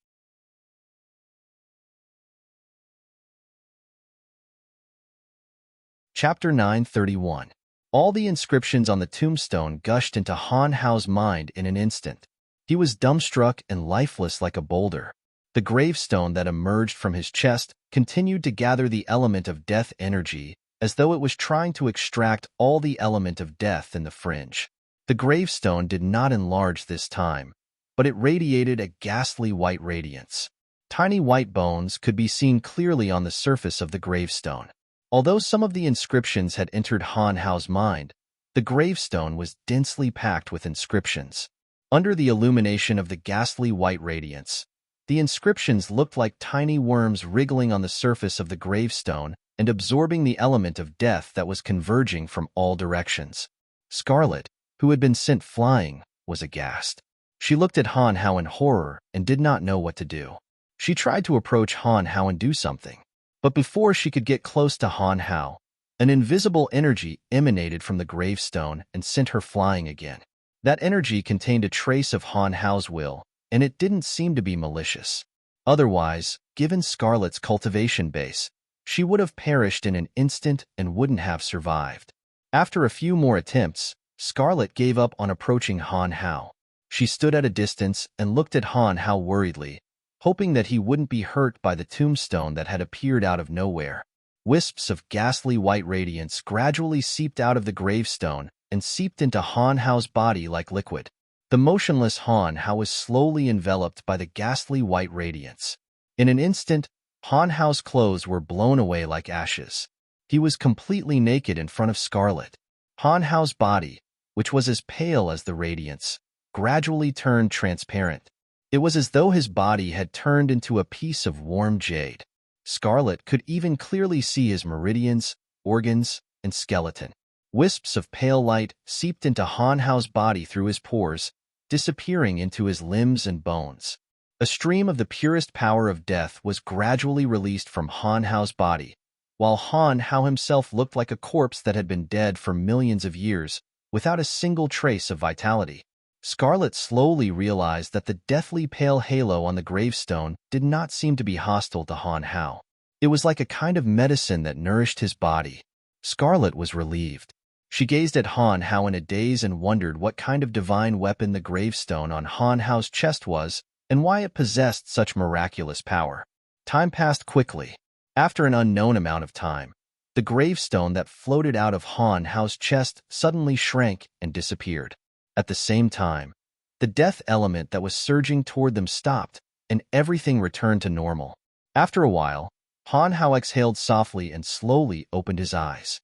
Chapter 931. All the inscriptions on the tombstone gushed into Han Hao's mind in an instant. He was dumbstruck and lifeless like a boulder. The gravestone that emerged from his chest continued to gather the element of death energy, as though it was trying to extract all the element of death in the fringe. The gravestone did not enlarge this time, but it radiated a ghastly white radiance. Tiny white bones could be seen clearly on the surface of the gravestone. Although some of the inscriptions had entered Han Hao's mind, the gravestone was densely packed with inscriptions. Under the illumination of the ghastly white radiance, the inscriptions looked like tiny worms wriggling on the surface of the gravestone and absorbing the element of death that was converging from all directions. Scarlet, who had been sent flying, was aghast. She looked at Han Hao in horror and did not know what to do. She tried to approach Han Hao and do something. But before she could get close to Han Hao, an invisible energy emanated from the gravestone and sent her flying again. That energy contained a trace of Han Hao's will, and it didn't seem to be malicious. Otherwise, given Scarlet's cultivation base, she would have perished in an instant and wouldn't have survived. After a few more attempts, Scarlet gave up on approaching Han Hao. She stood at a distance and looked at Han Hao worriedly, hoping that he wouldn't be hurt by the tombstone that had appeared out of nowhere. Wisps of ghastly white radiance gradually seeped out of the gravestone and seeped into Han Hao's body like liquid. The motionless Han Hao was slowly enveloped by the ghastly white radiance. In an instant, Han Hao's clothes were blown away like ashes. He was completely naked in front of Scarlet. Han Hao's body, which was as pale as the radiance, gradually turned transparent. It was as though his body had turned into a piece of warm jade. Scarlet could even clearly see his meridians, organs, and skeleton. Wisps of pale light seeped into Han Hao's body through his pores, disappearing into his limbs and bones. A stream of the purest power of death was gradually released from Han Hao's body, while Han Hao himself looked like a corpse that had been dead for millions of years, without a single trace of vitality. Scarlet slowly realized that the deathly pale halo on the gravestone did not seem to be hostile to Han Hao. It was like a kind of medicine that nourished his body. Scarlet was relieved. She gazed at Han Hao in a daze and wondered what kind of divine weapon the gravestone on Han Hao's chest was and why it possessed such miraculous power. Time passed quickly. After an unknown amount of time, the gravestone that floated out of Han Hao's chest suddenly shrank and disappeared. At the same time, the death element that was surging toward them stopped, and everything returned to normal. After a while, Han Hao exhaled softly and slowly opened his eyes.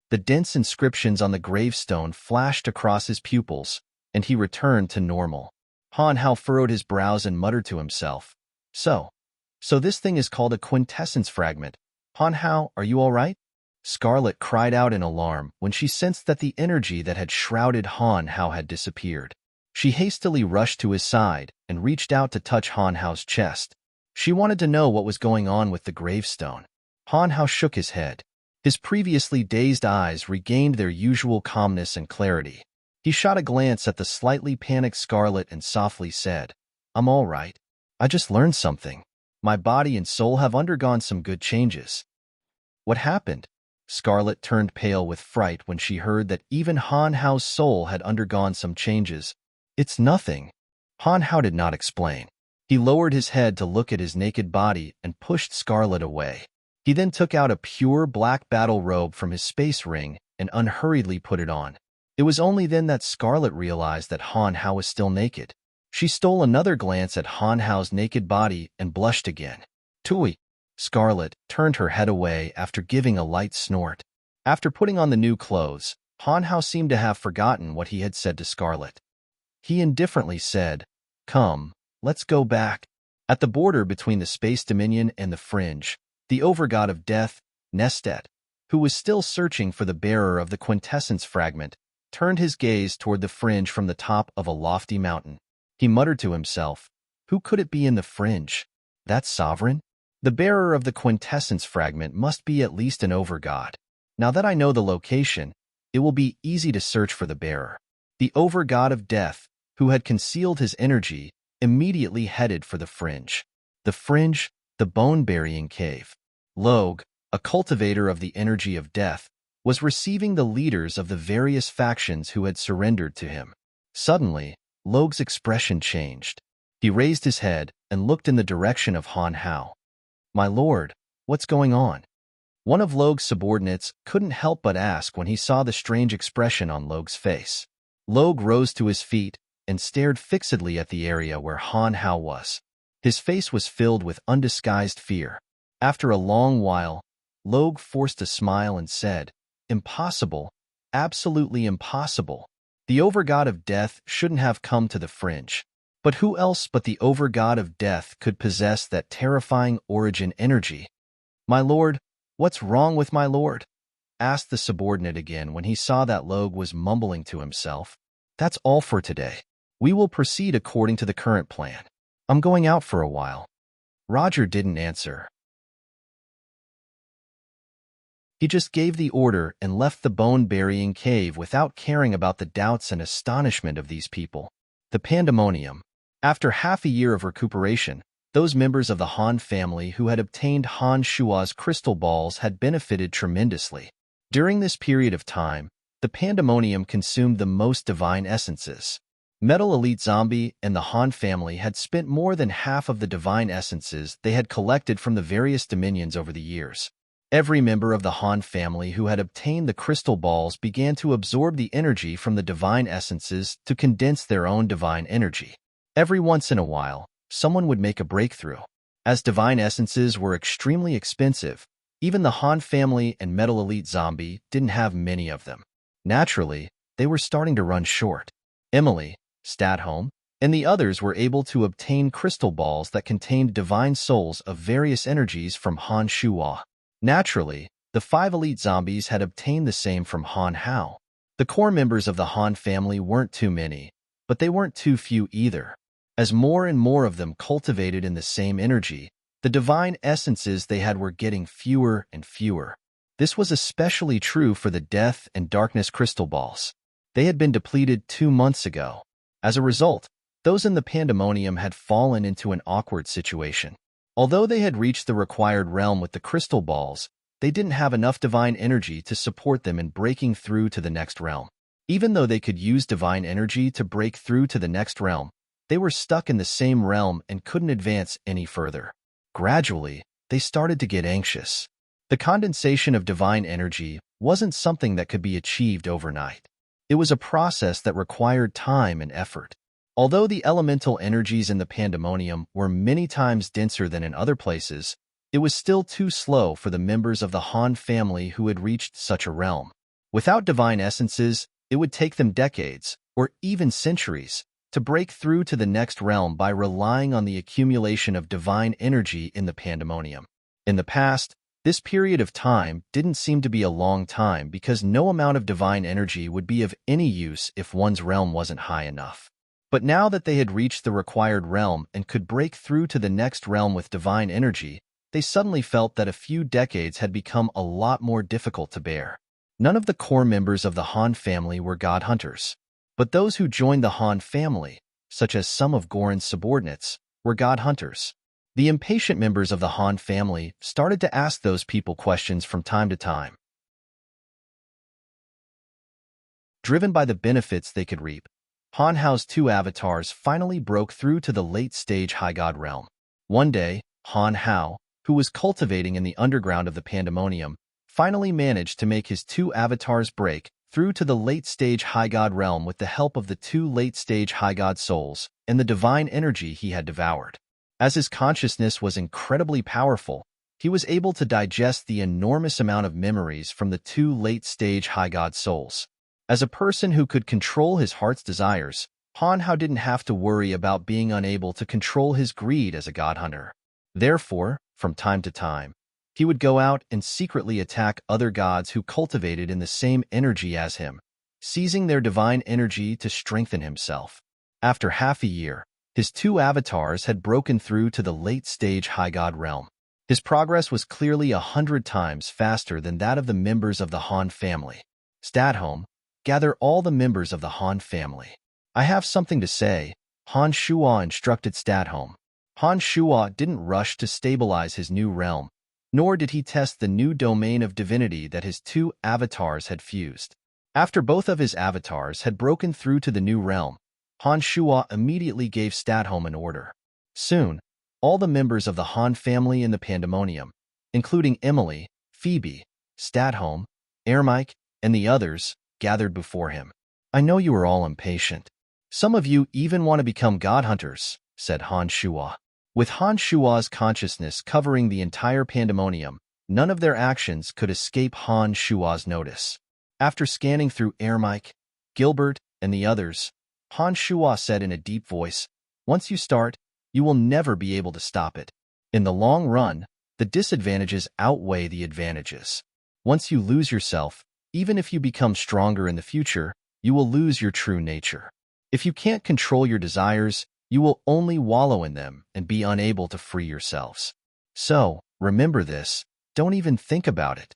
The dense inscriptions on the gravestone flashed across his pupils, and he returned to normal. Han Hao furrowed his brows and muttered to himself, So this thing is called a quintessence fragment. Han Hao, are you all right? Scarlet cried out in alarm when she sensed that the energy that had shrouded Han Hao had disappeared. She hastily rushed to his side and reached out to touch Han Hao's chest. She wanted to know what was going on with the gravestone. Han Hao shook his head. His previously dazed eyes regained their usual calmness and clarity. He shot a glance at the slightly panicked Scarlet and softly said, I'm all right. I just learned something. My body and soul have undergone some good changes. What happened? Scarlet turned pale with fright when she heard that even Han Hao's soul had undergone some changes. It's nothing. Han Hao did not explain. He lowered his head to look at his naked body and pushed Scarlet away. He then took out a pure black battle robe from his space ring and unhurriedly put it on. It was only then that Scarlet realized that Han Hao was still naked. She stole another glance at Han Hao's naked body and blushed again. Tui. Scarlet turned her head away after giving a light snort. After putting on the new clothes, Han Hao seemed to have forgotten what he had said to Scarlet. He indifferently said, Come, let's go back. At the border between the Space Dominion and the Fringe, the overgod of death, Nestet, who was still searching for the bearer of the quintessence fragment, turned his gaze toward the Fringe from the top of a lofty mountain. He muttered to himself, Who could it be in the Fringe? That sovereign? The bearer of the quintessence fragment must be at least an overgod. Now that I know the location, it will be easy to search for the bearer. The over-god of death, who had concealed his energy, immediately headed for the fringe. The fringe, the bone-burying cave. Log, a cultivator of the energy of death, was receiving the leaders of the various factions who had surrendered to him. Suddenly, Log's expression changed. He raised his head and looked in the direction of Han Hao. "My lord, what's going on?" One of Log's subordinates couldn't help but ask when he saw the strange expression on Log's face. Log rose to his feet and stared fixedly at the area where Han Hao was. His face was filled with undisguised fear. After a long while, Log forced a smile and said, "Impossible, absolutely impossible. The overgod of death shouldn't have come to the fringe. But who else but the overgod of death could possess that terrifying origin energy?" "My lord, what's wrong with my lord?" asked the subordinate again when he saw that Log was mumbling to himself. "That's all for today. We will proceed according to the current plan. I'm going out for a while." Roger didn't answer. He just gave the order and left the bone-burying cave without caring about the doubts and astonishment of these people. The pandemonium. After half a year of recuperation, those members of the Han family who had obtained Han Shua's crystal balls had benefited tremendously. During this period of time, the pandemonium consumed the most divine essences. Metal Elite Zombie and the Han family had spent more than half of the divine essences they had collected from the various dominions over the years. Every member of the Han family who had obtained the crystal balls began to absorb the energy from the divine essences to condense their own divine energy. Every once in a while, someone would make a breakthrough. As divine essences were extremely expensive, even the Han family and Metal Elite Zombie didn't have many of them. Naturally, they were starting to run short. Emily, Stadholm, and the others were able to obtain crystal balls that contained divine souls of various energies from Han Shua. Naturally, the 5 elite zombies had obtained the same from Han Hao. The core members of the Han family weren't too many, but they weren't too few either. As more and more of them cultivated in the same energy, the divine essences they had were getting fewer and fewer. This was especially true for the Death and Darkness crystal balls. They had been depleted 2 months ago. As a result, those in the pandemonium had fallen into an awkward situation. Although they had reached the required realm with the crystal balls, they didn't have enough divine energy to support them in breaking through to the next realm. Even though they could use divine energy to break through to the next realm, they were stuck in the same realm and couldn't advance any further. Gradually, they started to get anxious. The condensation of divine energy wasn't something that could be achieved overnight. It was a process that required time and effort. Although the elemental energies in the pandemonium were many times denser than in other places, it was still too slow for the members of the Han family who had reached such a realm. Without divine essences, it would take them decades, or even centuries, to break through to the next realm by relying on the accumulation of divine energy in the pandemonium. In the past, this period of time didn't seem to be a long time because no amount of divine energy would be of any use if one's realm wasn't high enough. But now that they had reached the required realm and could break through to the next realm with divine energy, they suddenly felt that a few decades had become a lot more difficult to bear. None of the core members of the Han family were god hunters, but those who joined the Han family, such as some of Goran's subordinates, were god hunters. The impatient members of the Han family started to ask those people questions from time to time. Driven by the benefits they could reap, Han Hao's 2 avatars finally broke through to the late-stage high god realm. One day, Han Hao, who was cultivating in the underground of the pandemonium, finally managed to make his 2 avatars break through to the late-stage high god realm with the help of the 2 late-stage high god souls and the divine energy he had devoured. As his consciousness was incredibly powerful, he was able to digest the enormous amount of memories from the 2 late-stage high god souls. As a person who could control his heart's desires, Han Hao didn't have to worry about being unable to control his greed as a god hunter. Therefore, from time to time, he would go out and secretly attack other gods who cultivated in the same energy as him, seizing their divine energy to strengthen himself. After half a year, his 2 avatars had broken through to the late-stage high god realm. His progress was clearly 100 times faster than that of the members of the Han family. Stadholm, gather all the members of the Han family. I have something to say, Han Shuo instructed Stadholm. Han Shuo didn't rush to stabilize his new realm, nor did he test the new domain of divinity that his two avatars had fused. After both of his avatars had broken through to the new realm, Han Shuo immediately gave Stadholm an order. Soon, all the members of the Han family in the Pandemonium, including Emily, Phoebe, Stadholm, Ermike, and the others, gathered before him. I know you are all impatient. Some of you even want to become god hunters, said Han Shuo. With Han Shuo's consciousness covering the entire Pandemonium, none of their actions could escape Han Shuo's notice. After scanning through Ermike, Gilbert, and the others, Han Shuo said in a deep voice, once you start, you will never be able to stop it. In the long run, the disadvantages outweigh the advantages. Once you lose yourself, even if you become stronger in the future, you will lose your true nature. If you can't control your desires, you will only wallow in them and be unable to free yourselves. So, remember this, don't even think about it.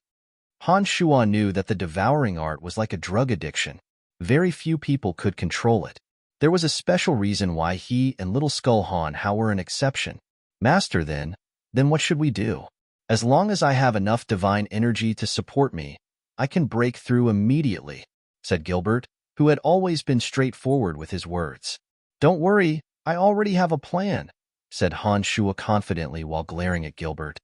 Han Shuo knew that the devouring art was like a drug addiction. Very few people could control it. There was a special reason why he and Little Skull Han Hao were an exception. Master, then what should we do? As long as I have enough divine energy to support me, I can break through immediately, said Gilbert, who had always been straightforward with his words. Don't worry, I already have a plan, said Han Shuo confidently while glaring at Gilbert.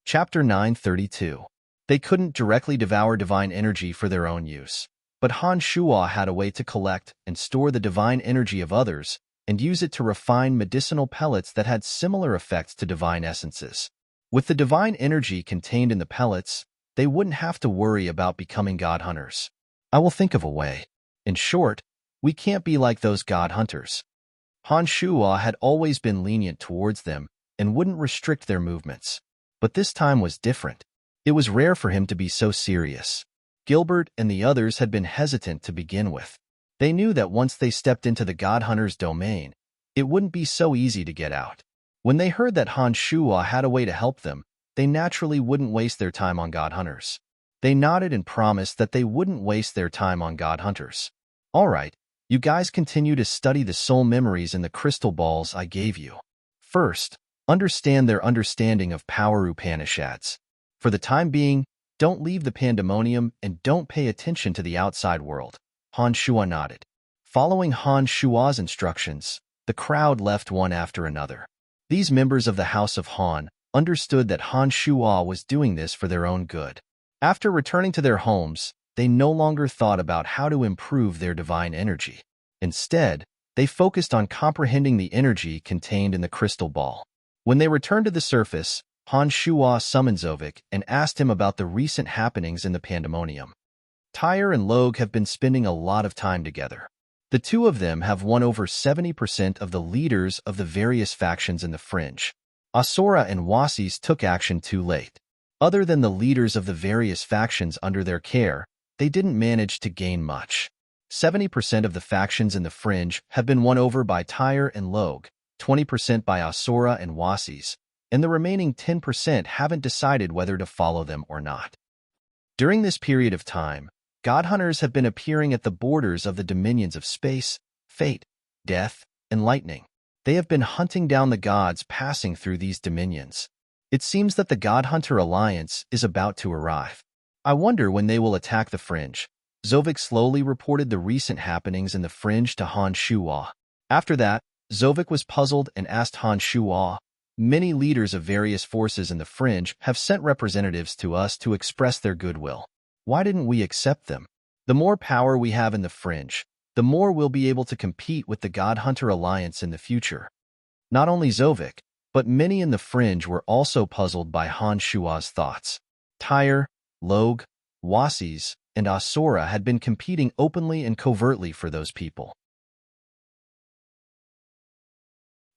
Chapter 932. They couldn't directly devour divine energy for their own use, but Han Shuo had a way to collect and store the divine energy of others and use it to refine medicinal pellets that had similar effects to divine essences. With the divine energy contained in the pellets, they wouldn't have to worry about becoming god hunters. I will think of a way. In short, we can't be like those god hunters. Han Shuo had always been lenient towards them and wouldn't restrict their movements. But this time was different. It was rare for him to be so serious. Gilbert and the others had been hesitant to begin with. They knew that once they stepped into the god hunter's domain, it wouldn't be so easy to get out. When they heard that Han Shuo had a way to help them, they naturally wouldn't waste their time on god hunters. They nodded and promised that they wouldn't waste their time on god hunters. All right, you guys continue to study the soul memories in the crystal balls I gave you. First, understand their understanding of power Upanishads. For the time being, don't leave the Pandemonium and don't pay attention to the outside world. Han Shuo nodded. Following Han Shuo's instructions, the crowd left one after another. These members of the House of Han understood that Han Shuo was doing this for their own good. After returning to their homes, they no longer thought about how to improve their divine energy. Instead, they focused on comprehending the energy contained in the crystal ball. When they returned to the surface, Han Shuo summoned Zovik and asked him about the recent happenings in the Pandemonium. Tyre and Logue have been spending a lot of time together. The two of them have won over 70% of the leaders of the various factions in the Fringe. Asura and Wasis took action too late. Other than the leaders of the various factions under their care, they didn't manage to gain much. 70% of the factions in the Fringe have been won over by Tyre and Logue, 20% by Asura and Wasis, and the remaining 10% haven't decided whether to follow them or not. During this period of time, god hunters have been appearing at the borders of the dominions of space, fate, death, and lightning. They have been hunting down the gods passing through these dominions. It seems that the God Hunter Alliance is about to arrive. I wonder when they will attack the Fringe. Zovik slowly reported the recent happenings in the Fringe to Han Shuo. After that, Zovik was puzzled and asked Han Shuo, many leaders of various forces in the Fringe have sent representatives to us to express their goodwill. Why didn't we accept them? The more power we have in the Fringe, the more we'll be able to compete with the God Hunter Alliance in the future. Not only Zovik, but many in the Fringe were also puzzled by Han Shuo's thoughts. Tyre, Logue, Wasis, and Asura had been competing openly and covertly for those people.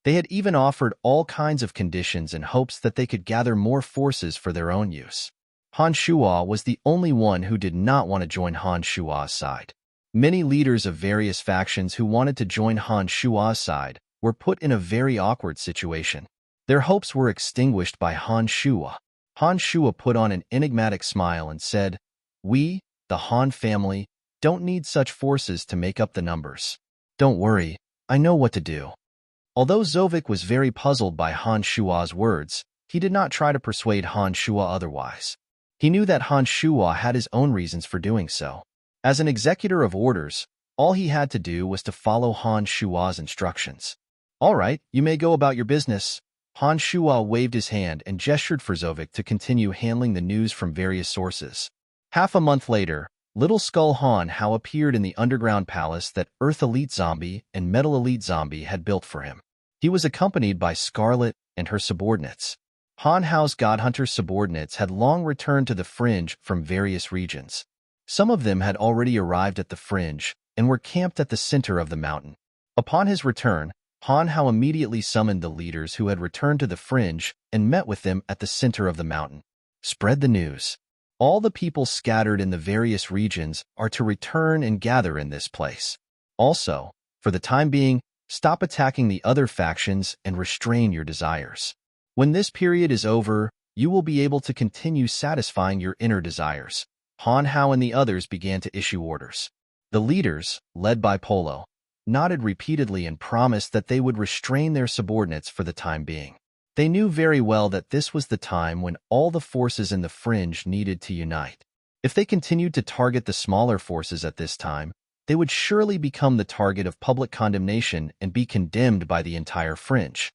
They had even offered all kinds of conditions in hopes that they could gather more forces for their own use. Han Shuo was the only one who did not want to join Han Shuo's side. Many leaders of various factions who wanted to join Han Shua's side were put in a very awkward situation. Their hopes were extinguished by Han Shua. Han Shua put on an enigmatic smile and said, "We, the Han family, don't need such forces to make up the numbers. Don't worry, I know what to do." Although Zovik was very puzzled by Han Shua's words, he did not try to persuade Han Shua otherwise. He knew that Han Shua had his own reasons for doing so. As an executor of orders, all he had to do was to follow Han Shua's instructions. "All right, you may go about your business." Han Shua waved his hand and gestured for Zovik to continue handling the news from various sources. Half a month later, Little Skull Han Hao appeared in the underground palace that Earth Elite Zombie and Metal Elite Zombie had built for him. He was accompanied by Scarlet and her subordinates. Han Hao's Godhunter subordinates had long returned to the Fringe from various regions. Some of them had already arrived at the Fringe and were camped at the center of the mountain. Upon his return, Han Hao immediately summoned the leaders who had returned to the Fringe and met with them at the center of the mountain. "Spread the news. All the people scattered in the various regions are to return and gather in this place. Also, for the time being, stop attacking the other factions and restrain your desires. When this period is over, you will be able to continue satisfying your inner desires." Han Hao and the others began to issue orders. The leaders, led by Polo, nodded repeatedly and promised that they would restrain their subordinates for the time being. They knew very well that this was the time when all the forces in the Fringe needed to unite. If they continued to target the smaller forces at this time, they would surely become the target of public condemnation and be condemned by the entire Fringe.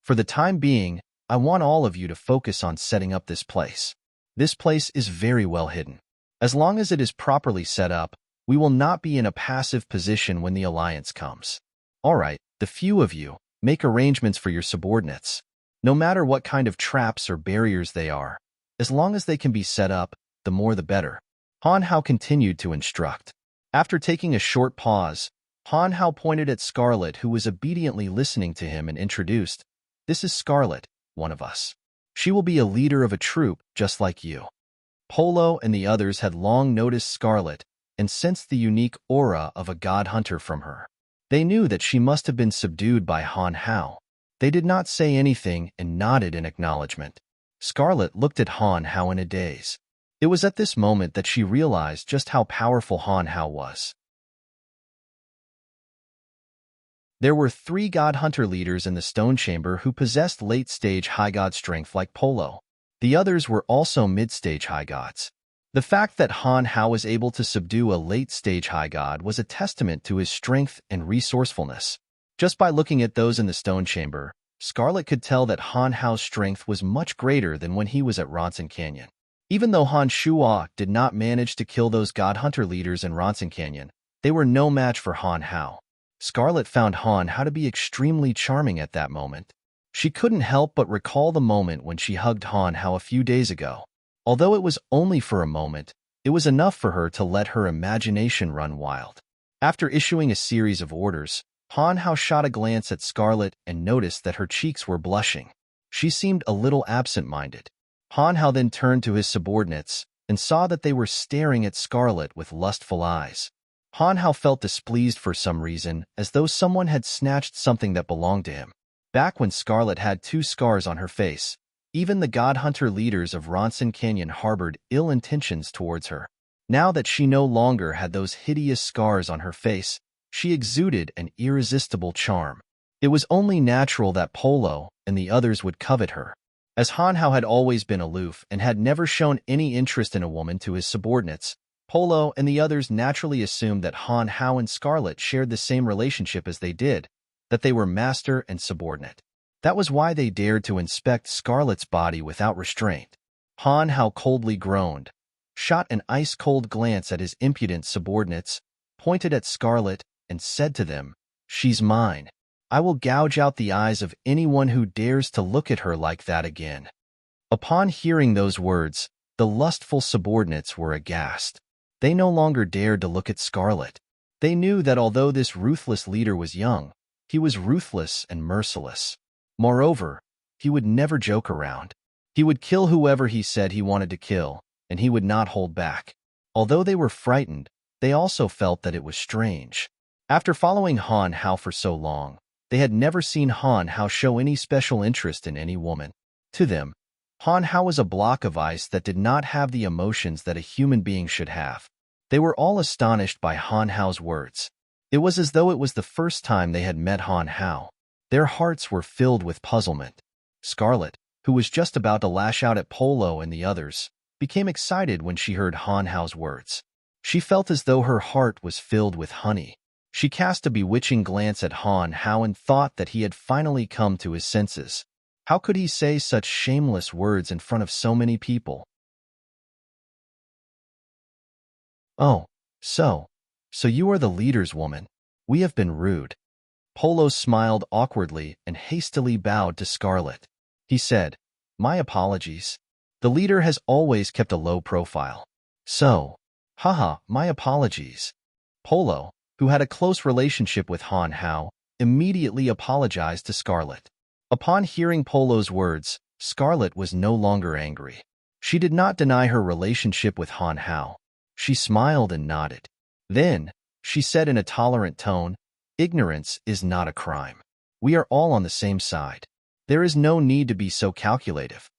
"For the time being, I want all of you to focus on setting up this place. This place is very well hidden. As long as it is properly set up, we will not be in a passive position when the alliance comes. All right, the few of you, make arrangements for your subordinates. No matter what kind of traps or barriers they are, as long as they can be set up, the more the better." Han Hao continued to instruct. After taking a short pause, Han Hao pointed at Scarlet, who was obediently listening to him, and introduced, "This is Scarlet, one of us. She will be a leader of a troop just like you." Polo and the others had long noticed Scarlet and sensed the unique aura of a god hunter from her. They knew that she must have been subdued by Han Hao. They did not say anything and nodded in acknowledgement. Scarlet looked at Han Hao in a daze. It was at this moment that she realized just how powerful Han Hao was. There were 3 god hunter leaders in the stone chamber who possessed late-stage high god strength like Polo. The others were also mid-stage high gods. The fact that Han Hao was able to subdue a late-stage high god was a testament to his strength and resourcefulness. Just by looking at those in the stone chamber, Scarlet could tell that Han Hao's strength was much greater than when he was at Ronson Canyon. Even though Han Shua did not manage to kill those god hunter leaders in Ronson Canyon, they were no match for Han Hao. Scarlet found Han Hao to be extremely charming at that moment. She couldn't help but recall the moment when she hugged Han Hao a few days ago. Although it was only for a moment, it was enough for her to let her imagination run wild. After issuing a series of orders, Han Hao shot a glance at Scarlet and noticed that her cheeks were blushing. She seemed a little absent-minded. Han Hao then turned to his subordinates and saw that they were staring at Scarlet with lustful eyes. Han Hao felt displeased for some reason, as though someone had snatched something that belonged to him. Back when Scarlet had 2 scars on her face, even the god hunter leaders of Ronson Canyon harbored ill intentions towards her. Now that she no longer had those hideous scars on her face, she exuded an irresistible charm. It was only natural that Polo and the others would covet her. As Han Hao had always been aloof and had never shown any interest in a woman to his subordinates, Polo and the others naturally assumed that Han Hao and Scarlet shared the same relationship as they did, that they were master and subordinate. That was why they dared to inspect Scarlet's body without restraint. Han Hao coldly groaned, shot an ice-cold glance at his impudent subordinates, pointed at Scarlet, and said to them, "She's mine. I will gouge out the eyes of anyone who dares to look at her like that again." Upon hearing those words, the lustful subordinates were aghast. They no longer dared to look at Scarlet. They knew that although this ruthless leader was young, he was ruthless and merciless. Moreover, he would never joke around. He would kill whoever he said he wanted to kill, and he would not hold back. Although they were frightened, they also felt that it was strange. After following Han Hao for so long, they had never seen Han Hao show any special interest in any woman. To them, Han Hao was a block of ice that did not have the emotions that a human being should have. They were all astonished by Han Hao's words. It was as though it was the first time they had met Han Hao. Their hearts were filled with puzzlement. Scarlet, who was just about to lash out at Polo and the others, became excited when she heard Han Hao's words. She felt as though her heart was filled with honey. She cast a bewitching glance at Han Hao and thought that he had finally come to his senses. How could he say such shameless words in front of so many people? Oh, so you are the leader's woman. We have been rude. Polo smiled awkwardly and hastily bowed to Scarlet. He said, "My apologies. The leader has always kept a low profile. Haha, my apologies." Polo, who had a close relationship with Han Hao, immediately apologized to Scarlet. Upon hearing Polo's words, Scarlet was no longer angry. She did not deny her relationship with Han Hao. She smiled and nodded. Then, she said in a tolerant tone, "Ignorance is not a crime. We are all on the same side. There is no need to be so calculative."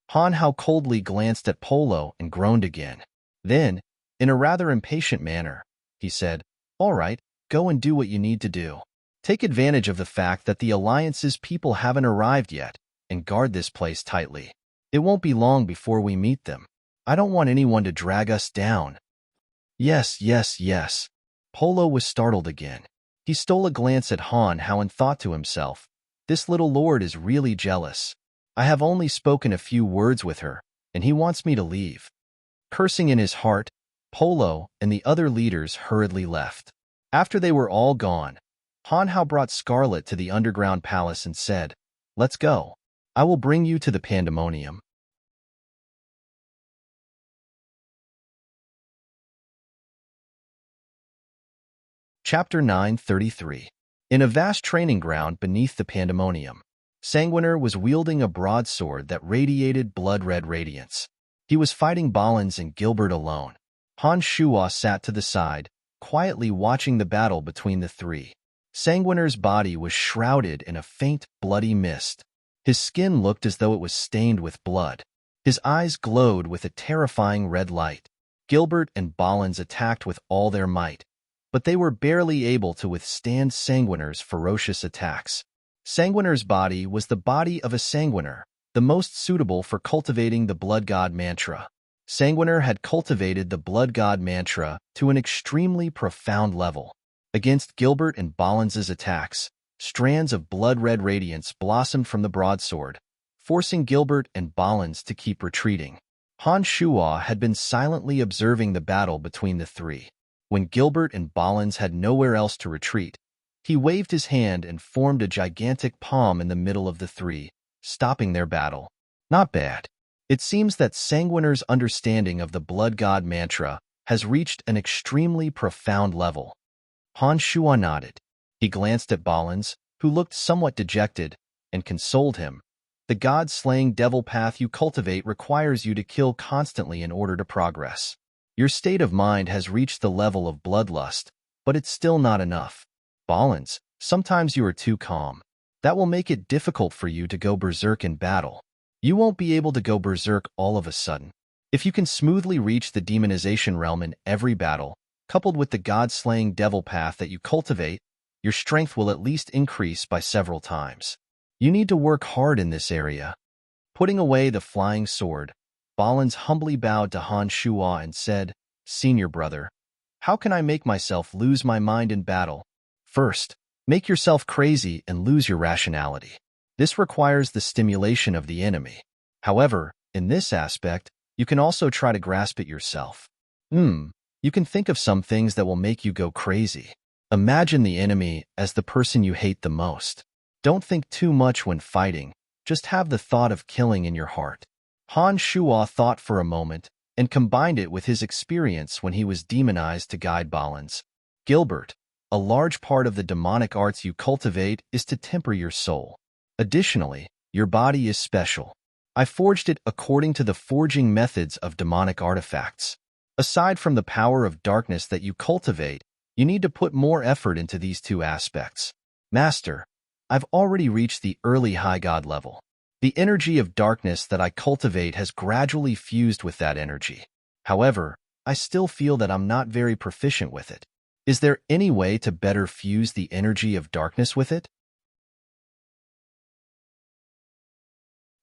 Han Hao coldly glanced at Polo and groaned again. Then, in a rather impatient manner, he said, "All right, go and do what you need to do. Take advantage of the fact that the Alliance's people haven't arrived yet, and guard this place tightly. It won't be long before we meet them. I don't want anyone to drag us down." Yes, yes, yes. Polo was startled again. He stole a glance at Han Hao and thought to himself, "This little lord is really jealous. I have only spoken a few words with her, and he wants me to leave." Cursing in his heart, Polo and the other leaders hurriedly left. After they were all gone, Han Hao brought Scarlet to the underground palace and said, "Let's go. I will bring you to the pandemonium." Chapter 933. In a vast training ground beneath the pandemonium, Sanguiner was wielding a broadsword that radiated blood-red radiance. He was fighting Balins and Gilbert alone. Han Shuo sat to the side, quietly watching the battle between the three. Sanguiner's body was shrouded in a faint, bloody mist. His skin looked as though it was stained with blood. His eyes glowed with a terrifying red light. Gilbert and Balins attacked with all their might, but they were barely able to withstand Sanguiner's ferocious attacks. Sanguiner's body was the body of a Sanguiner, the most suitable for cultivating the Blood God mantra. Sanguiner had cultivated the Blood God mantra to an extremely profound level. Against Gilbert and Balins' attacks, strands of blood-red radiance blossomed from the broadsword, forcing Gilbert and Balins to keep retreating. Han Shuo had been silently observing the battle between the three. When Gilbert and Balins had nowhere else to retreat, he waved his hand and formed a gigantic palm in the middle of the three, stopping their battle. Not bad. It seems that Sanguiner's understanding of the Blood God mantra has reached an extremely profound level. Han Shuo nodded. He glanced at Balins, who looked somewhat dejected, and consoled him. "The god-slaying devil path you cultivate requires you to kill constantly in order to progress. Your state of mind has reached the level of bloodlust, but it's still not enough. Balins, sometimes you are too calm. That will make it difficult for you to go berserk in battle. You won't be able to go berserk all of a sudden. If you can smoothly reach the demonization realm in every battle, coupled with the god-slaying devil path that you cultivate, your strength will at least increase by several times. You need to work hard in this area." Putting away the flying sword, Balins humbly bowed to Han Shuo and said, "Senior brother, how can I make myself lose my mind in battle? First, make yourself crazy and lose your rationality. This requires the stimulation of the enemy. However, in this aspect, you can also try to grasp it yourself. You can think of some things that will make you go crazy. Imagine the enemy as the person you hate the most. Don't think too much when fighting, just have the thought of killing in your heart." Han Shuo thought for a moment and combined it with his experience when he was demonized to guide Balins. "Gilbert, a large part of the demonic arts you cultivate is to temper your soul. Additionally, your body is special. I forged it according to the forging methods of demonic artifacts. Aside from the power of darkness that you cultivate, you need to put more effort into these two aspects. Master, I've already reached the early high god level. The energy of darkness that I cultivate has gradually fused with that energy. However, I still feel that I'm not very proficient with it. Is there any way to better fuse the energy of darkness with it?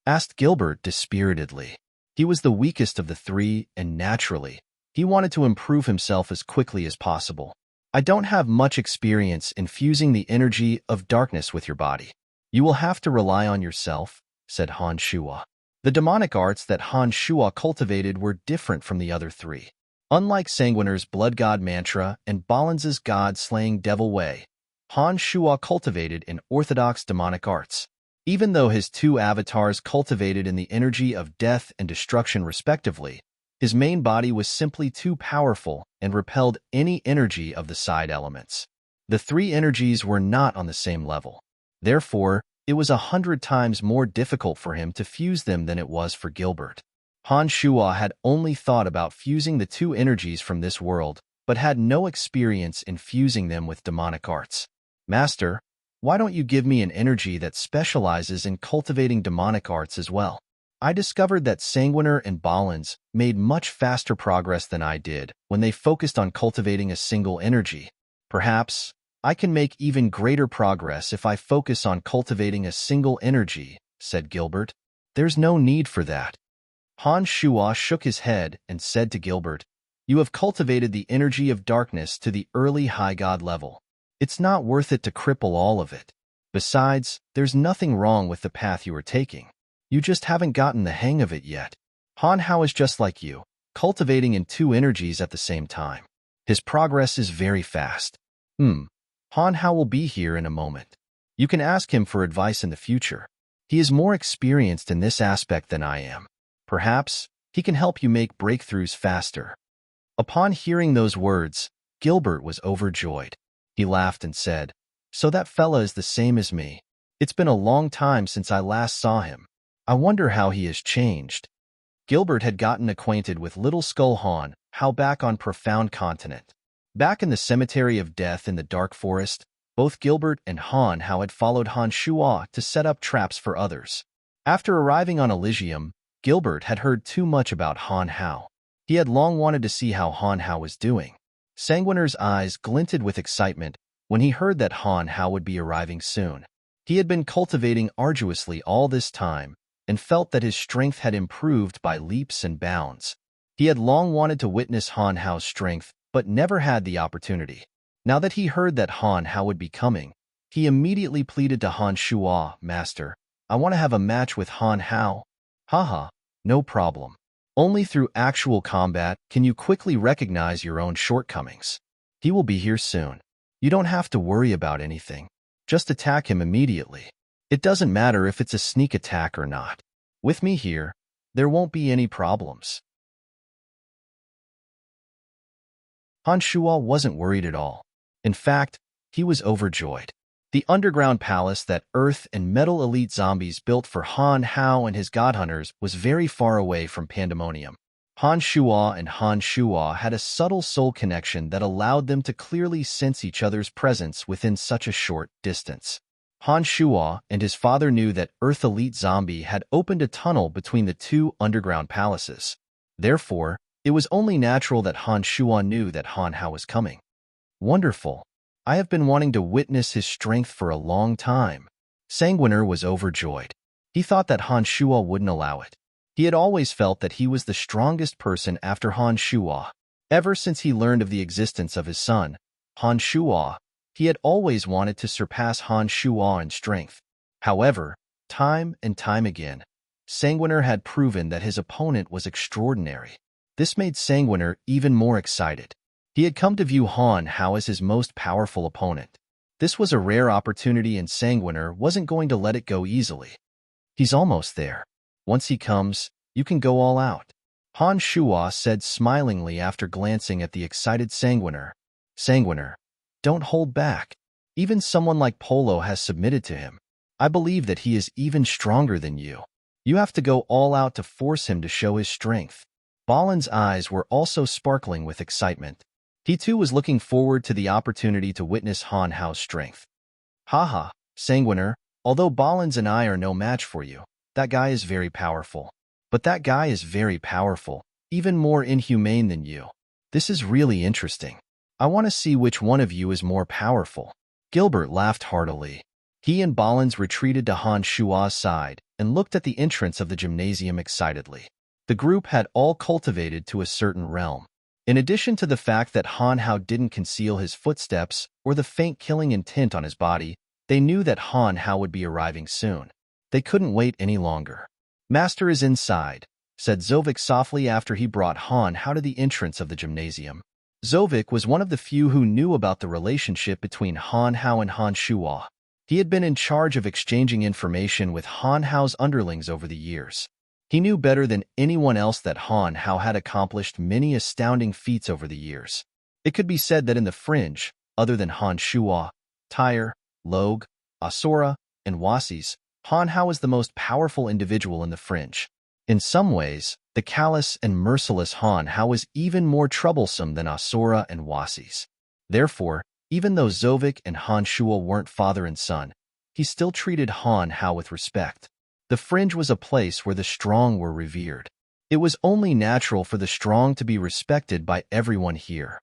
Asked Gilbert dispiritedly. He was the weakest of the three, and naturally, he wanted to improve himself as quickly as possible. I don't have much experience in fusing the energy of darkness with your body. You will have to rely on yourself, said Han Shua. The demonic arts that Han Shua cultivated were different from the other three. Unlike Sanguiner's blood god mantra and Balan's god-slaying devil way, Han Shua cultivated in orthodox demonic arts. Even though his two avatars cultivated in the energy of death and destruction respectively, his main body was simply too powerful and repelled any energy of the side elements. The three energies were not on the same level. Therefore, it was 100 times more difficult for him to fuse them than it was for Gilbert. Han Shua had only thought about fusing the two energies from this world, but had no experience in fusing them with demonic arts. Master, why don't you give me an energy that specializes in cultivating demonic arts as well? I discovered that Sanguiner and Balans made much faster progress than I did when they focused on cultivating a single energy. Perhaps I can make even greater progress if I focus on cultivating a single energy, said Gilbert. There's no need for that. Han Shua shook his head and said to Gilbert, you have cultivated the energy of darkness to the early high god level. It's not worth it to cripple all of it. Besides, there's nothing wrong with the path you are taking. You just haven't gotten the hang of it yet. Han Hao is just like you, cultivating in two energies at the same time. His progress is very fast. Han Hao will be here in a moment. You can ask him for advice in the future. He is more experienced in this aspect than I am. Perhaps he can help you make breakthroughs faster. Upon hearing those words, Gilbert was overjoyed. He laughed and said, so that fella is the same as me. It's been a long time since I last saw him. I wonder how he has changed. Gilbert had gotten acquainted with Little Skull Han Hao back on Profound Continent. Back in the Cemetery of Death in the Dark Forest, both Gilbert and Han Hao had followed Han Shua to set up traps for others. After arriving on Elysium, Gilbert had heard too much about Han Hao. He had long wanted to see how Han Hao was doing. Sanguiner's eyes glinted with excitement when he heard that Han Hao would be arriving soon. He had been cultivating arduously all this time and felt that his strength had improved by leaps and bounds. He had long wanted to witness Han Hao's strength, but never had the opportunity. Now that he heard that Han Hao would be coming, he immediately pleaded to Han Shua, Master, I want to have a match with Han Hao. Haha, no problem. Only through actual combat can you quickly recognize your own shortcomings. He will be here soon. You don't have to worry about anything. Just attack him immediately. It doesn't matter if it's a sneak attack or not. With me here, there won't be any problems. Han Shua wasn't worried at all. In fact, he was overjoyed. The underground palace that Earth and Metal elite zombies built for Han Hao and his god hunters was very far away from Pandemonium. Han Shua and Han Shua had a subtle soul connection that allowed them to clearly sense each other's presence within such a short distance. Han Shua and his father knew that Earth Elite Zombie had opened a tunnel between the two underground palaces. Therefore, it was only natural that Han Shua knew that Han Hao was coming. Wonderful. I have been wanting to witness his strength for a long time. Sanguiner was overjoyed. He thought that Han Shua wouldn't allow it. He had always felt that he was the strongest person after Han Shua. Ever since he learned of the existence of his son, Han Shua, he had always wanted to surpass Han Shua in strength. However, time and time again, Sanguiner had proven that his opponent was extraordinary. This made Sanguiner even more excited. He had come to view Han Hao as his most powerful opponent. This was a rare opportunity and Sanguiner wasn't going to let it go easily. He's almost there. Once he comes, you can go all out. Han Shua said smilingly after glancing at the excited Sanguiner. Sanguiner, don't hold back. Even someone like Polo has submitted to him. I believe that he is even stronger than you. You have to go all out to force him to show his strength. Balin's eyes were also sparkling with excitement. He too was looking forward to the opportunity to witness Han Hao's strength. Haha, Sanguiner, although Balins and I are no match for you, that guy is very powerful. But that guy is very powerful, even more inhumane than you. This is really interesting. I want to see which one of you is more powerful. Gilbert laughed heartily. He and Balins retreated to Han Shua's side and looked at the entrance of the gymnasium excitedly. The group had all cultivated to a certain realm. In addition to the fact that Han Hao didn't conceal his footsteps or the faint killing intent on his body, they knew that Han Hao would be arriving soon. They couldn't wait any longer. Master is inside, said Zovik softly after he brought Han Hao to the entrance of the gymnasium. Zovik was one of the few who knew about the relationship between Han Hao and Han Shua. He had been in charge of exchanging information with Han Hao's underlings over the years. He knew better than anyone else that Han Hao had accomplished many astounding feats over the years. It could be said that in the fringe, other than Han Shua, Tyre, Log, Asura, and Wasis, Han Hao is the most powerful individual in the fringe. In some ways, the callous and merciless Han Hao is even more troublesome than Asura and Wasis. Therefore, even though Zovik and Han Shua weren't father and son, he still treated Han Hao with respect. The fringe was a place where the strong were revered. It was only natural for the strong to be respected by everyone here.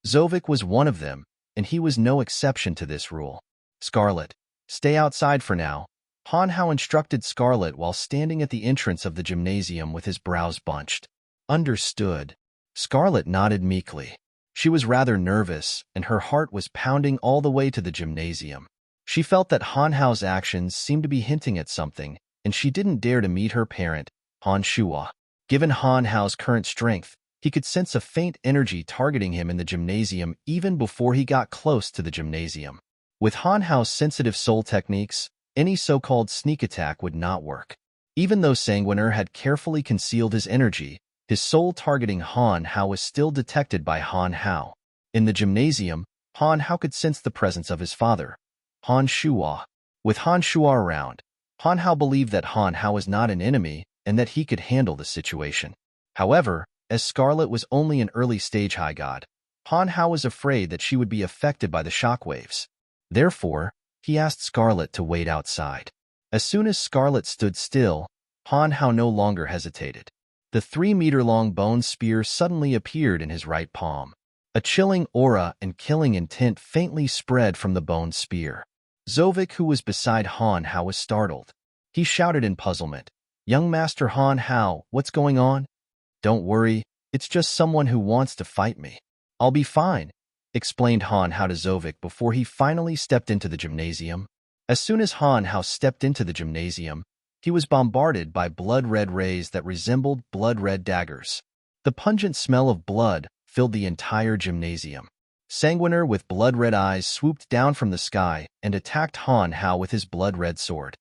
Zovik was one of them, and he was no exception to this rule. Scarlet, stay outside for now. Han Hao instructed Scarlet while standing at the entrance of the gymnasium with his brows bunched. Understood. Scarlet nodded meekly. She was rather nervous, and her heart was pounding all the way to the gymnasium. She felt that Han Hao's actions seemed to be hinting at something, and she didn't dare to meet her parent, Han Shua. Given Han Hao's current strength, he could sense a faint energy targeting him in the gymnasium even before he got close to the gymnasium. With Han Hao's sensitive soul techniques, any so-called sneak attack would not work. Even though Sanguiner had carefully concealed his energy, his soul targeting Han Hao was still detected by Han Hao. In the gymnasium, Han Hao could sense the presence of his father, Han Shua. With Han Shua around, Han Hao believed that Han Hao was not an enemy and that he could handle the situation. However, as Scarlet was only an early-stage high god, Han Hao was afraid that she would be affected by the shockwaves. Therefore, he asked Scarlet to wait outside. As soon as Scarlet stood still, Han Hao no longer hesitated. The 3-meter-long bone spear suddenly appeared in his right palm. A chilling aura and killing intent faintly spread from the bone spear. Zovik, who was beside Han Hao, was startled. He shouted in puzzlement, "Young Master Han Hao, what's going on?" "Don't worry, it's just someone who wants to fight me. I'll be fine," explained Han Hao to Zovik before he finally stepped into the gymnasium. As soon as Han Hao stepped into the gymnasium, he was bombarded by blood-red rays that resembled blood-red daggers. The pungent smell of blood filled the entire gymnasium. Sanguiner with blood-red eyes swooped down from the sky and attacked Han Hao with his blood-red sword.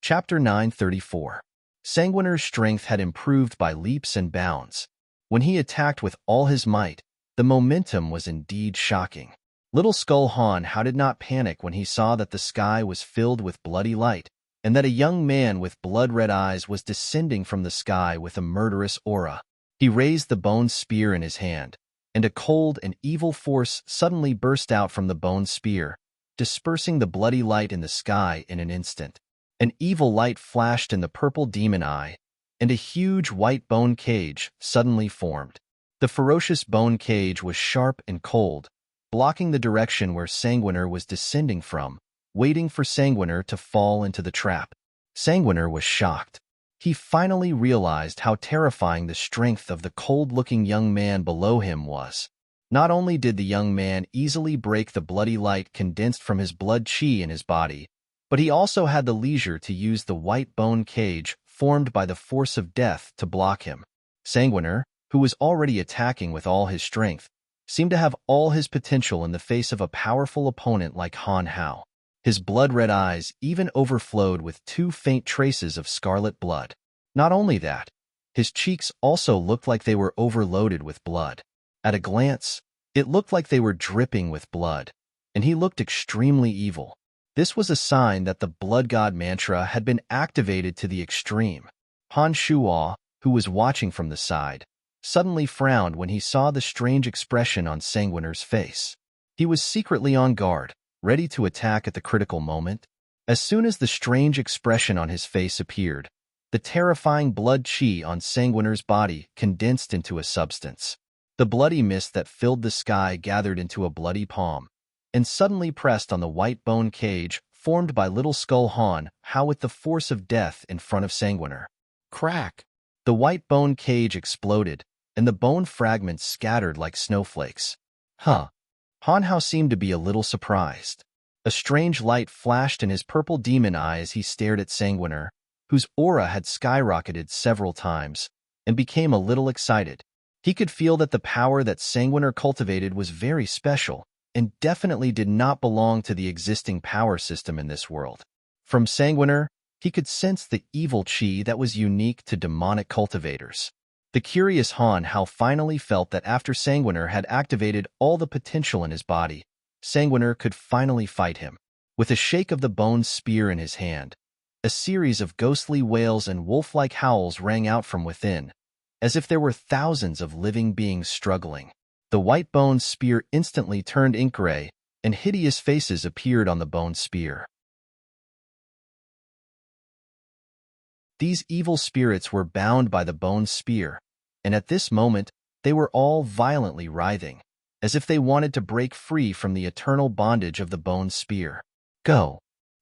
Chapter 934. Sanguiner's strength had improved by leaps and bounds. When he attacked with all his might, the momentum was indeed shocking. Little Skull Han Hao did not panic when he saw that the sky was filled with bloody light, and that a young man with blood-red eyes was descending from the sky with a murderous aura. He raised the bone spear in his hand, and a cold and evil force suddenly burst out from the bone spear, dispersing the bloody light in the sky in an instant. An evil light flashed in the purple demon eye, and a huge white bone cage suddenly formed. The ferocious bone cage was sharp and cold, blocking the direction where Sanguiner was descending from, waiting for Sanguiner to fall into the trap. Sanguiner was shocked. He finally realized how terrifying the strength of the cold-looking young man below him was. Not only did the young man easily break the bloody light condensed from his blood chi in his body, but he also had the leisure to use the white bone cage formed by the force of death to block him. Sanguiner, who was already attacking with all his strength, seemed to have all his potential in the face of a powerful opponent like Han Hao. His blood-red eyes even overflowed with 2 faint traces of scarlet blood. Not only that, his cheeks also looked like they were overloaded with blood. At a glance, it looked like they were dripping with blood, and he looked extremely evil. This was a sign that the Blood God mantra had been activated to the extreme. Han Shuo, who was watching from the side, suddenly frowned when he saw the strange expression on Sanguiner's face. He was secretly on guard, ready to attack at the critical moment. As soon as the strange expression on his face appeared, the terrifying blood chi on Sanguiner's body condensed into a substance. The bloody mist that filled the sky gathered into a bloody palm, and suddenly pressed on the white bone cage formed by Little Skull Han Hao with the force of death in front of Sanguiner. Crack! The white bone cage exploded, and the bone fragments scattered like snowflakes. Han Hao seemed to be a little surprised. A strange light flashed in his purple demon eye as he stared at Sanguiner, whose aura had skyrocketed several times, and became a little excited. He could feel that the power that Sanguiner cultivated was very special, and definitely did not belong to the existing power system in this world. From Sanguiner, he could sense the evil chi that was unique to demonic cultivators. The curious Han Hao finally felt that after Sanguiner had activated all the potential in his body, Sanguiner could finally fight him. With a shake of the bone spear in his hand, a series of ghostly wails and wolf-like howls rang out from within, as if there were thousands of living beings struggling. The white bone spear instantly turned ink gray, and hideous faces appeared on the bone spear. These evil spirits were bound by the bone spear, and at this moment they were all violently writhing, as if they wanted to break free from the eternal bondage of the bone spear. Go!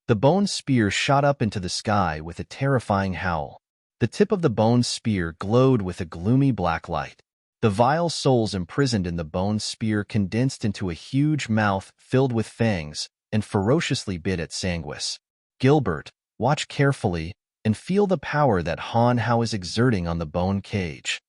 The bone spear shot up into the sky with a terrifying howl. The tip of the bone spear glowed with a gloomy black light. The vile souls imprisoned in the bone spear condensed into a huge mouth filled with fangs and ferociously bit at Sanguis. Gilbert, watch carefully and feel the power that Han Hao is exerting on the bone cage.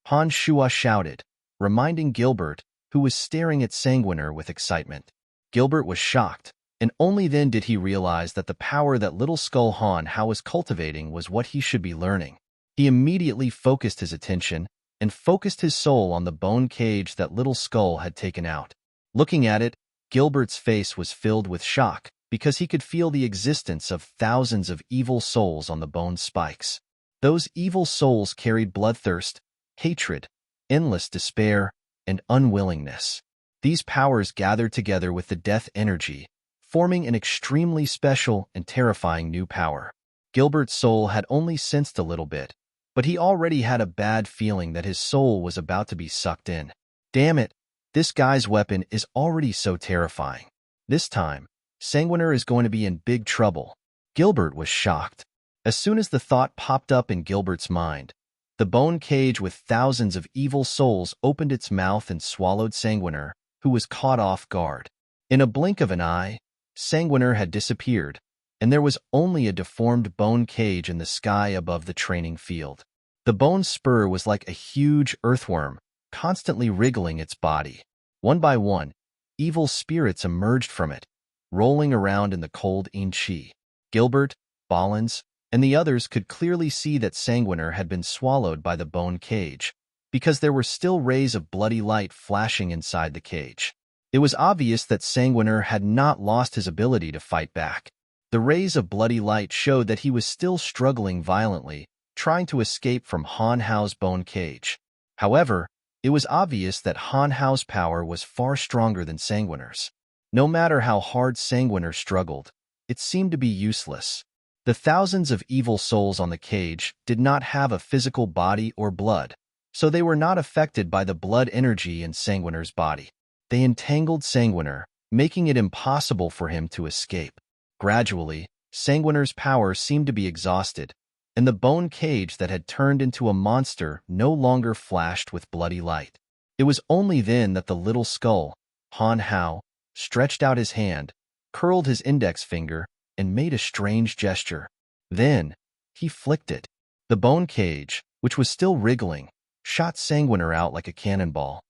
Han Shuo shouted, reminding Gilbert, who was staring at Sanguiner with excitement. Gilbert was shocked, and only then did he realize that the power that Little Skull Han Hao was cultivating was what he should be learning. He immediately focused his attention and focused his soul on the bone cage that Little Skull had taken out. Looking at it, Gilbert's face was filled with shock because he could feel the existence of thousands of evil souls on the bone spikes. Those evil souls carried bloodthirst, hatred, endless despair, and unwillingness. These powers gathered together with the death energy, forming an extremely special and terrifying new power. Gilbert's soul had only sensed a little bit, but he already had a bad feeling that his soul was about to be sucked in. Damn it, this guy's weapon is already so terrifying. This time, Sanguiner is going to be in big trouble. Gilbert was shocked. As soon as the thought popped up in Gilbert's mind, the bone cage with thousands of evil souls opened its mouth and swallowed Sanguiner, who was caught off guard. In a blink of an eye, Sanguiner had disappeared, and there was only a deformed bone cage in the sky above the training field. The bone spur was like a huge earthworm, constantly wriggling its body. One by one, evil spirits emerged from it, rolling around in the cold yin chi. Gilbert, Ballins, and the others could clearly see that Sanguiner had been swallowed by the bone cage, because there were still rays of bloody light flashing inside the cage. It was obvious that Sanguiner had not lost his ability to fight back. The rays of bloody light showed that he was still struggling violently, trying to escape from Han Hao's bone cage. However, it was obvious that Han Hao's power was far stronger than Sanguiner's. No matter how hard Sanguiner struggled, it seemed to be useless. The thousands of evil souls on the cage did not have a physical body or blood, so they were not affected by the blood energy in Sanguiner's body. They entangled Sanguiner, making it impossible for him to escape. Gradually, Sanguiner's power seemed to be exhausted, and the bone cage that had turned into a monster no longer flashed with bloody light. It was only then that the Little Skull, Han Hao, stretched out his hand, curled his index finger, and made a strange gesture. Then, he flicked it. The bone cage, which was still wriggling, shot Sanguiner out like a cannonball.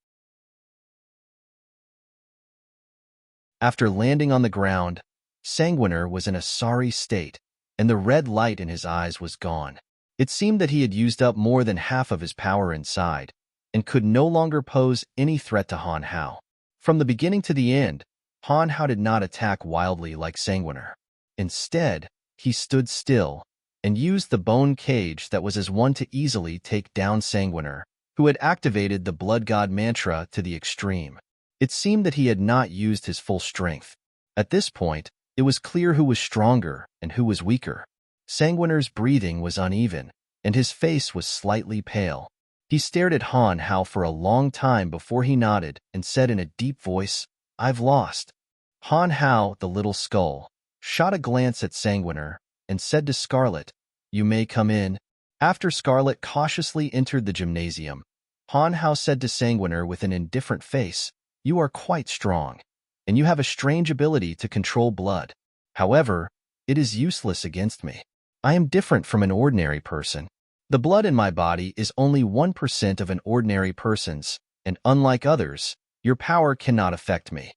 After landing on the ground, Sanguiner was in a sorry state, and the red light in his eyes was gone. It seemed that he had used up more than half of his power inside, and could no longer pose any threat to Han Hao. From the beginning to the end, Han Hao did not attack wildly like Sanguiner. Instead, he stood still and used the bone cage that was as one to easily take down Sanguiner, who had activated the Blood God mantra to the extreme. It seemed that he had not used his full strength. At this point, it was clear who was stronger and who was weaker. Sanguiner's breathing was uneven, and his face was slightly pale. He stared at Han Hao for a long time before he nodded and said in a deep voice, "I've lost." Han Hao, the little skull, shot a glance at Sanguiner and said to Scarlet, "You may come in." After Scarlet cautiously entered the gymnasium, Han Hao said to Sanguiner with an indifferent face, "You are quite strong, and you have a strange ability to control blood. However, it is useless against me. I am different from an ordinary person. The blood in my body is only 1% of an ordinary person's, and unlike others, your power cannot affect me."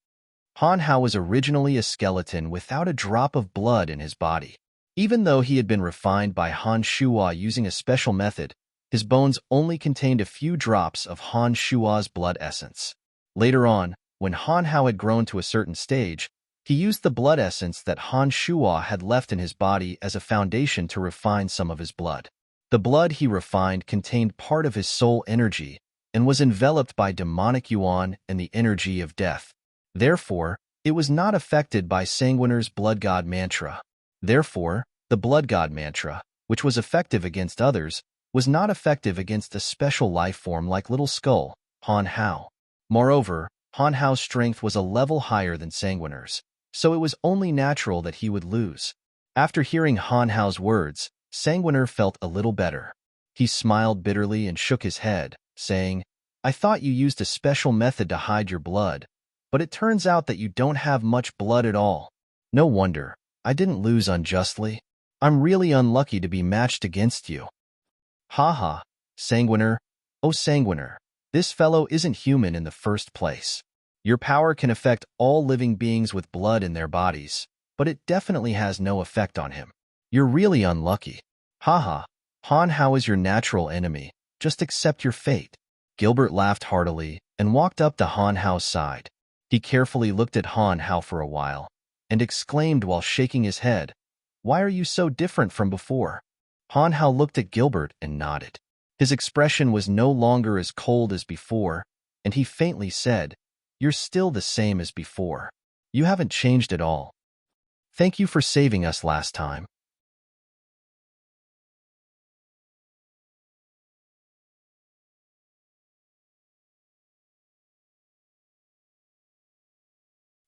Han Hao was originally a skeleton without a drop of blood in his body. Even though he had been refined by Han Shuo using a special method, his bones only contained a few drops of Han Shuo's blood essence. Later on, when Han Hao had grown to a certain stage, he used the blood essence that Han Shuo had left in his body as a foundation to refine some of his blood. The blood he refined contained part of his soul energy and was enveloped by demonic yuan and the energy of death. Therefore, it was not affected by Sanguiner's Blood God mantra. Therefore, the Blood God mantra, which was effective against others, was not effective against a special life form like Little Skull, Han Hao. Moreover, Han Hao's strength was a level higher than Sanguiner's, so it was only natural that he would lose. After hearing Han Hao's words, Sanguiner felt a little better. He smiled bitterly and shook his head, saying, "I thought you used a special method to hide your blood, but it turns out that you don't have much blood at all. No wonder. I didn't lose unjustly. I'm really unlucky to be matched against you." "Ha, Sanguiner. Oh, Sanguiner, this fellow isn't human in the first place. Your power can affect all living beings with blood in their bodies, but it definitely has no effect on him. You're really unlucky. Ha. Han Hao is your natural enemy. Just accept your fate." Gilbert laughed heartily and walked up to Han Hao's side. He carefully looked at Han Hao for a while and exclaimed while shaking his head, "Why are you so different from before?" Han Hao looked at Gilbert and nodded. His expression was no longer as cold as before, and he faintly said, "You're still the same as before. You haven't changed at all. Thank you for saving us last time."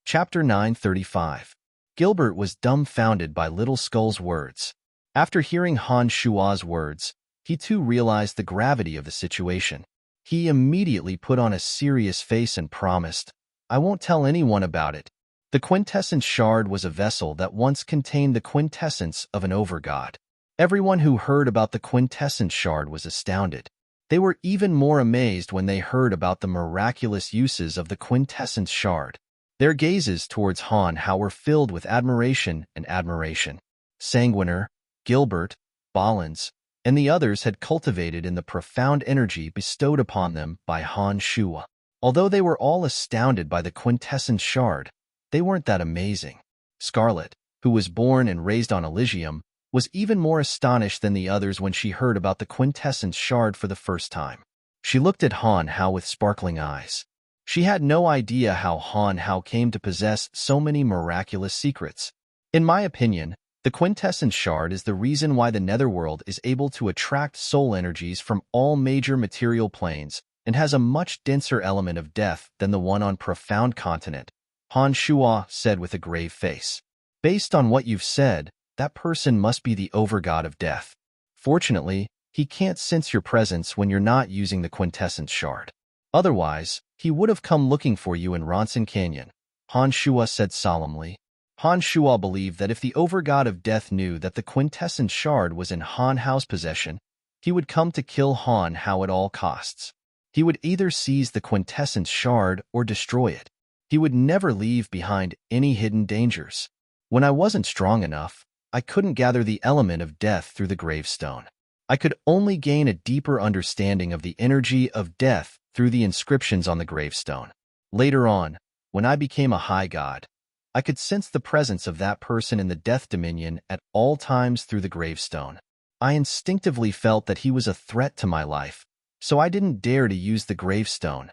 Chapter 935. Gilbert was dumbfounded by Little Skull's words. After hearing Han Shuo's words, he too realized the gravity of the situation. He immediately put on a serious face and promised, "I won't tell anyone about it." The quintessence shard was a vessel that once contained the quintessence of an overgod. Everyone who heard about the quintessence shard was astounded. They were even more amazed when they heard about the miraculous uses of the quintessence shard. Their gazes towards Han Hao were filled with admiration and admiration. Sanguiner, Gilbert, Ballins, and the others had cultivated in the profound energy bestowed upon them by Han Shuo. Although they were all astounded by the quintessence shard, they weren't that amazing. Scarlet, who was born and raised on Elysium, was even more astonished than the others when she heard about the quintessence shard for the first time. She looked at Han Hao with sparkling eyes. She had no idea how Han Hao came to possess so many miraculous secrets. In my opinion, the quintessence shard is the reason why the netherworld is able to attract soul energies from all major material planes and has a much denser element of death than the one on Profound Continent, Han Shuo said with a grave face. "Based on what you've said, that person must be the overgod of death. Fortunately, he can't sense your presence when you're not using the quintessence shard. Otherwise, he would have come looking for you in Ronson Canyon," Han Shuo said solemnly. Han Shuo believed that if the overgod of death knew that the quintessence shard was in Han Hao's possession, he would come to kill Han Hao at all costs. He would either seize the quintessence shard or destroy it. He would never leave behind any hidden dangers. When I wasn't strong enough, I couldn't gather the element of death through the gravestone. I could only gain a deeper understanding of the energy of death through the inscriptions on the gravestone. Later on, When I became a high god, I could sense the presence of that person in the Death Dominion at all times through the gravestone. I instinctively felt that he was a threat to my life, so I didn't dare to use the gravestone.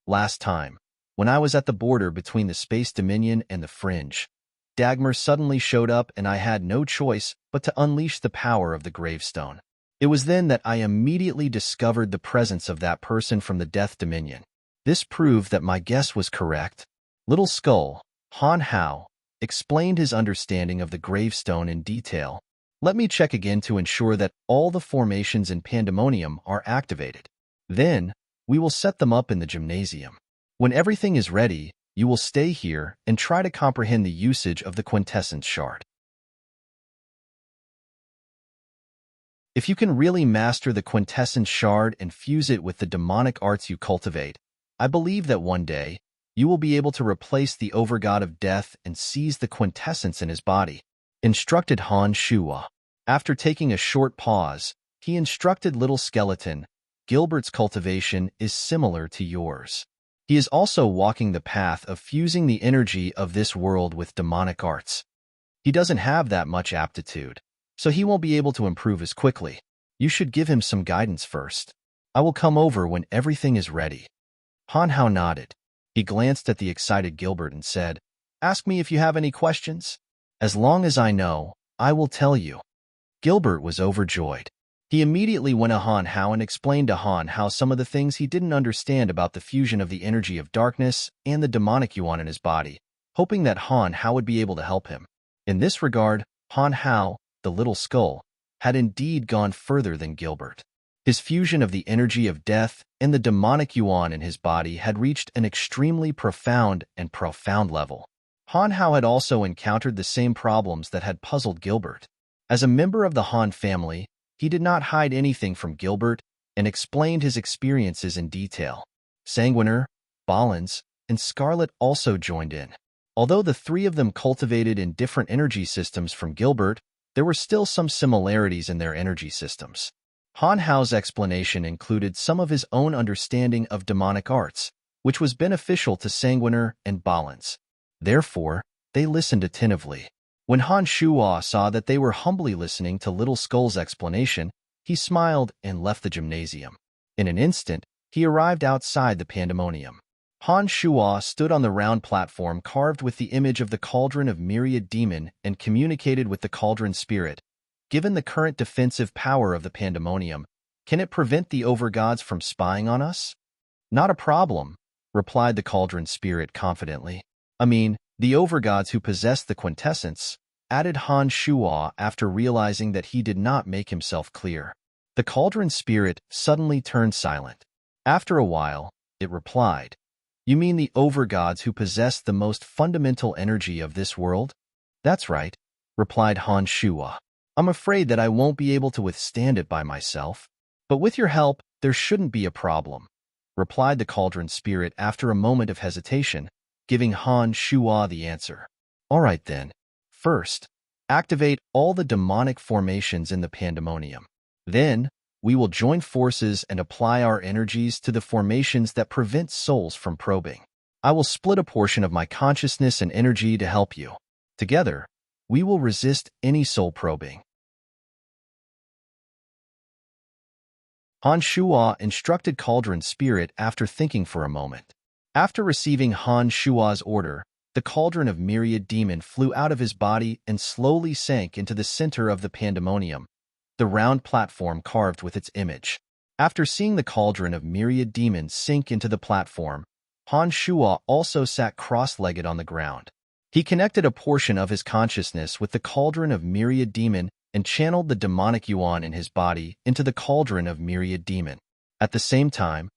Last time, when I was at the border between the Space Dominion and the Fringe, Dagmar suddenly showed up and I had no choice but to unleash the power of the gravestone. It was then that I immediately discovered the presence of that person from the Death Dominion. This proved that my guess was correct. Little Skull, Han Hao, explained his understanding of the gravestone in detail. Let me check again to ensure that all the formations in Pandemonium are activated. Then, we will set them up in the gymnasium. When everything is ready, you will stay here and try to comprehend the usage of the quintessence shard. If you can really master the quintessence shard and fuse it with the demonic arts you cultivate, I believe that one day, you will be able to replace the Overgod of Death and seize the quintessence in his body, instructed Han Shuwa. After taking a short pause, he instructed Little Skeleton, Gilbert's cultivation is similar to yours. He is also walking the path of fusing the energy of this world with demonic arts. He doesn't have that much aptitude, so he won't be able to improve as quickly. You should give him some guidance first. I will come over when everything is ready. Han Hao nodded. He glanced at the excited Gilbert and said, "Ask me if you have any questions. As long as I know, I will tell you." Gilbert was overjoyed. He immediately went to Han Hao and explained to Han Hao some of the things he didn't understand about the fusion of the energy of darkness and the demonic yuan in his body, hoping that Han Hao would be able to help him. In this regard, Han Hao, the Little Skull, had indeed gone further than Gilbert. His fusion of the energy of death and the demonic yuan in his body had reached an extremely profound level. Han Hao had also encountered the same problems that had puzzled Gilbert. As a member of the Han family, he did not hide anything from Gilbert and explained his experiences in detail. Sanguiner, Balance, and Scarlet also joined in. Although the three of them cultivated in different energy systems from Gilbert, there were still some similarities in their energy systems. Han Hao's explanation included some of his own understanding of demonic arts, which was beneficial to Sanguiner and Balance. Therefore, they listened attentively. When Han Shuwa saw that they were humbly listening to Little Skull's explanation, he smiled and left the gymnasium. In an instant, he arrived outside the Pandemonium. Han Shuwa stood on the round platform carved with the image of the Cauldron of Myriad Demon and communicated with the Cauldron Spirit. Given the current defensive power of the Pandemonium, can it prevent the Overgods from spying on us? Not a problem, replied the Cauldron Spirit confidently. The Overgods who possess the quintessence, added Han Shuwa after realizing that he did not make himself clear. The Cauldron Spirit suddenly turned silent. After a while, it replied, "You mean the Overgods who possess the most fundamental energy of this world?" "That's right," replied Han Shuwa. "I'm afraid that I won't be able to withstand it by myself. But with your help, there shouldn't be a problem," replied the Cauldron Spirit after a moment of hesitation, giving Han Shuwa the answer. "All right then. First, activate all the demonic formations in the Pandemonium. Then, we will join forces and apply our energies to the formations that prevent souls from probing. I will split a portion of my consciousness and energy to help you. Together, we will resist any soul probing." Han Shuwa instructed Cauldron Spirit after thinking for a moment. After receiving Han Shua's order, the Cauldron of Myriad Demon flew out of his body and slowly sank into the center of the Pandemonium, the round platform carved with its image. After seeing the Cauldron of Myriad Demon sink into the platform, Han Shuwa also sat cross-legged on the ground. He connected a portion of his consciousness with the Cauldron of Myriad Demon and channeled the demonic yuan in his body into the Cauldron of Myriad Demon. At the same time,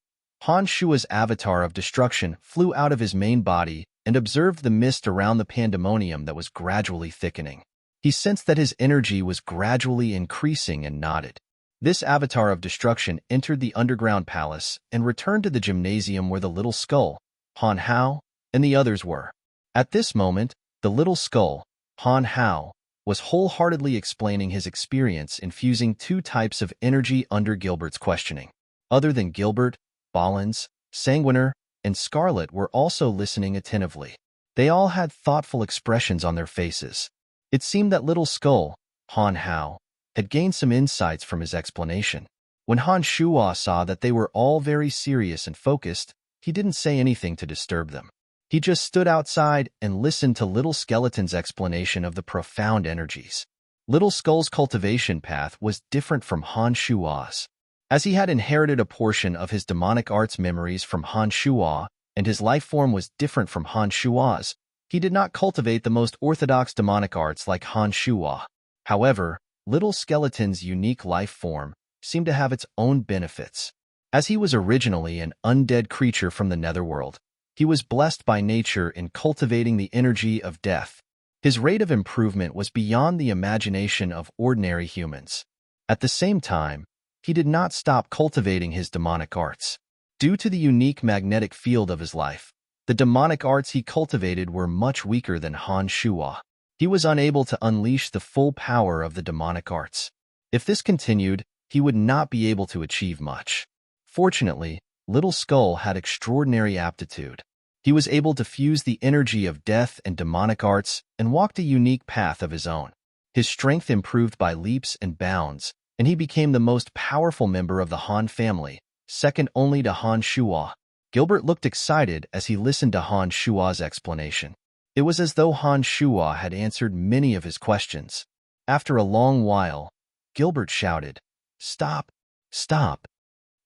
Han Shua's avatar of destruction flew out of his main body and observed the mist around the Pandemonium that was gradually thickening. He sensed that his energy was gradually increasing and nodded. This avatar of destruction entered the underground palace and returned to the gymnasium where the Little Skull, Han Hao, and the others were. At this moment, the Little Skull, Han Hao, was wholeheartedly explaining his experience in fusing two types of energy under Gilbert's questioning. Other than Gilbert, Balance, Sanguiner, and Scarlet were also listening attentively. They all had thoughtful expressions on their faces. It seemed that Little Skull, Han Hao, had gained some insights from his explanation. When Han Shuo saw that they were all very serious and focused, he didn't say anything to disturb them. He just stood outside and listened to Little Skeleton's explanation of the profound energies. Little Skull's cultivation path was different from Han Shuo's. As he had inherited a portion of his demonic arts memories from Han Shuo, and his life form was different from Han Shuo's, he did not cultivate the most orthodox demonic arts like Han Shuo. However, Little Skeleton's unique life form seemed to have its own benefits. As he was originally an undead creature from the netherworld, he was blessed by nature in cultivating the energy of death. His rate of improvement was beyond the imagination of ordinary humans. At the same time, he did not stop cultivating his demonic arts. Due to the unique magnetic field of his life, the demonic arts he cultivated were much weaker than Han Shuo. He was unable to unleash the full power of the demonic arts. If this continued, he would not be able to achieve much. Fortunately, Little Skull had extraordinary aptitude. He was able to fuse the energy of death and demonic arts and walked a unique path of his own. His strength improved by leaps and bounds, and he became the most powerful member of the Han family, second only to Han Shuo. Gilbert looked excited as he listened to Han Shuo's explanation. It was as though Han Shuo had answered many of his questions. After a long while, Gilbert shouted, "Stop! Stop!"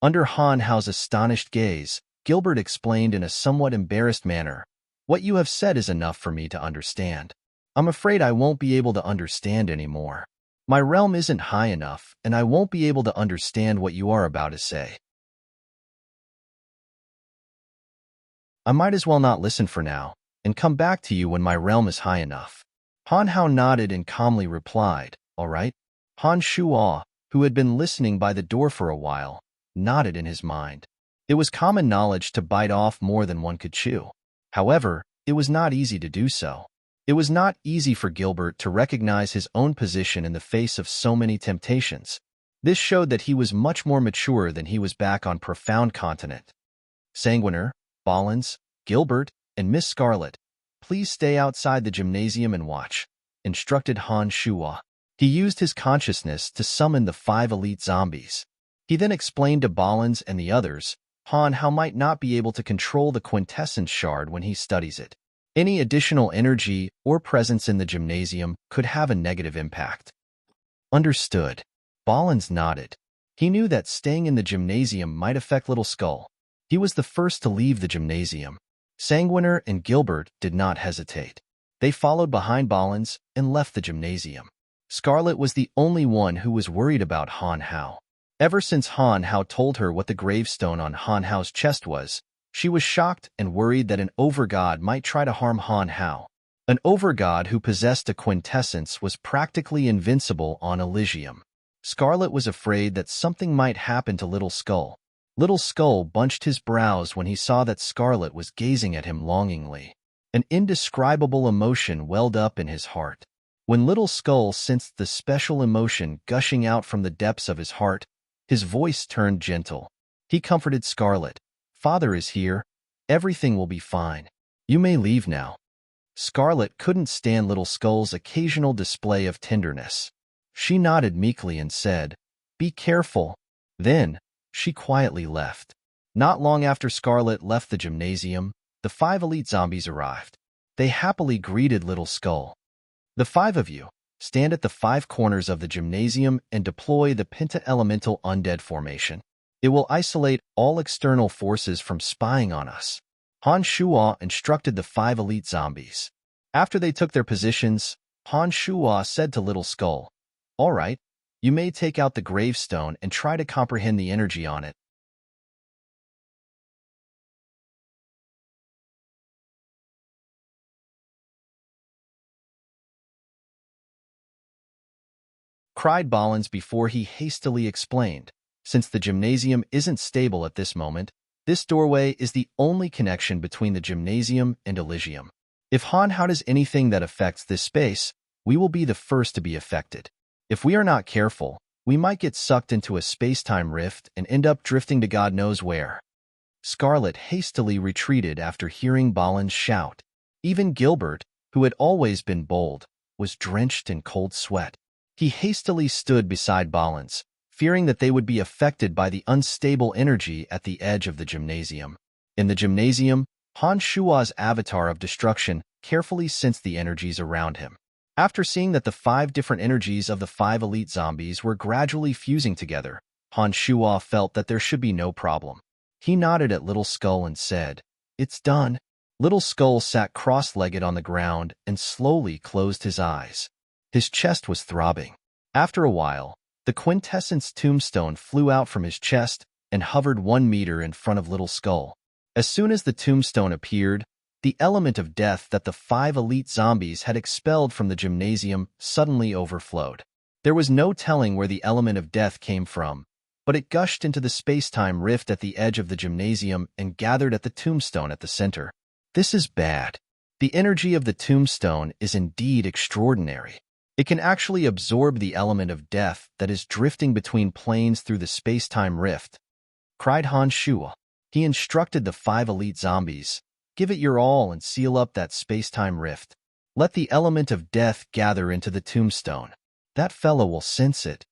Under Han Hao's astonished gaze, Gilbert explained in a somewhat embarrassed manner, "What you have said is enough for me to understand. I'm afraid I won't be able to understand anymore. My realm isn't high enough, and I won't be able to understand what you are about to say. I might as well not listen for now, and come back to you when my realm is high enough." Han Hao nodded and calmly replied, "All right." Han Shuo, who had been listening by the door for a while, nodded in his mind. It was common knowledge to bite off more than one could chew. However, it was not easy to do so. It was not easy for Gilbert to recognize his own position in the face of so many temptations. This showed that he was much more mature than he was back on Profound Continent. "Sanguiner, Ballins, Gilbert, and Miss Scarlet, please stay outside the gymnasium and watch," instructed Han Shuo. He used his consciousness to summon the 5 elite zombies. He then explained to Ballins and the others, Han Hao might not be able to control the quintessence shard when he studies it. Any additional energy or presence in the gymnasium could have a negative impact. Understood. Ballins nodded. He knew that staying in the gymnasium might affect Little Skull. He was the first to leave the gymnasium. Sanguiner and Gilbert did not hesitate. They followed behind Ballins and left the gymnasium. Scarlet was the only one who was worried about Han Hao. Ever since Han Hao told her what the gravestone on Han Hao's chest was, she was shocked and worried that an overgod might try to harm Han Hao. An overgod who possessed a quintessence was practically invincible on Elysium. Scarlet was afraid that something might happen to Little Skull. Little Skull bunched his brows when he saw that Scarlet was gazing at him longingly. An indescribable emotion welled up in his heart. When Little Skull sensed the special emotion gushing out from the depths of his heart, his voice turned gentle. He comforted Scarlet. "Father is here. Everything will be fine. You may leave now." Scarlet couldn't stand Little Skull's occasional display of tenderness. She nodded meekly and said, "Be careful." Then, she quietly left. Not long after Scarlet left the gymnasium, the 5 elite zombies arrived. They happily greeted Little Skull. "The 5 of you, stand at the 5 corners of the gymnasium and deploy the Penta-Elemental Undead Formation. It will isolate all external forces from spying on us." Han Shuo instructed the 5 elite zombies. After they took their positions, Han Shuo said to Little Skull, "All right, you may take out the gravestone and try to comprehend the energy on it." Cried Ballins before he hastily explained, "Since the gymnasium isn't stable at this moment, this doorway is the only connection between the gymnasium and Elysium. If Han Hao does anything that affects this space, we will be the first to be affected. If we are not careful, we might get sucked into a space-time rift and end up drifting to God knows where." Scarlet hastily retreated after hearing Balin's shout. Even Gilbert, who had always been bold, was drenched in cold sweat. He hastily stood beside Balins, fearing that they would be affected by the unstable energy at the edge of the gymnasium. In the gymnasium, Han Shua's avatar of destruction carefully sensed the energies around him. After seeing that the 5 different energies of the 5 elite zombies were gradually fusing together, Han Shua felt that there should be no problem. He nodded at Little Skull and said, "It's done." Little Skull sat cross-legged on the ground and slowly closed his eyes. His chest was throbbing. After a while, the quintessence tombstone flew out from his chest and hovered 1 meter in front of Little Skull. As soon as the tombstone appeared, the element of death that the 5 elite zombies had expelled from the gymnasium suddenly overflowed. There was no telling where the element of death came from, but it gushed into the space-time rift at the edge of the gymnasium and gathered at the tombstone at the center. This is bad. The energy of the tombstone is indeed extraordinary. It can actually absorb the element of death that is drifting between planes through the space-time rift, cried Han Shua. He instructed the 5 elite zombies, "Give it your all and seal up that space-time rift. Let the element of death gather into the tombstone. That fellow will sense it."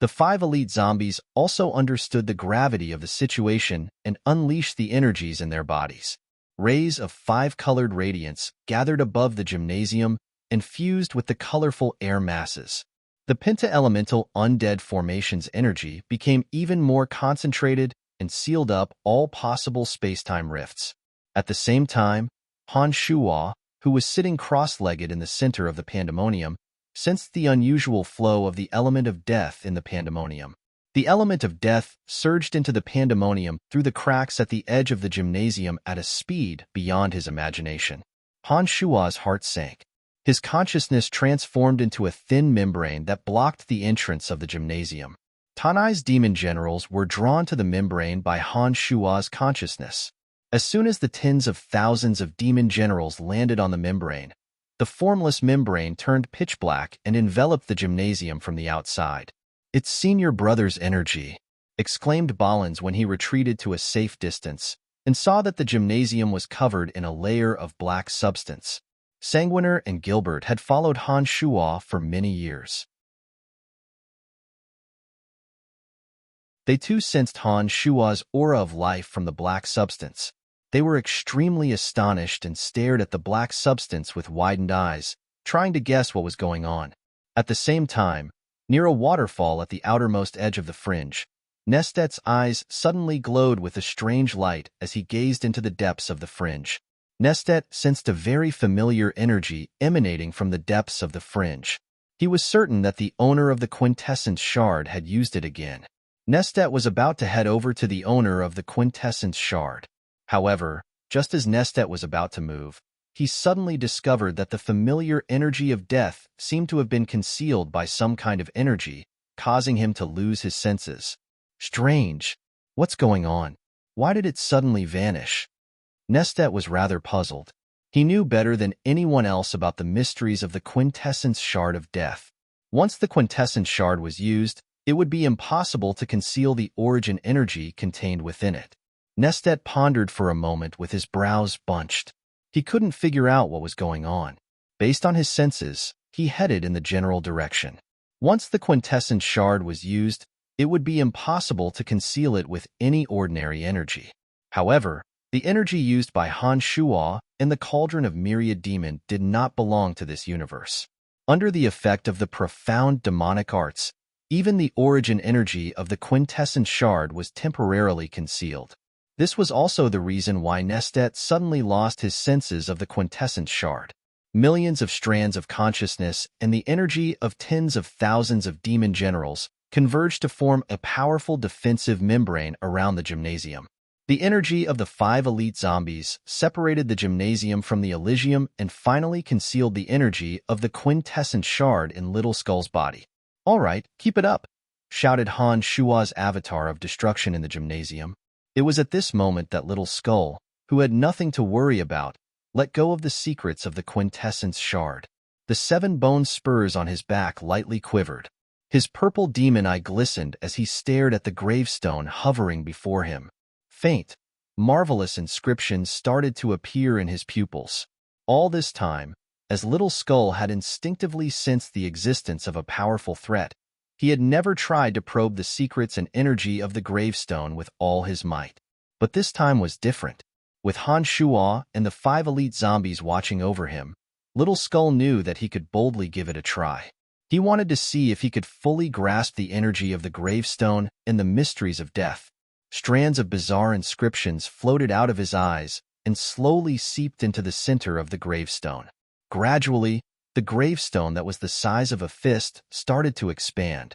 The 5 elite zombies also understood the gravity of the situation and unleashed the energies in their bodies. Rays of 5-colored radiance gathered above the gymnasium and fused with the colorful air masses. The penta-elemental undead formation's energy became even more concentrated and sealed up all possible space-time rifts. At the same time, Han Shua, who was sitting cross-legged in the center of the pandemonium, sensed the unusual flow of the element of death in the pandemonium. The element of death surged into the pandemonium through the cracks at the edge of the gymnasium at a speed beyond his imagination. Han Shua's heart sank. His consciousness transformed into a thin membrane that blocked the entrance of the gymnasium. Tanai's demon generals were drawn to the membrane by Han Shua's consciousness. As soon as the tens of thousands of demon generals landed on the membrane, the formless membrane turned pitch black and enveloped the gymnasium from the outside. "It's senior brother's energy," exclaimed Balins when he retreated to a safe distance and saw that the gymnasium was covered in a layer of black substance. Sanguiner and Gilbert had followed Han Shua for many years. They too sensed Han Shua's aura of life from the black substance. They were extremely astonished and stared at the black substance with widened eyes, trying to guess what was going on. At the same time, near a waterfall at the outermost edge of the fringe, Nestet's eyes suddenly glowed with a strange light as he gazed into the depths of the fringe. Nestet sensed a very familiar energy emanating from the depths of the fringe. He was certain that the owner of the quintessence shard had used it again. Nestet was about to head over to the owner of the quintessence shard. However, just as Nestet was about to move, he suddenly discovered that the familiar energy of death seemed to have been concealed by some kind of energy, causing him to lose his senses. Strange. What's going on? Why did it suddenly vanish? Nestet was rather puzzled. He knew better than anyone else about the mysteries of the quintessence shard of death. Once the quintessence shard was used, it would be impossible to conceal the origin energy contained within it. Nestet pondered for a moment with his brows bunched. He couldn't figure out what was going on. Based on his senses, he headed in the general direction. Once the quintessence shard was used, it would be impossible to conceal it with any ordinary energy. However, the energy used by Han Shua in the Cauldron of Myriad Demon did not belong to this universe. Under the effect of the profound demonic arts, even the origin energy of the quintessence shard was temporarily concealed. This was also the reason why Nestet suddenly lost his senses of the quintessence shard. Millions of strands of consciousness and the energy of tens of thousands of demon generals converged to form a powerful defensive membrane around the gymnasium. The energy of the 5 elite zombies separated the gymnasium from the Elysium and finally concealed the energy of the quintessence shard in Little Skull's body. "All right, keep it up," shouted Han Shua's avatar of destruction in the gymnasium. It was at this moment that Little Skull, who had nothing to worry about, let go of the secrets of the quintessence shard. The 7 bone spurs on his back lightly quivered. His purple demon eye glistened as he stared at the gravestone hovering before him. Faint, marvelous inscriptions started to appear in his pupils. All this time, as Little Skull had instinctively sensed the existence of a powerful threat, he had never tried to probe the secrets and energy of the gravestone with all his might. But this time was different. With Han Shuo and the 5 elite zombies watching over him, Little Skull knew that he could boldly give it a try. He wanted to see if he could fully grasp the energy of the gravestone and the mysteries of death. Strands of bizarre inscriptions floated out of his eyes and slowly seeped into the center of the gravestone. Gradually, the gravestone that was the size of a fist started to expand.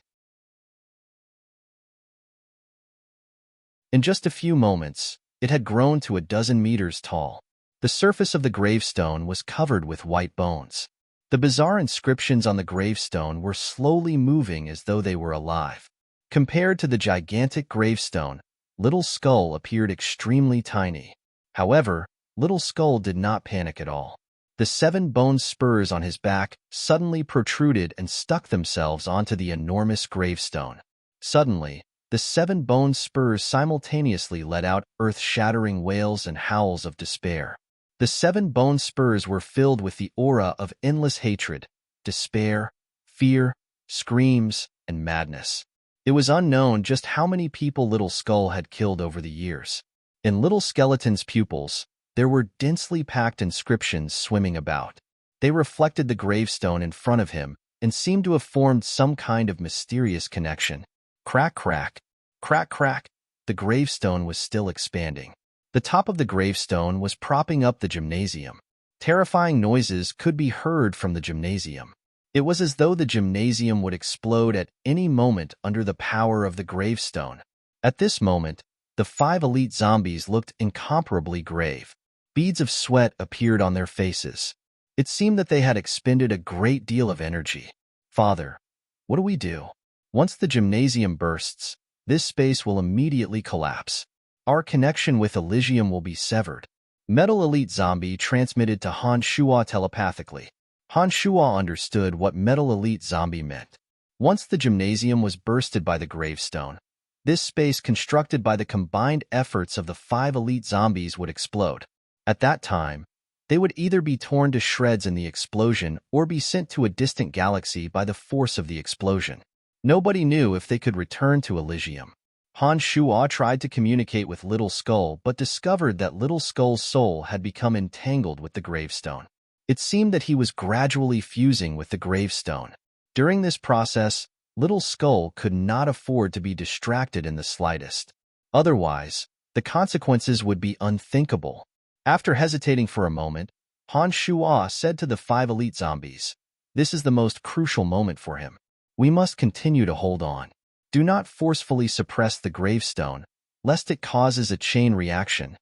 In just a few moments, it had grown to 12 meters tall. The surface of the gravestone was covered with white bones. The bizarre inscriptions on the gravestone were slowly moving as though they were alive. Compared to the gigantic gravestone, Little Skull appeared extremely tiny. However, Little Skull did not panic at all. The 7 bone spurs on his back suddenly protruded and stuck themselves onto the enormous gravestone. Suddenly, the 7 bone spurs simultaneously let out earth-shattering wails and howls of despair. The 7 bone spurs were filled with the aura of endless hatred, despair, fear, screams, and madness. It was unknown just how many people Little Skull had killed over the years. In Little Skeleton's pupils, there were densely packed inscriptions swimming about. They reflected the gravestone in front of him and seemed to have formed some kind of mysterious connection. Crack, crack, crack, crack. The gravestone was still expanding. The top of the gravestone was propping up the gymnasium. Terrifying noises could be heard from the gymnasium. It was as though the gymnasium would explode at any moment under the power of the gravestone. At this moment, the 5 elite zombies looked incomparably grave. Beads of sweat appeared on their faces. It seemed that they had expended a great deal of energy. Father, what do we do? Once the gymnasium bursts, this space will immediately collapse. Our connection with Elysium will be severed. Metal Elite Zombie transmitted to Han Shuo telepathically. Han Shuo understood what Metal Elite Zombie meant. Once the gymnasium was bursted by the gravestone, this space constructed by the combined efforts of the 5 elite zombies would explode. At that time, they would either be torn to shreds in the explosion or be sent to a distant galaxy by the force of the explosion. Nobody knew if they could return to Elysium. Han Shuo tried to communicate with Little Skull but discovered that Little Skull's soul had become entangled with the gravestone. It seemed that he was gradually fusing with the gravestone. During this process, Little Skull could not afford to be distracted in the slightest. Otherwise, the consequences would be unthinkable. After hesitating for a moment, Han Shuo said to the 5 elite zombies, "This is the most crucial moment for him. We must continue to hold on. Do not forcefully suppress the gravestone, lest it causes a chain reaction."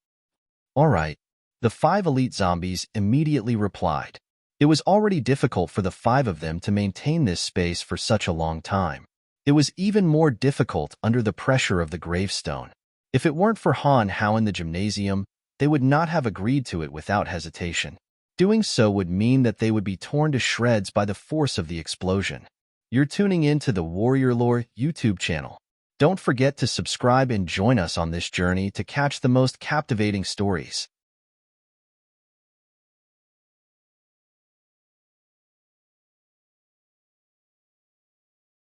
"All right," the 5 elite zombies immediately replied. It was already difficult for the 5 of them to maintain this space for such a long time. It was even more difficult under the pressure of the gravestone. If it weren't for Han Hao in the gymnasium, they would not have agreed to it without hesitation. Doing so would mean that they would be torn to shreds by the force of the explosion. You're tuning in to the Warrior Lore YouTube channel. Don't forget to subscribe and join us on this journey to catch the most captivating stories.